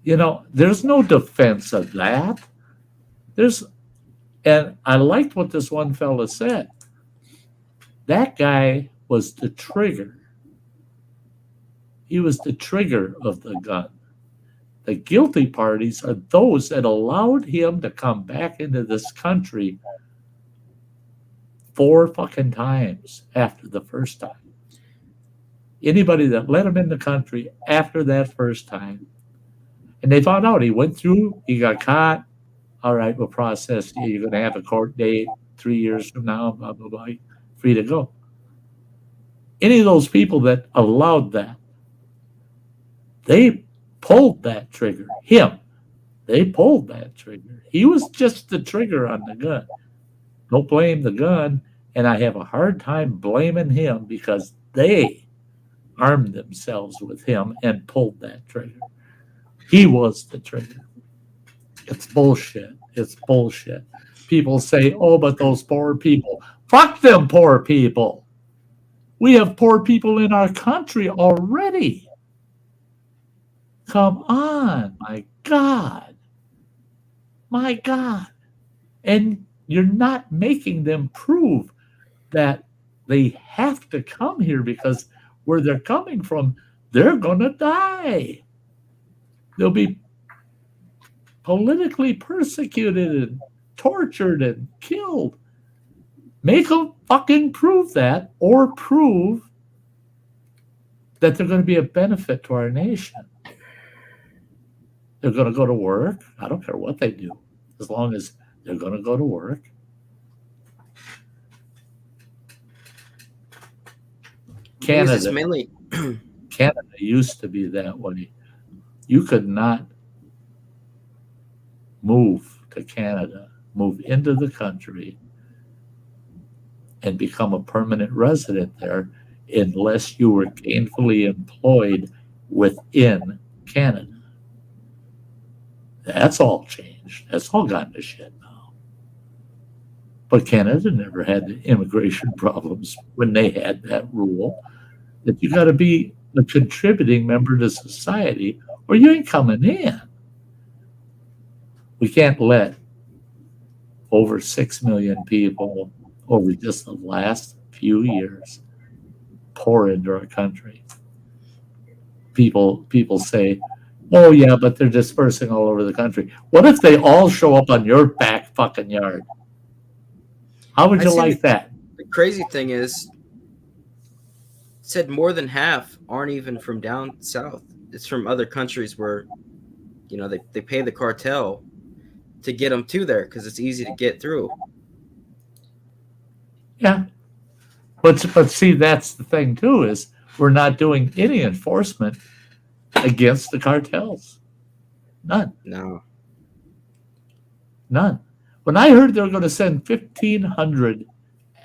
There's no defense of that. And I liked what this one fella said. That guy was the trigger. He was the trigger of the gun. The guilty parties are those that allowed him to come back into this country 4 fucking times after the first time. Anybody that let him in the country after that first time, and they found out he went through, he got caught. All right, we'll process you. You're going to have a court date 3 years from now, blah, blah, blah. Free to go. Any of those people that allowed that, they pulled that trigger. They pulled that trigger. He was just the trigger on the gun. Don't blame the gun. And I have a hard time blaming him because they armed themselves with him and pulled that trigger. He was the trigger. It's bullshit. It's bullshit. People say, oh, but those poor people. Fuck them poor people. We have poor people in our country already. Come on, my God. My God. And you're not making them prove that they have to come here because where they're coming from, they're going to die. They'll be politically persecuted and tortured and killed. Make them fucking prove that, or prove that they're going to be a benefit to our nation. They're going to go to work. I don't care what they do, as long as they're going to go to work. Because it's Canada, mainly Canada used to be that way. You could not move to Canada, move into the country, and become a permanent resident there unless you were gainfully employed within Canada. That's all changed. That's all gone to shit now. But Canada never had the immigration problems when they had that rule that you got to be a contributing member to society or you ain't coming in. We can't let over 6 million people over just the last few years pour into our country. People say, oh yeah, but they're dispersing all over the country. What if they all show up on your back fucking yard? How would you like that? The crazy thing is, it said more than half aren't even from down south. It's from other countries where, you know, they pay the cartel to get them to there because it's easy to get through. Yeah. But see, that's the thing too, is we're not doing any enforcement against the cartels. None. No. None. When I heard they were going to send 1,500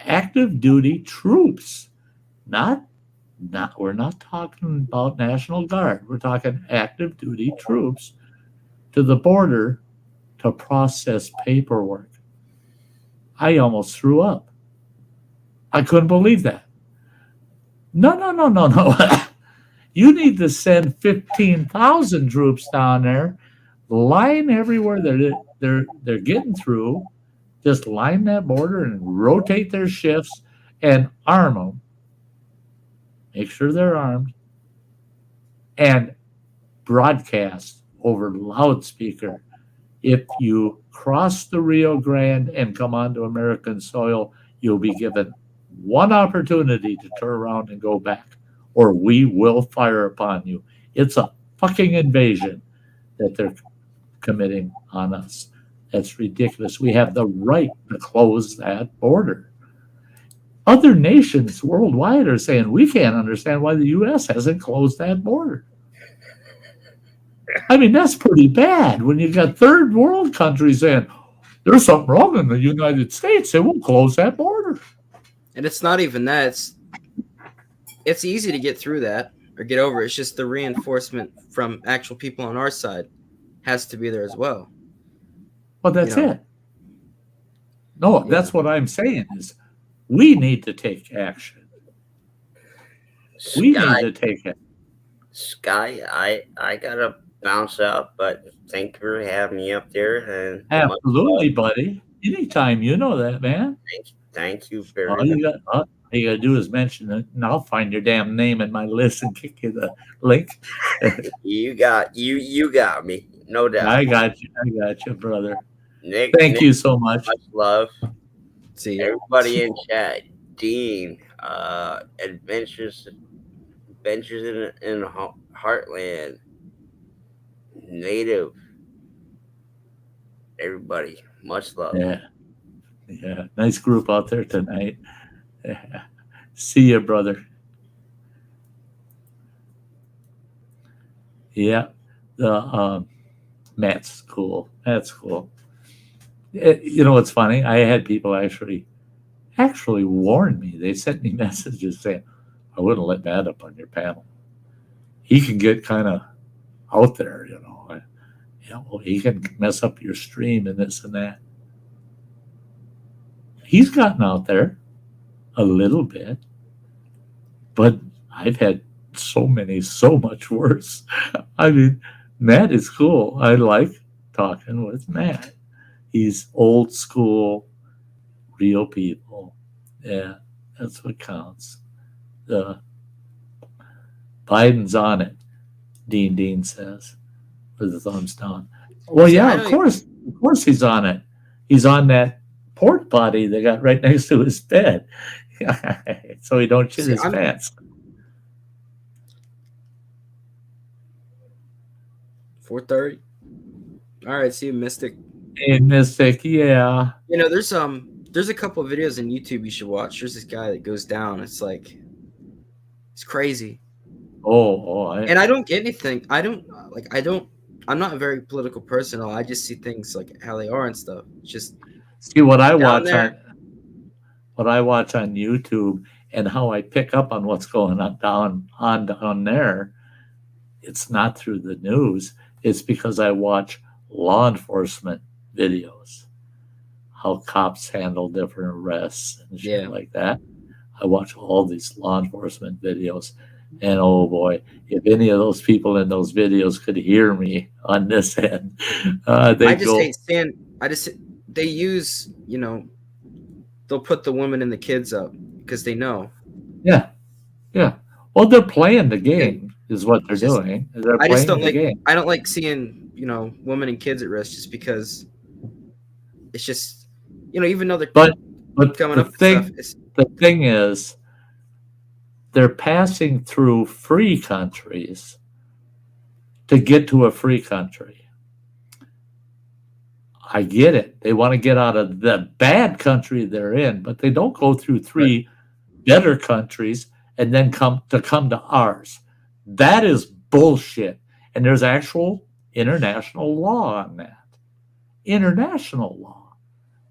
active duty troops, we're not talking about National Guard. We're talking active duty troops to the border to process paperwork. I almost threw up. I couldn't believe that. No. You need to send 15,000 troops down there, line everywhere they're getting through, just line that border and rotate their shifts and arm them. Make sure they're armed and broadcast over loudspeaker. If you cross the Rio Grande and come onto American soil, you'll be given one opportunity to turn around and go back, or we will fire upon you. It's a fucking invasion that they're committing on us. That's ridiculous. We have the right to close that border. Other nations worldwide are saying we can't understand why the U.S. hasn't closed that border. I mean, that's pretty bad when you got third world countries saying there's something wrong in the United States. They won't close that border. And it's not even that. It's easy to get through that or get over. It's just the reinforcement from actual people on our side has to be there as well. Well, that's it. No, that's what I'm saying is we need to take action. We need to take it. Sky, I gotta bounce out, but thank you for having me up there. And absolutely, buddy. Anytime, you know that, man. Thank you very much. All you gotta do is mention it, and I'll find your damn name in my list and kick you the link. You got me, no doubt. I got you, brother. Nick, thank you so much. Much love. See everybody in chat. Dean, Adventures in Heartland, Native, everybody, much love. Yeah, nice group out there tonight. Yeah. See you, brother. Yeah, the Matt's cool. That's cool. You know what's funny? I had people actually warn me. They sent me messages saying, I wouldn't let Matt up on your panel. He can get kind of out there, you know. He can mess up your stream and this and that. He's gotten out there a little bit, but I've had so much worse. I mean, Matt is cool. I like talking with Matt. He's old school, real people. Yeah, that's what counts. Biden's on it, Dean says, with the thumbs down. Well, yeah, of course he's on it. He's on that porta potty they got right next to his bed, so he don't shit See, his pants. 4:30. All right, see you, Mystic. Hey, Mystic, yeah. You know, there's a couple of videos on YouTube you should watch. There's this guy that goes down. It's like, it's crazy. And I don't get anything. I'm not a very political person. I just see things like how they are and stuff. It's just see what I watch there. on YouTube and how I pick up on what's going on down there. It's not through the news. It's because I watch law enforcement videos, how cops handle different arrests and shit like that. I watch all these law enforcement videos, and oh boy, if any of those people in those videos could hear me on this end, they use, they'll put the women and the kids up because they know. Yeah. Well, they're playing the game, is what they're doing. I don't like seeing, women and kids at risk just because it's just, even though they're coming up with stuff. The thing is, they're passing through free countries to get to a free country. I get it. They want to get out of the bad country they're in, but they don't go through three better countries and then come to ours. That is bullshit. And there's actual international law on that. International law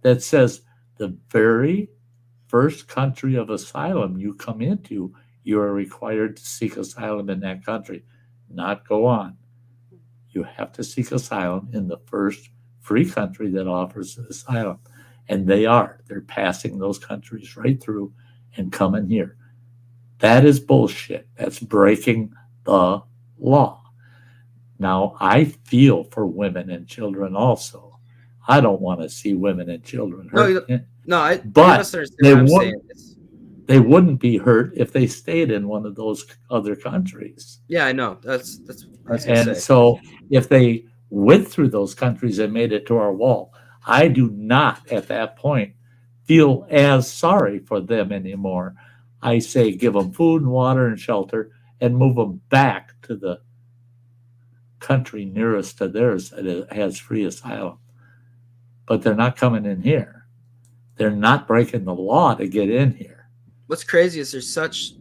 that says the very first country of asylum you come into, you are required to seek asylum in that country, not go on. You have to seek asylum in the first free country that offers asylum. And they're passing those countries right through and coming here. That is bullshit. That's breaking the law. Now, I feel for women and children also. I don't want to see women and children hurt. But they wouldn't be hurt if they stayed in one of those other countries. Yeah, I know. That's and so if they went through those countries and made it to our wall, I do not at that point feel as sorry for them anymore. I say give them food and water and shelter and move them back to the country nearest to theirs that has free asylum. But they're not coming in here. They're not breaking the law to get in here. What's crazy is there's such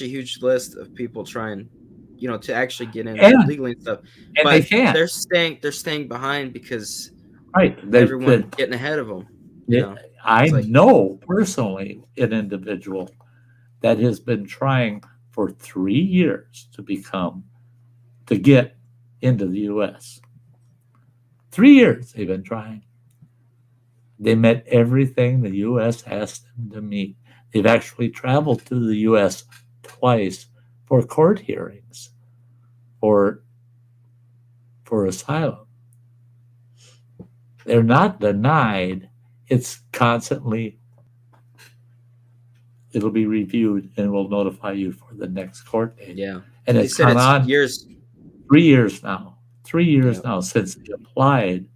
a huge list of people trying, to actually get in legally and stuff. And but they can't. They're staying behind because everyone's getting ahead of them. I know personally an individual that has been trying for 3 years to get into the U.S. 3 years they've been trying. They met everything the U.S. asked them to meet. They've actually traveled to the U.S. twice for court hearings for asylum. They're not denied. It's constantly, it'll be reviewed and we'll notify you for the next court date. Yeah. And it's gone on years. 3 years now. 3 years now since they applied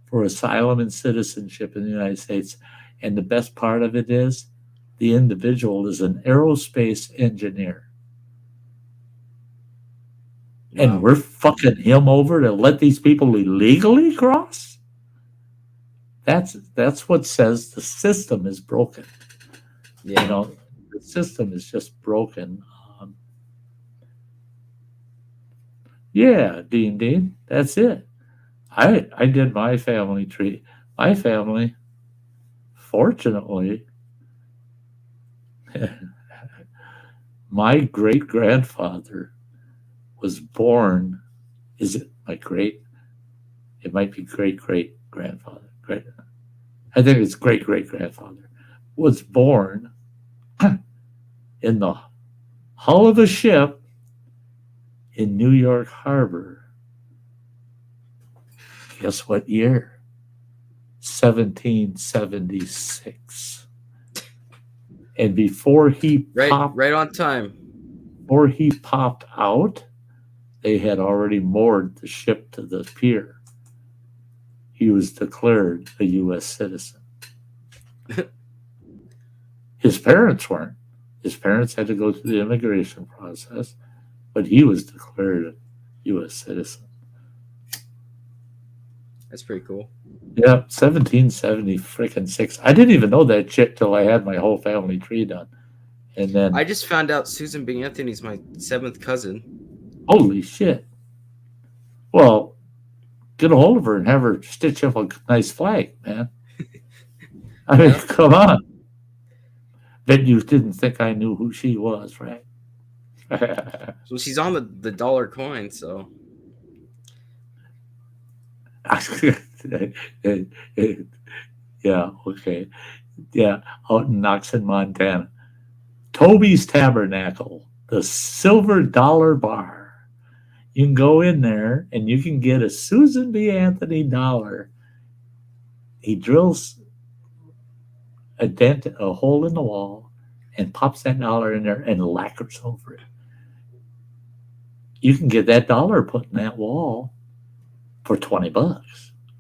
for asylum and citizenship in the United States. And the best part of it is the individual is an aerospace engineer. Wow. And we're fucking him over to let these people illegally cross? That's what says the system is broken. Yeah. The system is just broken. Dean, that's it. I did my family tree. My family, fortunately, my great-grandfather was born, it might be great-great-grandfather. I think it's great-great-grandfather, was born in the hull of a ship in New York Harbor. Guess what year? 1776. And before he popped, right on time. Before he popped out, they had already moored the ship to the pier. He was declared a U.S. citizen. His parents weren't. His parents had to go through the immigration process, but he was declared a U.S. citizen. That's pretty cool. Yeah, 1770 freaking 6. I didn't even know that shit till I had my whole family tree done. And then, I just found out Susan B. Anthony's my 7th cousin. holy shit. Well, get a hold of her and have her stitch up a nice flag, man. I mean, come on. Bet you didn't think I knew who she was, right? So she's on the dollar coin, so. Yeah, okay. Yeah, out in Knoxon, Montana. Toby's Tabernacle, the Silver Dollar Bar. You can go in there and you can get a Susan B. Anthony dollar. He drills a hole in the wall and pops that dollar in there and lacquers over it. You can get that dollar put in that wall for $20,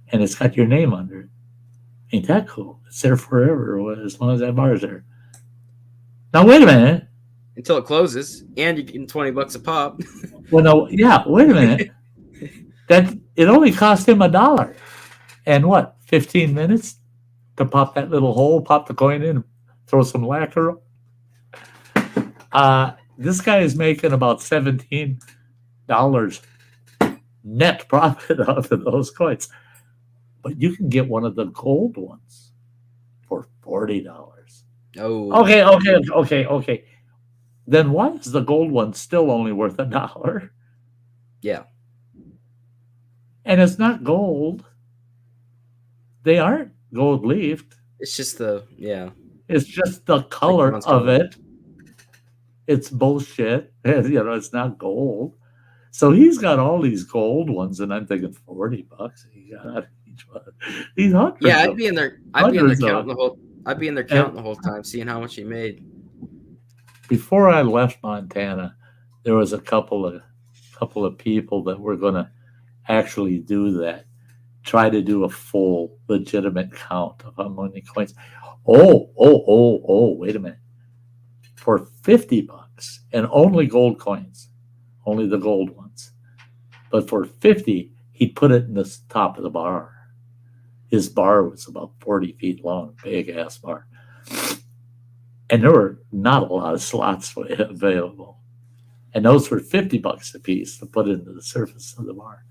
and it's got your name under it. Ain't that cool? It's there forever, as long as that bar's there. Now wait a minute. Until it closes, and you get $20 a pop. Well, no, yeah. Wait a minute. That it only cost him $1, and what? 15 minutes to pop that little hole, pop the coin in, throw some lacquer. This guy is making about $17 net profit out of those coins. But you can get one of the gold ones for $40. Oh. Okay. Then why is the gold one still only worth $1? Yeah. And it's not gold. They aren't gold leafed. It's just It's just the color of it. It's bullshit. It's not gold. So he's got all these gold ones, and I'm thinking $40 he got each one. These hundreds. Yeah, I'd be in there counting the whole time, seeing how much he made. Before I left Montana, there was a couple of people that were going to actually do that, try to do a full legitimate count of how many coins. Oh, wait a minute. For $50 and only gold coins, only the gold ones. But for $50, he'd put it in the top of the bar. His bar was about 40 feet long, big ass bar. And there were not a lot of slots available. And those were $50 a piece to put into the surface of the bar.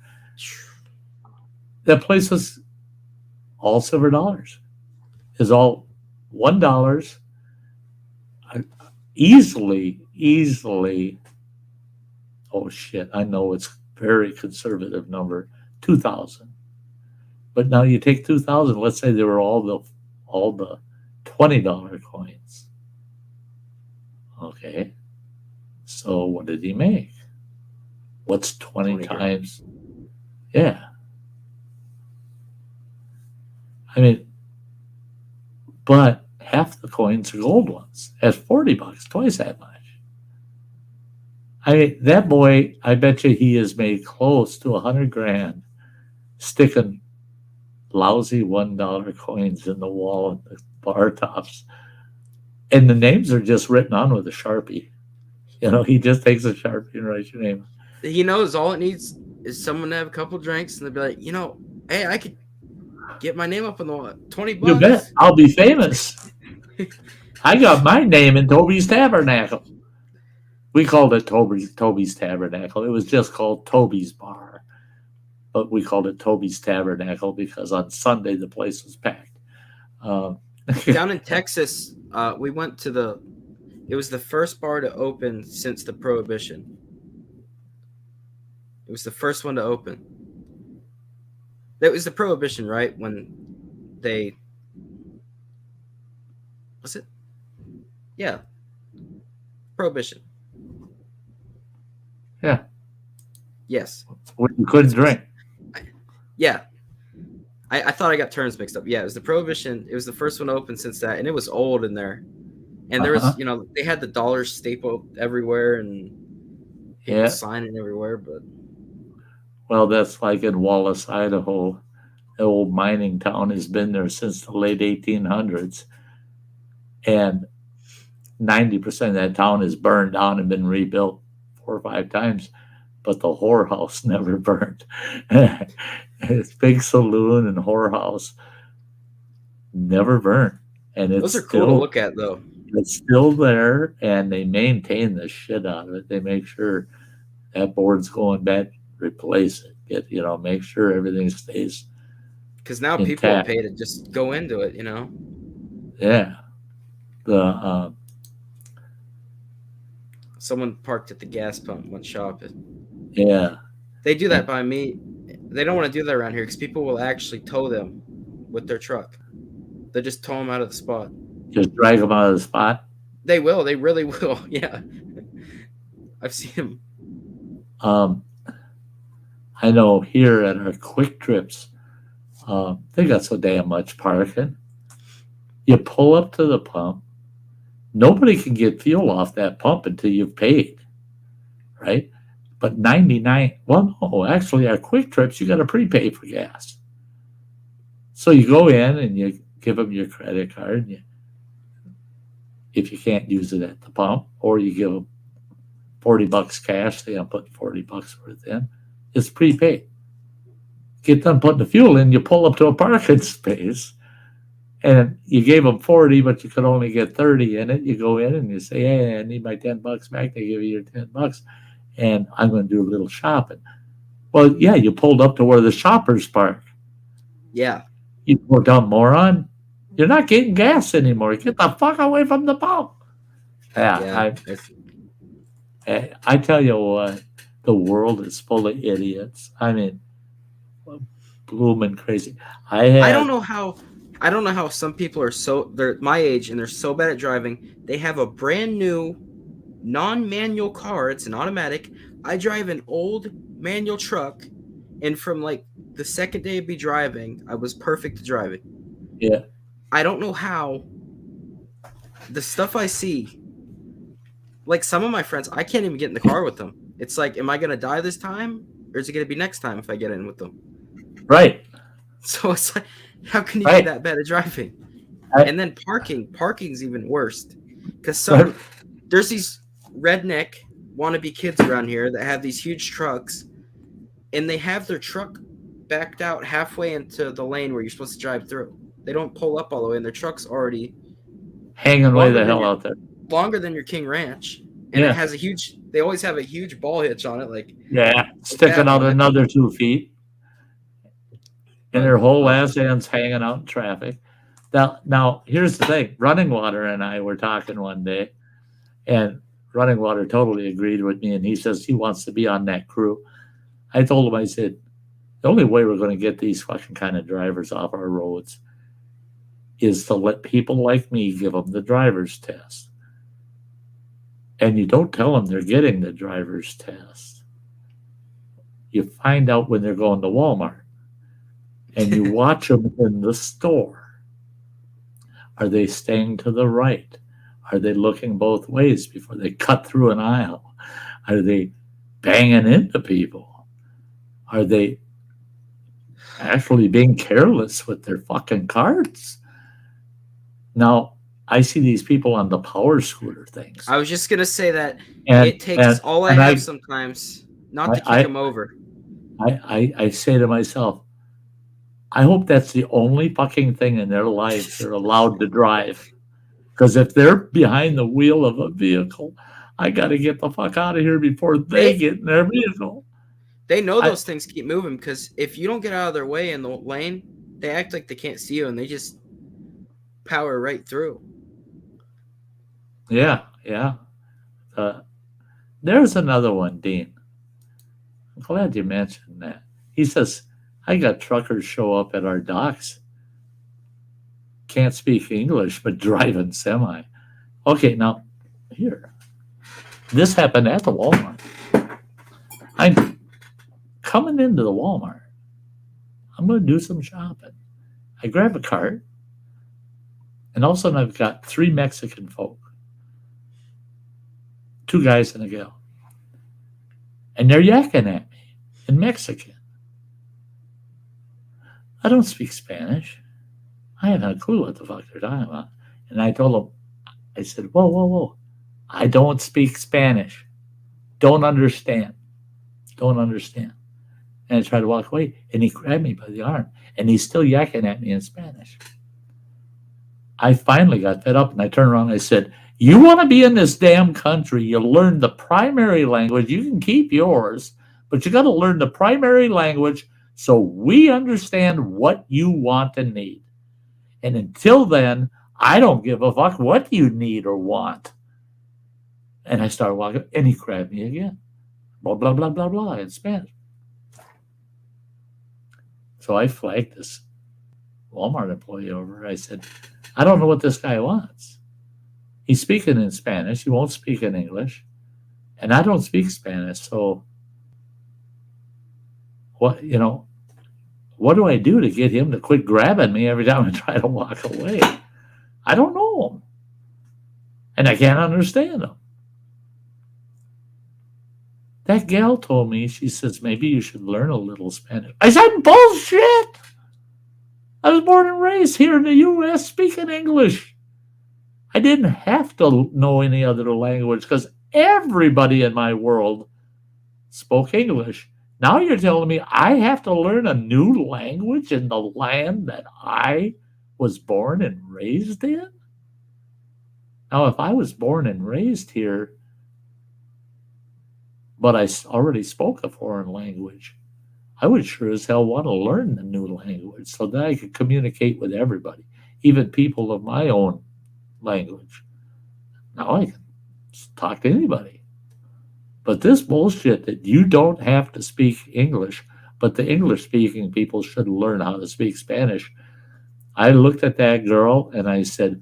That place was all silver dollars. Is all $1. Easily. Oh shit! I know it's very conservative number, 2,000. But now you take 2,000. Let's say they were all the $20 coins. Okay. So what did he make? What's 20 times? Yeah. I mean, but half the coins are gold ones at $40, twice that much. I mean, that boy, I bet you he has made close to $100,000 sticking lousy $1 coins in the wall and the bar tops. And the names are just written on with a Sharpie. He just takes a Sharpie and writes your name. He knows all it needs is someone to have a couple drinks and they'll be like, hey, I could get my name up on the wall. $20. You bet. I'll be famous. I got my name in Toby's Tabernacle. We called it Toby's Tabernacle. It was just called Toby's Bar. But we called it Toby's Tabernacle because on Sunday the place was packed. Down in Texas, we went to it was the first bar to open since the Prohibition. It was the first one to open. That was the Prohibition, right? When they... Was it? Yeah. Prohibition. Yeah. Yes. When you couldn't drink. Yeah. I thought I got terms mixed up. Yeah, it was the Prohibition. It was the first one open since that, and it was old in there. And there was, they had the dollars stapled everywhere and people signing everywhere. But well, that's like in Wallace, Idaho. The old mining town has been there since the late 1800s. and 90% of that town is burned down and been rebuilt 4 or 5 times, but the whorehouse never burned. It's big saloon and whorehouse never burned, and it's Those are cool to look at, though. It's still there, and they maintain the shit out of it. They make sure that board's going bad, replace it. Make sure everything stays. Because now intact. people pay to just go into it, Yeah. The someone parked at the gas pump, went shopping. Yeah. They do that by me. They don't want to do that around here because people will actually tow them with their truck. They just tow them out of the spot. Just drag them out of the spot? They will. They really will. Yeah. I've seen them. I know here at our quick trips, they got so damn much parking. You pull up to the pump. Nobody can get fuel off that pump until you've paid, right? But 99, well, no, actually, our quick trips, you got to prepay for gas. So you go in and you give them your credit card. And if you can't use it at the pump, or you give them $40 cash, say I'm putting $40 worth in, it's prepaid. Get done putting the fuel in, you pull up to a parking space, and you gave them 40, but you could only get 30 in it. You go in and you say, hey, I need my $10 back. They give you your $10, and I'm going to do a little shopping. Well, yeah, you pulled up to where the shoppers park. Yeah. You poor dumb moron. You're not getting gas anymore. Get the fuck away from the pump. Yeah. I tell you what, the world is full of idiots. I mean, blooming crazy. I don't know how some people they're my age and they're so bad at driving. They have a brand new non-manual car. It's an automatic. I drive an old manual truck, and from like the second day of me driving, I was perfect at driving. Yeah. I don't know how the stuff I see, like some of my friends, I can't even get in the car with them. It's like, am I going to die this time, or is it going to be next time if I get in with them? Right. So it's like, how can you be that bad at driving? And then parking's even worse, because there's these redneck wannabe kids around here that have these huge trucks, and they have their truck backed out halfway into the lane where you're supposed to drive through. They don't pull up all the way, and their truck's already hanging way the hell out there. Longer than your King Ranch. And it has they always have a huge ball hitch on it. Sticking out another 2 feet. And their whole ass end's hanging out in traffic. Now, here's the thing. Running Water and I were talking one day, and Running Water totally agreed with me, and he says he wants to be on that crew. I told him, I said, the only way we're going to get these fucking kind of drivers off our roads is to let people like me give them the driver's test. And you don't tell them they're getting the driver's test. You find out when they're going to Walmart. And you watch them in the store. Are they staying to the right? Are they looking both ways before they cut through an aisle? Are they banging into people? Are they actually being careless with their fucking cards? Now, I see these people on the power scooter things. I was just going to say that it takes all I have sometimes not to kick them over. I say to myself, I hope that's the only fucking thing in their lives they're allowed to drive. Because if they're behind the wheel of a vehicle, I got to get the fuck out of here before they get in their vehicle. They know those things keep moving, because if you don't get out of their way in the lane, they act like they can't see you, and they just power right through. Yeah. There's another one, Dean. I'm glad you mentioned that. He says, I got truckers show up at our docks. Can't speak English, but driving semi. Okay, now, here. This happened at the Walmart. I'm coming into the Walmart. I'm going to do some shopping. I grab a cart, and all of a sudden I've got 3 Mexican folk. 2 guys and a girl. And they're yakking at me in Mexican. I don't speak Spanish. I have no clue what the fuck they're talking about. And I told them, I said, whoa, whoa, whoa. I don't speak Spanish. Don't understand. Don't understand. And I tried to walk away, and he grabbed me by the arm, and he's still yakking at me in Spanish. I finally got fed up, and I turned around and I said, you want to be in this damn country, you learn the primary language. You can keep yours, but you got to learn the primary language so we understand what you want and need. And until then, I don't give a fuck what you need or want. And I started walking, and he grabbed me again. Blah, blah, blah, blah, blah, in Spanish. So I flagged this Walmart employee over. I said, I don't know what this guy wants. He's speaking in Spanish. He won't speak in English. And I don't speak Spanish. So what do I do to get him to quit grabbing me every time I try to walk away? I don't know him. And I can't understand him. That gal told me, she says, maybe you should learn a little Spanish. I said, bullshit! I was born and raised here in the U.S. speaking English. I didn't have to know any other language because everybody in my world spoke English. Now you're telling me I have to learn a new language in the land that I was born and raised in? Now, if I was born and raised here, but I already spoke a foreign language, I would sure as hell want to learn the new language so that I could communicate with everybody, even people of my own language. Now I can talk to anybody. But this bullshit that you don't have to speak English, but the English-speaking people should learn how to speak Spanish. I looked at that girl and I said,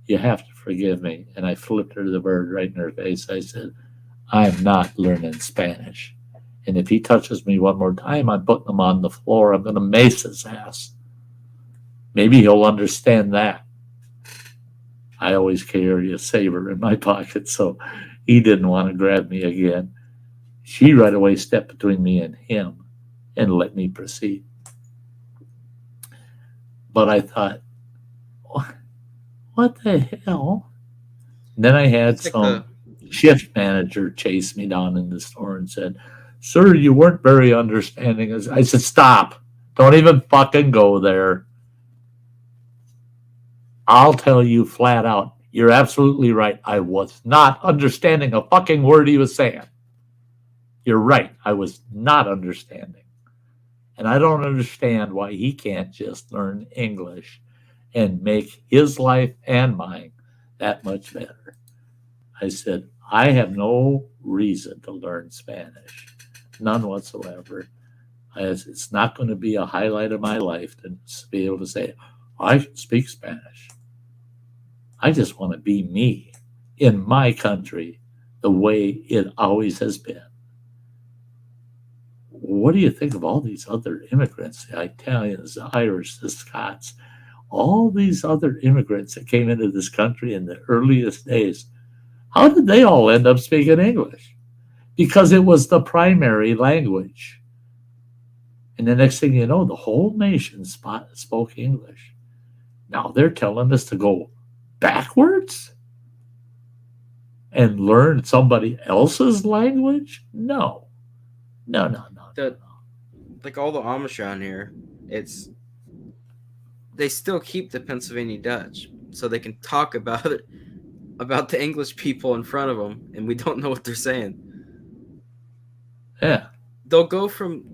you have to forgive me. And I flipped her the bird right in her face. I said, I'm not learning Spanish. And if he touches me one more time, I'm putting him on the floor. I'm going to mace his ass. Maybe he'll understand that. I always carry a saber in my pocket, so he didn't want to grab me again. She right away stepped between me and him and let me proceed. But I thought, what the hell? And then I had some shift manager chase me down in the store and said, sir, you weren't very understanding. I said, stop. Don't even fucking go there. I'll tell you flat out, you're absolutely right. I was not understanding a fucking word he was saying. You're right. I was not understanding. And I don't understand why he can't just learn English and make his life and mine that much better. I said, I have no reason to learn Spanish. None whatsoever. It's not going to be a highlight of my life to be able to say, I can speak Spanish. I just want to be me in my country the way it always has been. What do you think of all these other immigrants, the Italians, the Irish, the Scots, all these other immigrants that came into this country in the earliest days? How did they all end up speaking English? Because it was the primary language. And the next thing you know, the whole nation spoke English. Now they're telling us to go backwards and learn somebody else's language? No. Like all the Amish around here, they still keep the Pennsylvania Dutch, so they can talk about it, about the English people in front of them, and we don't know what they're saying. Yeah. They'll go from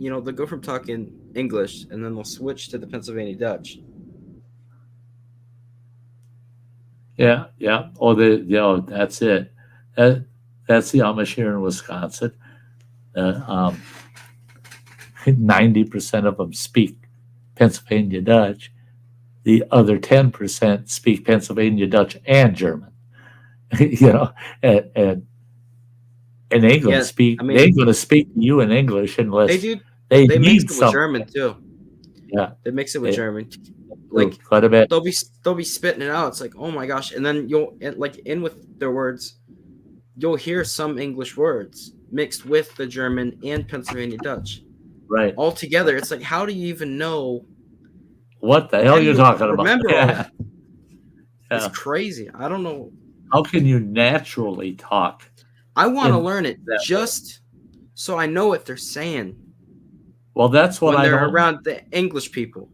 talking English, and then they'll switch to the Pennsylvania Dutch. Yeah. Oh, that's it. That's the Amish here in Wisconsin. 90% of them speak Pennsylvania Dutch. The other 10% speak Pennsylvania Dutch and German. And they ain't going to speak. They ain't going to speak to you in English unless they mix need it with something. German too. Yeah, they mix it with German. Like quite a bit. They'll be spitting it out. It's like, oh my gosh! And then you'll in with their words, you'll hear some English words mixed with the German and Pennsylvania Dutch. Right. All together, it's like, how do you even know what the hell you're talking about? Remember all that? Yeah. It's crazy. I don't know. How can you naturally talk? I want to in learn it that just so I know what they're saying Well, that's what when I they're don't. around the English people.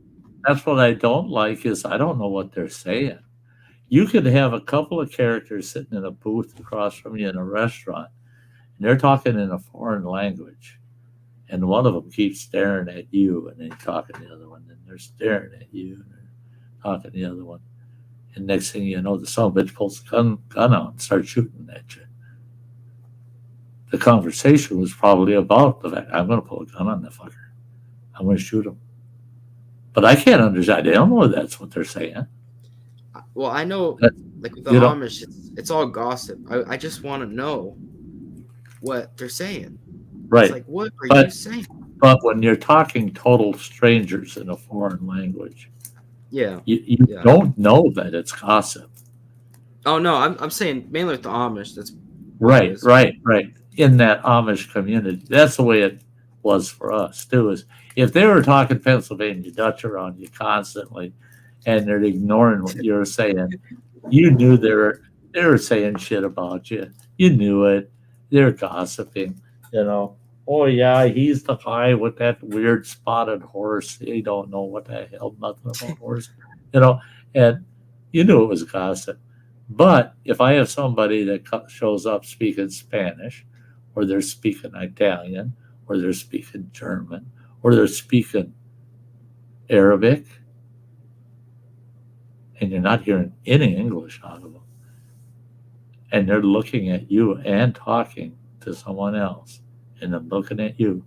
That's what I don't like is I don't know what they're saying. You could have a couple of characters sitting in a booth across from you in a restaurant, and they're talking in a foreign language, and one of them keeps staring at you, and then talking to the other one, and they're staring at you, and they're talking to the other one, and next thing you know, the son of a bitch pulls the gun out and starts shooting at you. The conversation was probably about the fact I'm going to pull a gun on that fucker. I'm going to shoot him. But I can't understand. I don't know if that's what they're saying. Well, I know, That- like with the you know- Amish, it's all gossip. I just want to know what they're saying. Right. It's like, what are But- you saying? But when you're talking total strangers in a foreign language, Yeah. you Yeah. don't know that it's gossip. Oh no, I'm saying mainly with the Amish. That's Right, is. right. In that Amish community, that's the way it was for us too. Is if they were talking Pennsylvania Dutch around you constantly, and they're ignoring what you're saying, you knew they were saying shit about you. You knew it. They're gossiping. You know. Oh yeah, he's the guy with that weird spotted horse. He don't know what the hell nothing about horse. You know, and you knew it was gossip. But if I have somebody that shows up speaking Spanish, or they're speaking Italian, or they're speaking German, or they're speaking Arabic, and you're not hearing any English out of them, and they're looking at you and talking to someone else, and I'm looking at you,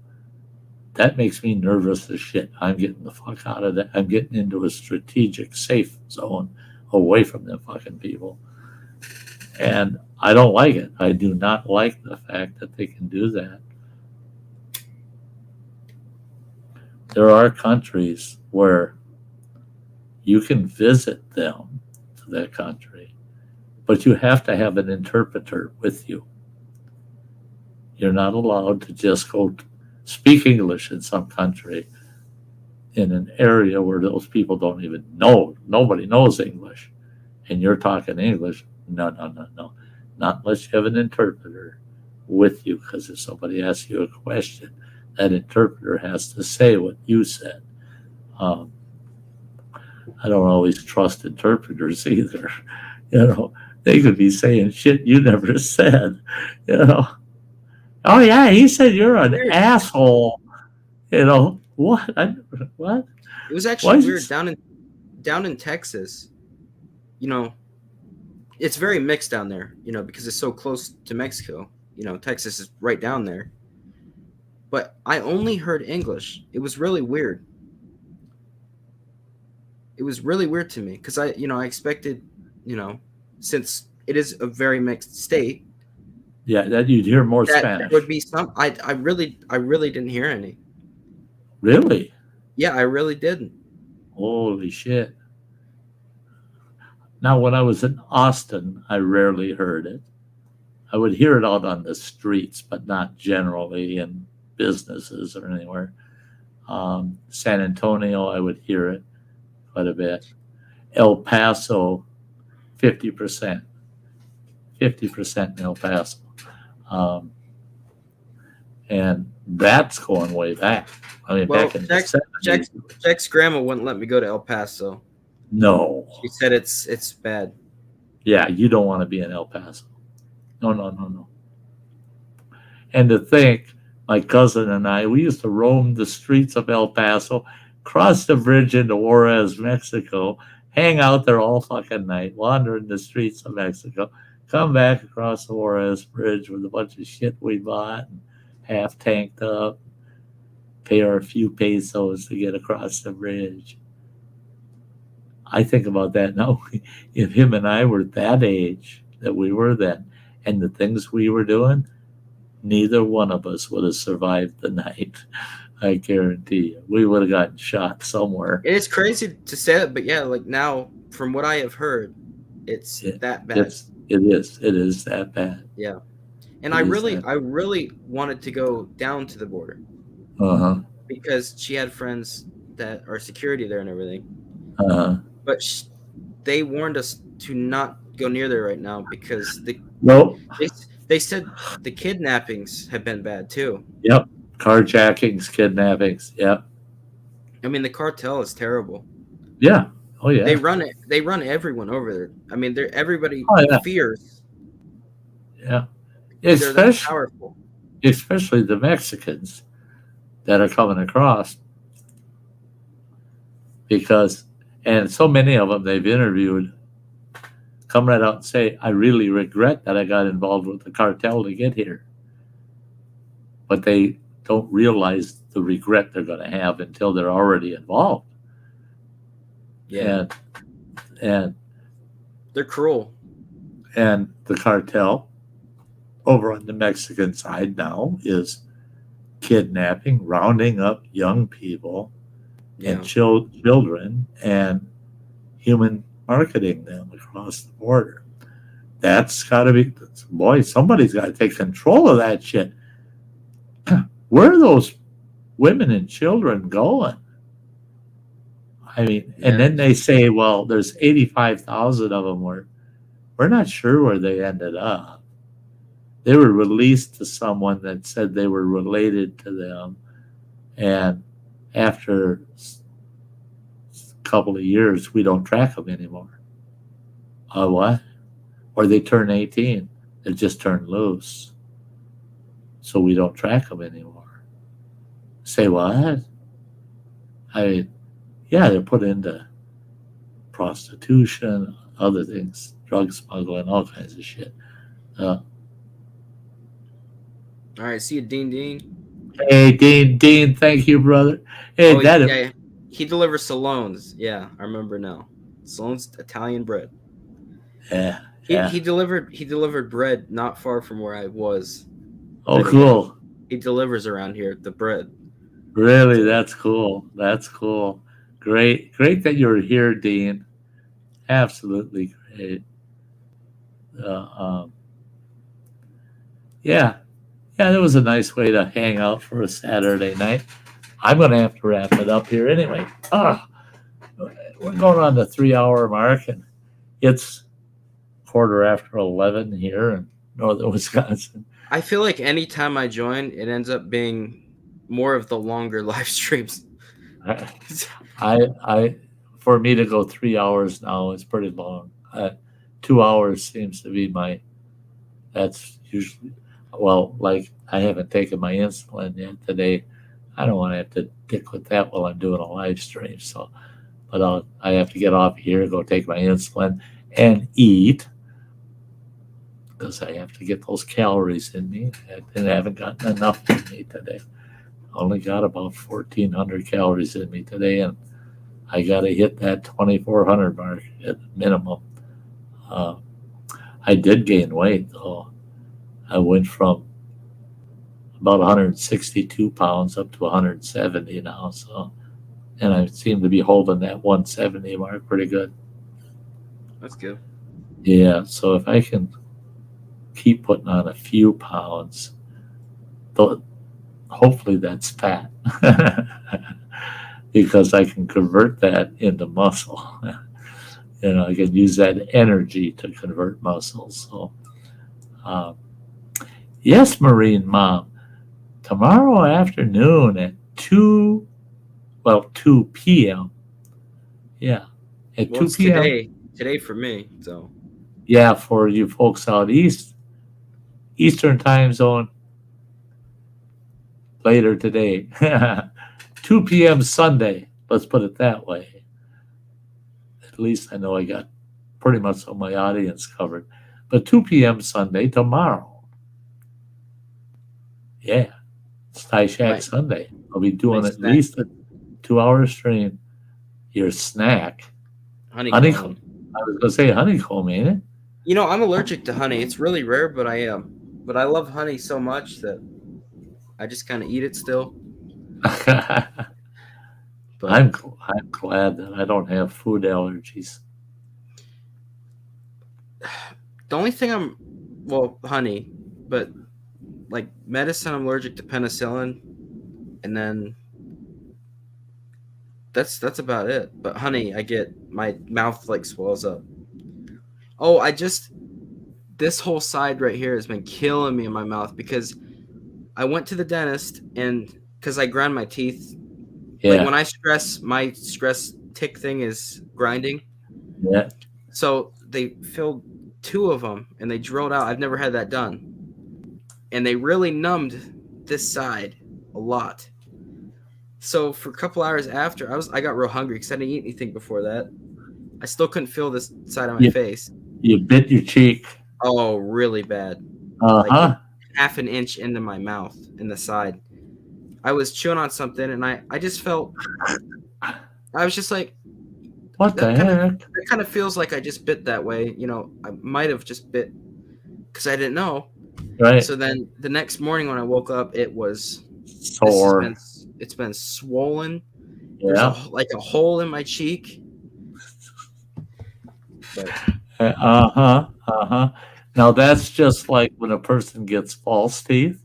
that makes me nervous as shit. I'm getting the fuck out of that. I'm getting into a strategic safe zone away from them fucking people. And I don't like it. I do not like the fact that they can do that. There are countries where you can visit them to that country, but you have to have an interpreter with you. You're not allowed to just go speak English in some country in an area where those people don't even know. Nobody knows English. And you're talking English. No. Not unless you have an interpreter with you, because if somebody asks you a question, that interpreter has to say what you said. I don't always trust interpreters either. You know, they could be saying shit you never said. You know, oh yeah, he said you're an asshole. You know what? What? It was actually Why weird is down in Texas. You know, it's very mixed down there. You know, because it's so close to Mexico. You know, Texas is right down there. But I only heard English. It was really weird. It was really weird to me because I expected, since it is a very mixed state, Yeah, that you'd hear more that Spanish. there would be some. I really didn't hear any. Really? Yeah, I really didn't. Holy shit. Now, when I was in Austin, I rarely heard it. I would hear it out on the streets, but not generally in businesses or anywhere. San Antonio, I would hear it quite a bit. El Paso, 50%. 50% in El Paso. And that's going way back. I mean, Well, back in the 70s. Jack's grandma wouldn't let me go to El Paso. No. She said it's bad. Yeah, you don't want to be in El Paso. No. And to think, my cousin and I, we used to roam the streets of El Paso, cross the bridge into Juarez, Mexico, hang out there all fucking night, wander in the streets of Mexico, come back across the Juarez Bridge with a bunch of shit we bought, and half tanked up, pay our few pesos to get across the bridge. I think about that now. If him and I were that age that we were then, and the things we were doing, neither one of us would have survived the night. I guarantee you. We would have gotten shot somewhere. It is crazy to say that, but yeah, like now, from what I have heard, it's that bad. It is that bad. Yeah. And I really wanted to go down to the border. Uh-huh. Because she had friends that are security there and everything. Uh-huh. But they warned us to not go near there right now because Nope. they said the kidnappings have been bad too. Yep. Carjackings, kidnappings. Yep. I mean, the cartel is terrible. Yeah. Oh yeah. They run it. They run everyone over there. I mean, everybody Oh yeah. fears. Yeah. They're that Especially powerful. especially the Mexicans that are coming across, because and so many of them they've interviewed come right out and say, I really regret that I got involved with the cartel to get here. But they don't realize the regret they're going to have until they're already involved. Yeah, And they're cruel. and the cartel over on the Mexican side now is kidnapping, rounding up young people Yeah, and children and human marketing them across the border. That's got to be, boy, somebody's got to take control of that shit. Where are those women and children going? I mean, and then they say, well, there's 85,000 of them where we're not sure where they ended up. They were released to someone that said they were related to them. And after a couple of years, we don't track them anymore. What? Or they turn 18. They just turn loose. So we don't track them anymore. Say what? Yeah, they're put into prostitution, other things, drug smuggling, all kinds of shit. All right, see you, Dean. Hey, Dean, thank you, brother. Hey, yeah, he delivers Salone's. Yeah, I remember now. Salone's Italian bread. Yeah. He delivered bread not far from where I was. Oh, cool. He delivers around here the bread. Really, that's cool. That's cool. Great that you're here, Dean. Absolutely great. Yeah, that was a nice way to hang out for a Saturday night. I'm going to have to wrap it up here anyway. We're going on the 3-hour mark, and it's 11:15 here in northern Wisconsin. I feel like anytime I join, it ends up being more of the longer live streams. I for me to go 3 hours now is pretty long. 2 hours seems to be that's usually, well, like I haven't taken my insulin yet today. I don't want to have to dick with that while I'm doing a live stream. So, but I have to get off here, go take my insulin and eat, because I have to get those calories in me. And I haven't gotten enough in me today. Only got about 1,400 calories in me today, and I got to hit that 2,400 mark at minimum. I did gain weight, though. I went from about 162 pounds up to 170 now. So, and I seem to be holding that 170 mark pretty good. That's good. Yeah. So if I can keep putting on a few pounds, hopefully that's fat, because I can convert that into muscle. I can use that energy to convert muscles. So, yes, Marine Mom, tomorrow afternoon at 2 p.m. Yeah, at 2 p.m. Today for me. So, yeah, for you folks out east, Eastern time zone. Later today, 2 p.m. Sunday. Let's put it that way. At least I know I got pretty much all my audience covered. But 2 p.m. Sunday tomorrow. Yeah, Sty Shack Right. Sunday. I'll be doing at least a 2-hour stream. Your snack. Honeycomb. I was going to say honeycomb, ain't it? I'm allergic to honey. It's really rare, but I am. But I love honey so much that I just kind of eat it still. But I'm glad that I don't have food allergies. The only thing honey, but like medicine, I'm allergic to penicillin, and then that's about it. But honey, my mouth like swells up. Oh, this whole side right here has been killing me in my mouth because I went to the dentist and because I grind my teeth. Yeah. Like when I stress, my stress tick thing is grinding. Yeah. So they filled 2 of them and they drilled out. I've never had that done. And they really numbed this side a lot. So for a couple hours after, I got real hungry because I didn't eat anything before that. I still couldn't feel this side of my face. You bit your cheek. Oh, really bad. Uh-huh. Like half an inch into my mouth in the side. I was chewing on something and I just felt, I was just like, What the heck? It kind of feels like I just bit that way. You know, I might have just bit because I didn't know. Right. So then the next morning when I woke up, it was sore. It's been swollen. Yeah. There's like a hole in my cheek. But, Now that's just like when a person gets false teeth.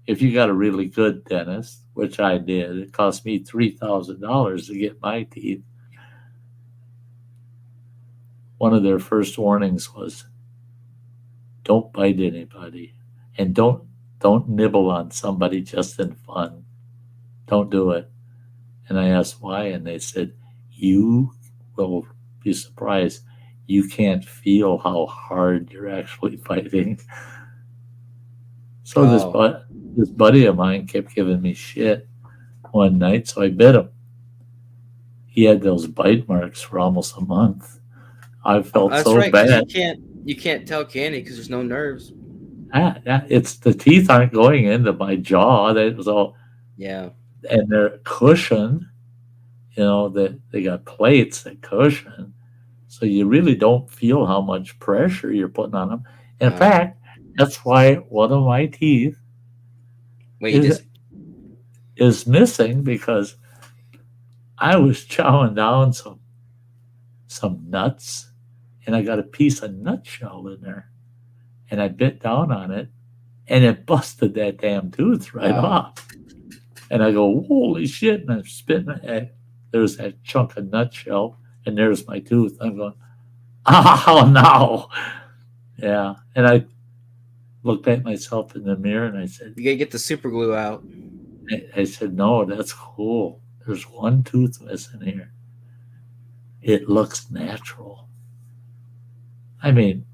If you got a really good dentist, which I did, it cost me $3,000 to get my teeth. One of their first warnings was, don't bite anybody, and don't nibble on somebody just in fun. Don't do it. And I asked why, and they said, you will be surprised. You can't feel how hard you're actually fighting. So this buddy of mine kept giving me shit one night, so I bit him. He had those bite marks for almost a month. I felt so bad. You can't tell candy because there's no nerves. It's the teeth aren't going into my jaw. Yeah, and they're cushioned. You know that they got plates that cushion, so you really don't feel how much pressure you're putting on them. In fact, that's why one of my teeth is missing because I was chowing down some nuts, and I got a piece of nutshell in there, and I bit down on it, and it busted that damn tooth right off. And I go, holy shit! And I'm spitting. There's that chunk of nutshell, and there's my tooth. I'm going, oh no, yeah. And I looked at myself in the mirror, and I said, you gotta get the super glue out. I said, no, that's cool. There's one tooth missing here. It looks natural. I mean,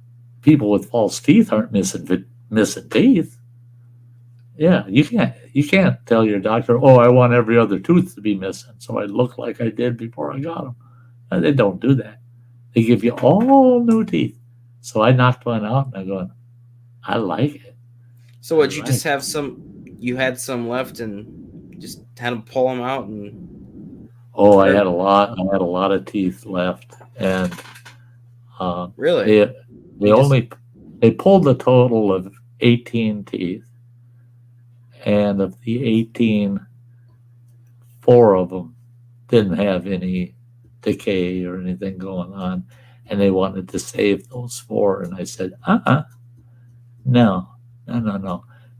people with false teeth aren't missing teeth. Yeah, you can't tell your doctor, oh, I want every other tooth to be missing, so I look like I did before I got them. And they don't do that. They give you all new teeth. So I knocked one out, and I'm going, I like it. So what? You just have some? You had some left, and just had to pull them out, and I had a lot. I had a lot of teeth left, and really, they pulled a total of 18 teeth. And of the 18, 4 of them didn't have any decay or anything going on. And they wanted to save those 4. And I said, no.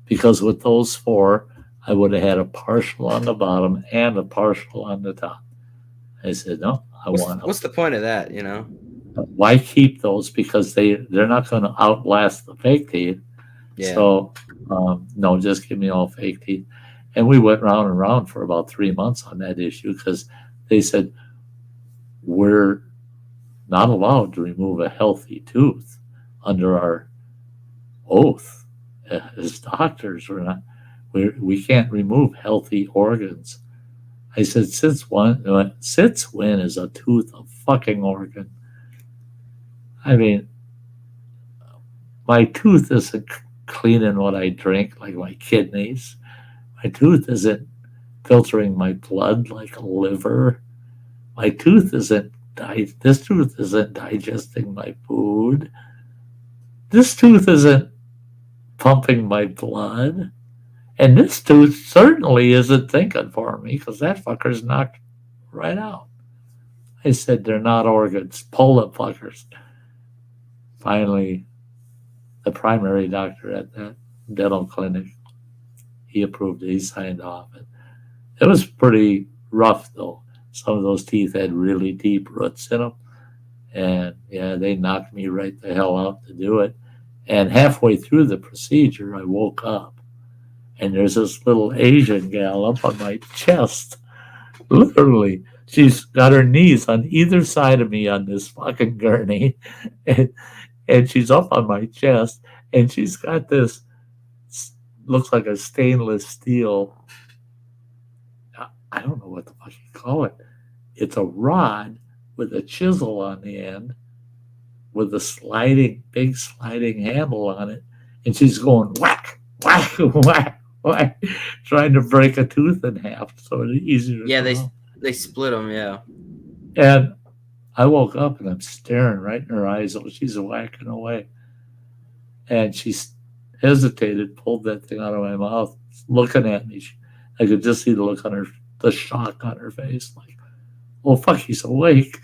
Because with those 4, I would have had a partial on the bottom and a partial on the top. I said, no, what's the point of that, you know? Why keep those? Because they're not going to outlast the fake teeth. Yeah. So, no, just give me all fake teeth. And we went round and round for about 3 months on that issue because they said, we're not allowed to remove a healthy tooth under our oath as doctors. We can't remove healthy organs. I said, since when is a tooth a fucking organ? I mean, my tooth isn't cleaning what I drink, like my kidneys. My tooth isn't filtering my blood like a liver. My tooth isn't this tooth isn't digesting my food. This tooth isn't pumping my blood. And this tooth certainly isn't thinking for me because that fucker's knocked right out. I said, they're not organs. Pull the fuckers. Finally, the primary doctor at that dental clinic, he approved it. He signed off. It was pretty rough, though. Some of those teeth had really deep roots in them. And yeah, they knocked me right the hell out to do it. And halfway through the procedure, I woke up, and there's this little Asian gal up on my chest. Literally, she's got her knees on either side of me on this fucking gurney, and, and she's up on my chest, and she's got this, looks like a stainless steel, I don't know what the fuck you call it. It's a rod with a chisel on the end with a big sliding handle on it. And she's going whack, whack, whack, whack, trying to break a tooth in half so it's easier to Yeah, come out. they split them. Yeah. And I woke up and I'm staring right in her eyes. Oh, she's whacking away. And she hesitated, pulled that thing out of my mouth, looking at me. I could just see the look on her, the shock on her face, like, oh, fuck, he's awake.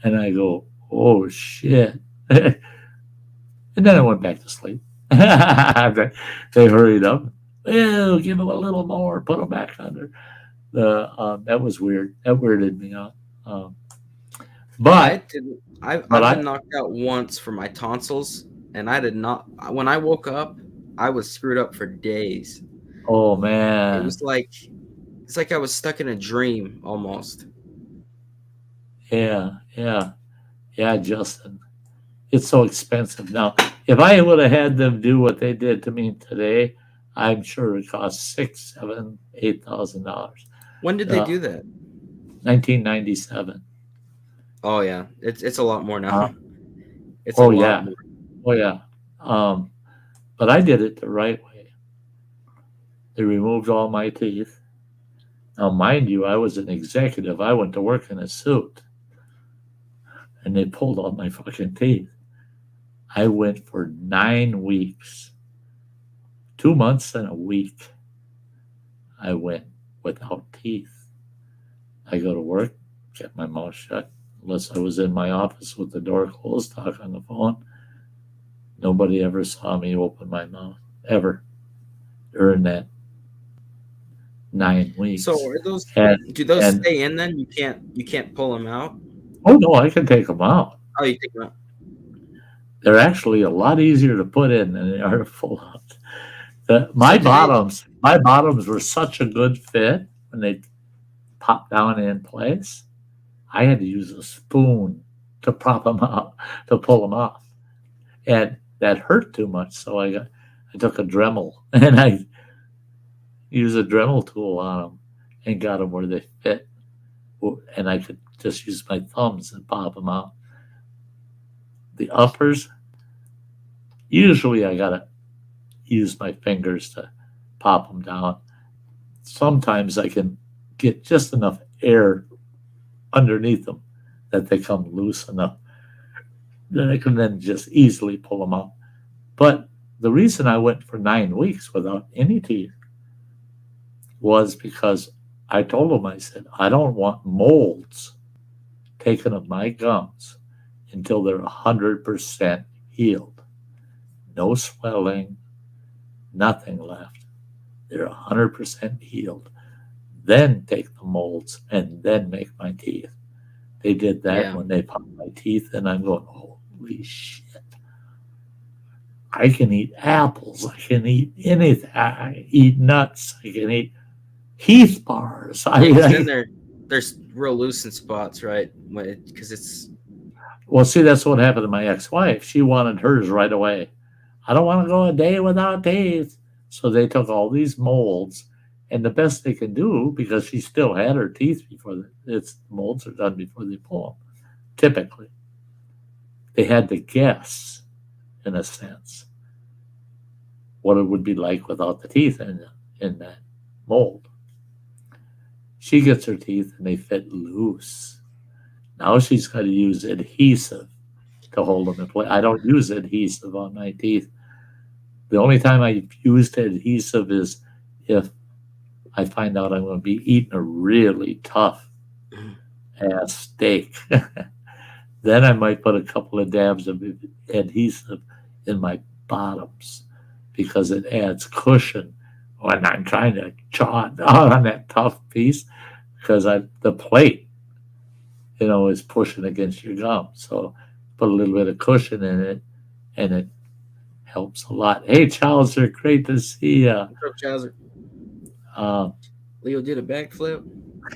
And I go, oh, shit. And then I went back to sleep. They hurried up. Oh, give him a little more. Put him back under. That was weird. That weirded me out. I've been knocked out once for my tonsils, and I did not. When I woke up, I was screwed up for days. Oh man, it's like I was stuck in a dream almost. Yeah, Justin. It's so expensive now. If I would have had them do what they did to me today, I'm sure it cost $6,000, $7,000, $8,000. When did they do that? 1997. Oh yeah, it's a lot more now. It's oh a lot yeah, more. Oh yeah. But I did it the right way. They removed all my teeth. Now, mind you, I was an executive. I went to work in a suit, and they pulled all my fucking teeth. I went for 9 weeks, 2 months and a week. I went without teeth. I go to work, kept my mouth shut, unless I was in my office with the door closed, talking on the phone. Nobody ever saw me open my mouth, ever, during that 9 weeks. So are those? Do those stay in? Then you can't pull them out. Oh no, I can take them out. Oh, you take them out. They're actually a lot easier to put in than they are to pull out. My bottoms were such a good fit when they popped down in place. I had to use a spoon to prop them out, to pull them off, and that hurt too much. So I took a Dremel and I used a Dremel tool on them and got them where they fit, and I could just use my thumbs and pop them out. The uppers, usually I gotta use my fingers to pop them down. Sometimes I can get just enough air underneath them that they come loose enough that I can then just easily pull them out. But the reason I went for 9 weeks without any teeth was because I told them, I said, I don't want molds taken of my gums until they're 100% healed. No swelling, nothing left. They're 100% healed. Then take the molds and then make my teeth. They did that when they popped my teeth, and I'm going, holy shit. I can eat apples. I can eat anything. I eat nuts. I can eat Heath bars. Then there's real loosened spots, right? Because it's. Well, see, that's what happened to my ex-wife. She wanted hers right away. I don't want to go a day without teeth. So they took all these molds, and the best they can do, because she still had her teeth before the molds are done before they pull them, typically. They had to guess, in a sense, what it would be like without the teeth in that mold. She gets her teeth and they fit loose. Now she's got to use adhesive to hold them in place. I don't use adhesive on my teeth. The only time I've used adhesive is if I find out I'm going to be eating a really tough ass steak. Then I might put a couple of dabs of adhesive in my bottoms because it adds cushion when I'm trying to chaw it down on that tough piece, because the plate is pushing against your gum. So put a little bit of cushion in it, and it helps a lot. Hey, Chowser, great to see you. What's up, Chowser? Leo did a backflip.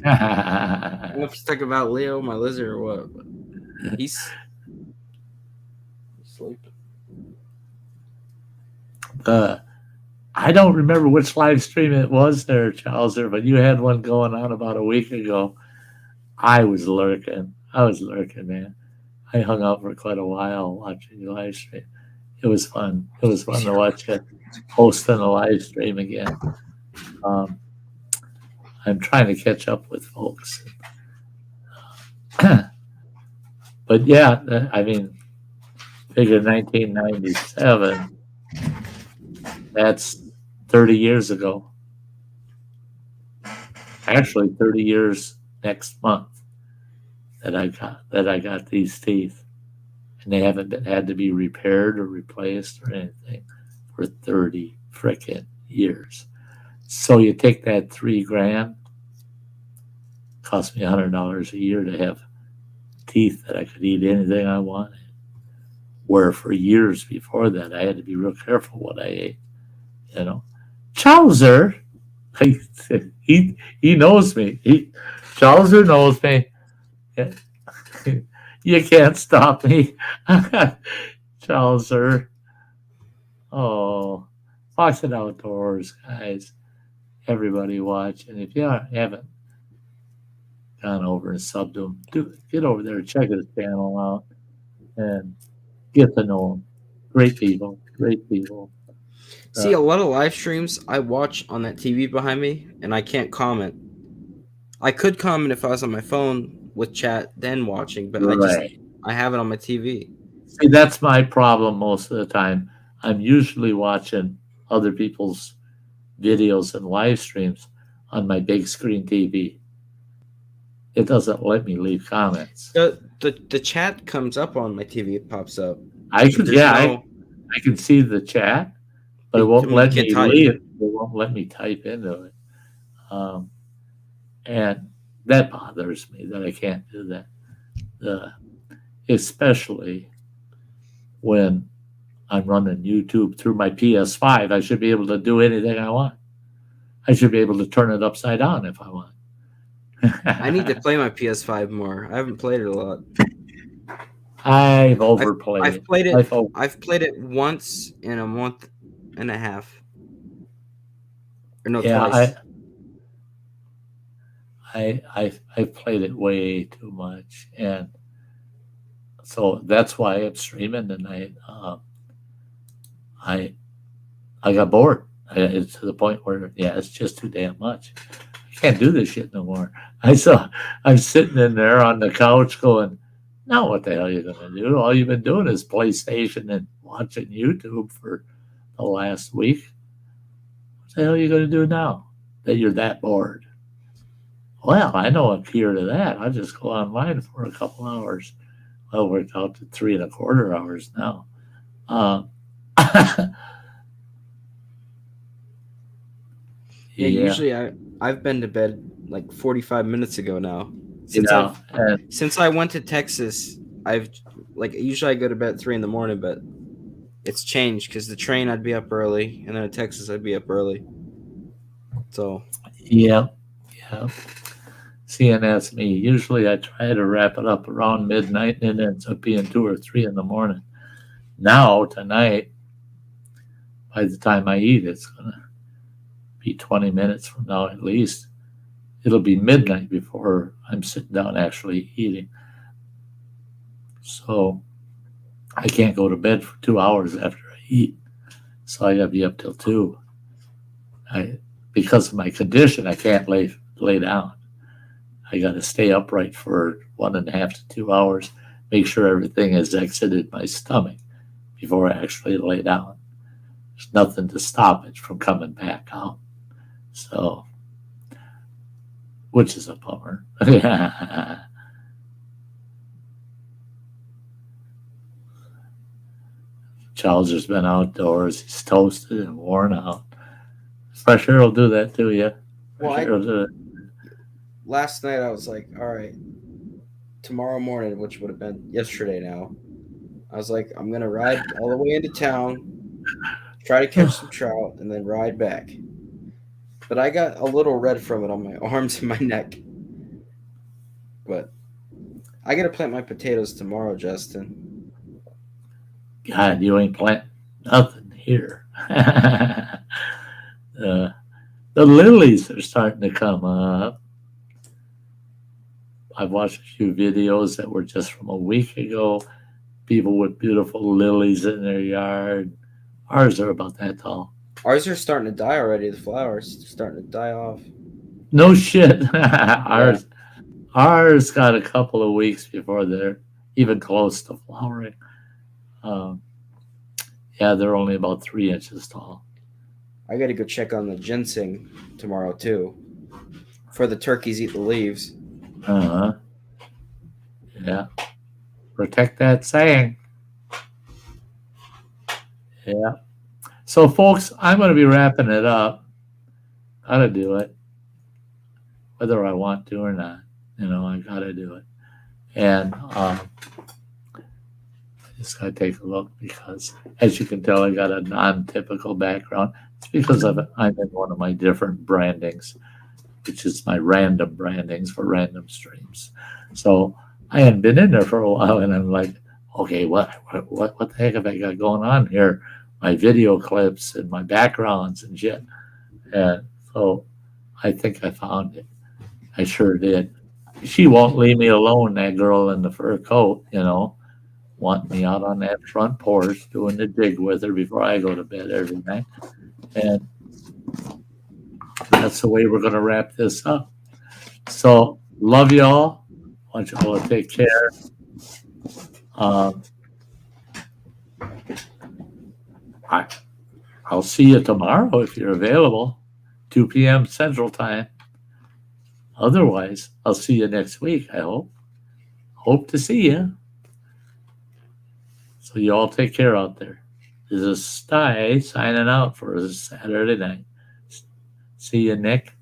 I don't know if he's talking about Leo, my lizard, or what. But he's sleeping. I don't remember which live stream it was there, Chowser, but you had one going on about a week ago. I was lurking, man. I hung out for quite a while watching your live stream. It was fun. It was fun to watch you hosting a live stream again. I'm trying to catch up with folks. But yeah, I mean, figure 1997, that's 30 years ago. Actually, 30 years next month that I got these teeth. And they haven't had to be repaired or replaced or anything for 30 frickin' years. So you take that $3,000, cost me $100 a year to have teeth that I could eat anything I wanted. Where for years before that, I had to be real careful what I ate. Chowser, he knows me. Chowser knows me. You can't stop me. Chowser. Oh, Fox and Outdoors, guys. Everybody watching. If you haven't gone over and subbed him, get over there, check his channel out, and get to know him. Great people. See, a lot of live streams I watch on that TV behind me, and I can't comment. I could comment if I was on my phone with chat, then watching, but I have it on my TV. See, that's my problem most of the time. I'm usually watching other people's videos and live streams on my big screen TV. It doesn't let me leave comments. The chat comes up on my TV. It pops up. I can see the chat, but it won't let me leave. It won't let me type into it. And that bothers me that I can't do that. Especially when I'm running YouTube through my PS5, I should be able to do anything I want. I should be able to turn it upside down if I want. I need to play my PS5 more. I haven't played it a lot. I've overplayed I've played it. I've played it once in a month and a half. Or no, twice. I've played it way too much, and so that's why I'm streaming tonight. I got bored. It's to the point where it's just too damn much. I can't do this shit no more. I'm sitting in there on the couch going, now what the hell are you gonna do? All you've been doing is PlayStation and watching YouTube for the last week. What the hell are you gonna do now that you're that bored? Well, I know a cure to that. I just go online for a couple hours. Well, it worked out to 3.25 hours now. Usually I've been to bed like 45 minutes ago now. Since I went to Texas, usually I go to bed at 3 a.m, but it's changed because the train I'd be up early, and then in Texas I'd be up early. So yeah. See, and that's me. Usually I try to wrap it up around midnight, and it ends up being 2 or 3 a.m. Now, tonight, by the time I eat, it's going to be 20 minutes from now at least. It'll be midnight before I'm sitting down actually eating. So I can't go to bed for 2 hours after I eat. So I got to be up till 2. Because of my condition, I can't lay down. I got to stay upright for 1.5 to 2 hours, make sure everything has exited my stomach before I actually lay down. There's nothing to stop it from coming back out. So, which is a bummer. Chowser's been outdoors. He's toasted and worn out. Fresh air will do that to you. Last night I was like, all right, tomorrow morning, which would have been yesterday now. I was like, I'm gonna ride all the way into town, try to catch some trout, and then ride back. But I got a little red from it on my arms and my neck. But I gotta plant my potatoes tomorrow, Justin. God, you ain't planting nothing here. The lilies are starting to come up. I've watched a few videos that were just from a week ago. People with beautiful lilies in their yard. Ours are about that tall. Ours are starting to die already. The flowers starting to die off. No shit. Ours got a couple of weeks before they're even close to flowering. Yeah, they're only about 3 inches tall. I gotta go check on the ginseng tomorrow too. For the turkeys eat the leaves. Uh-huh. Yeah. Protect that saying. Yeah. So, folks, I'm going to be wrapping it up. Gotta do it. Whether I want to or not. I gotta do it. And I just gotta take a look because, as you can tell, I got a non-typical background. It's because I'm in one of my different brandings, which is my random brandings for random streams. So I hadn't been in there for a while, and I'm like, okay, what the heck have I got going on here? My video clips and my backgrounds and shit. And so I think I found it. I sure did. She won't leave me alone, that girl in the fur coat, wanting me out on that front porch doing the dig with her before I go to bed every night. And that's the way we're going to wrap this up. So, love y'all. Want you all to take care. I'll see you tomorrow if you're available, 2 p.m. Central Time. Otherwise, I'll see you next week, I hope. Hope to see you. So you all take care out there. This is Sty signing out for a Saturday night. See you, Nick.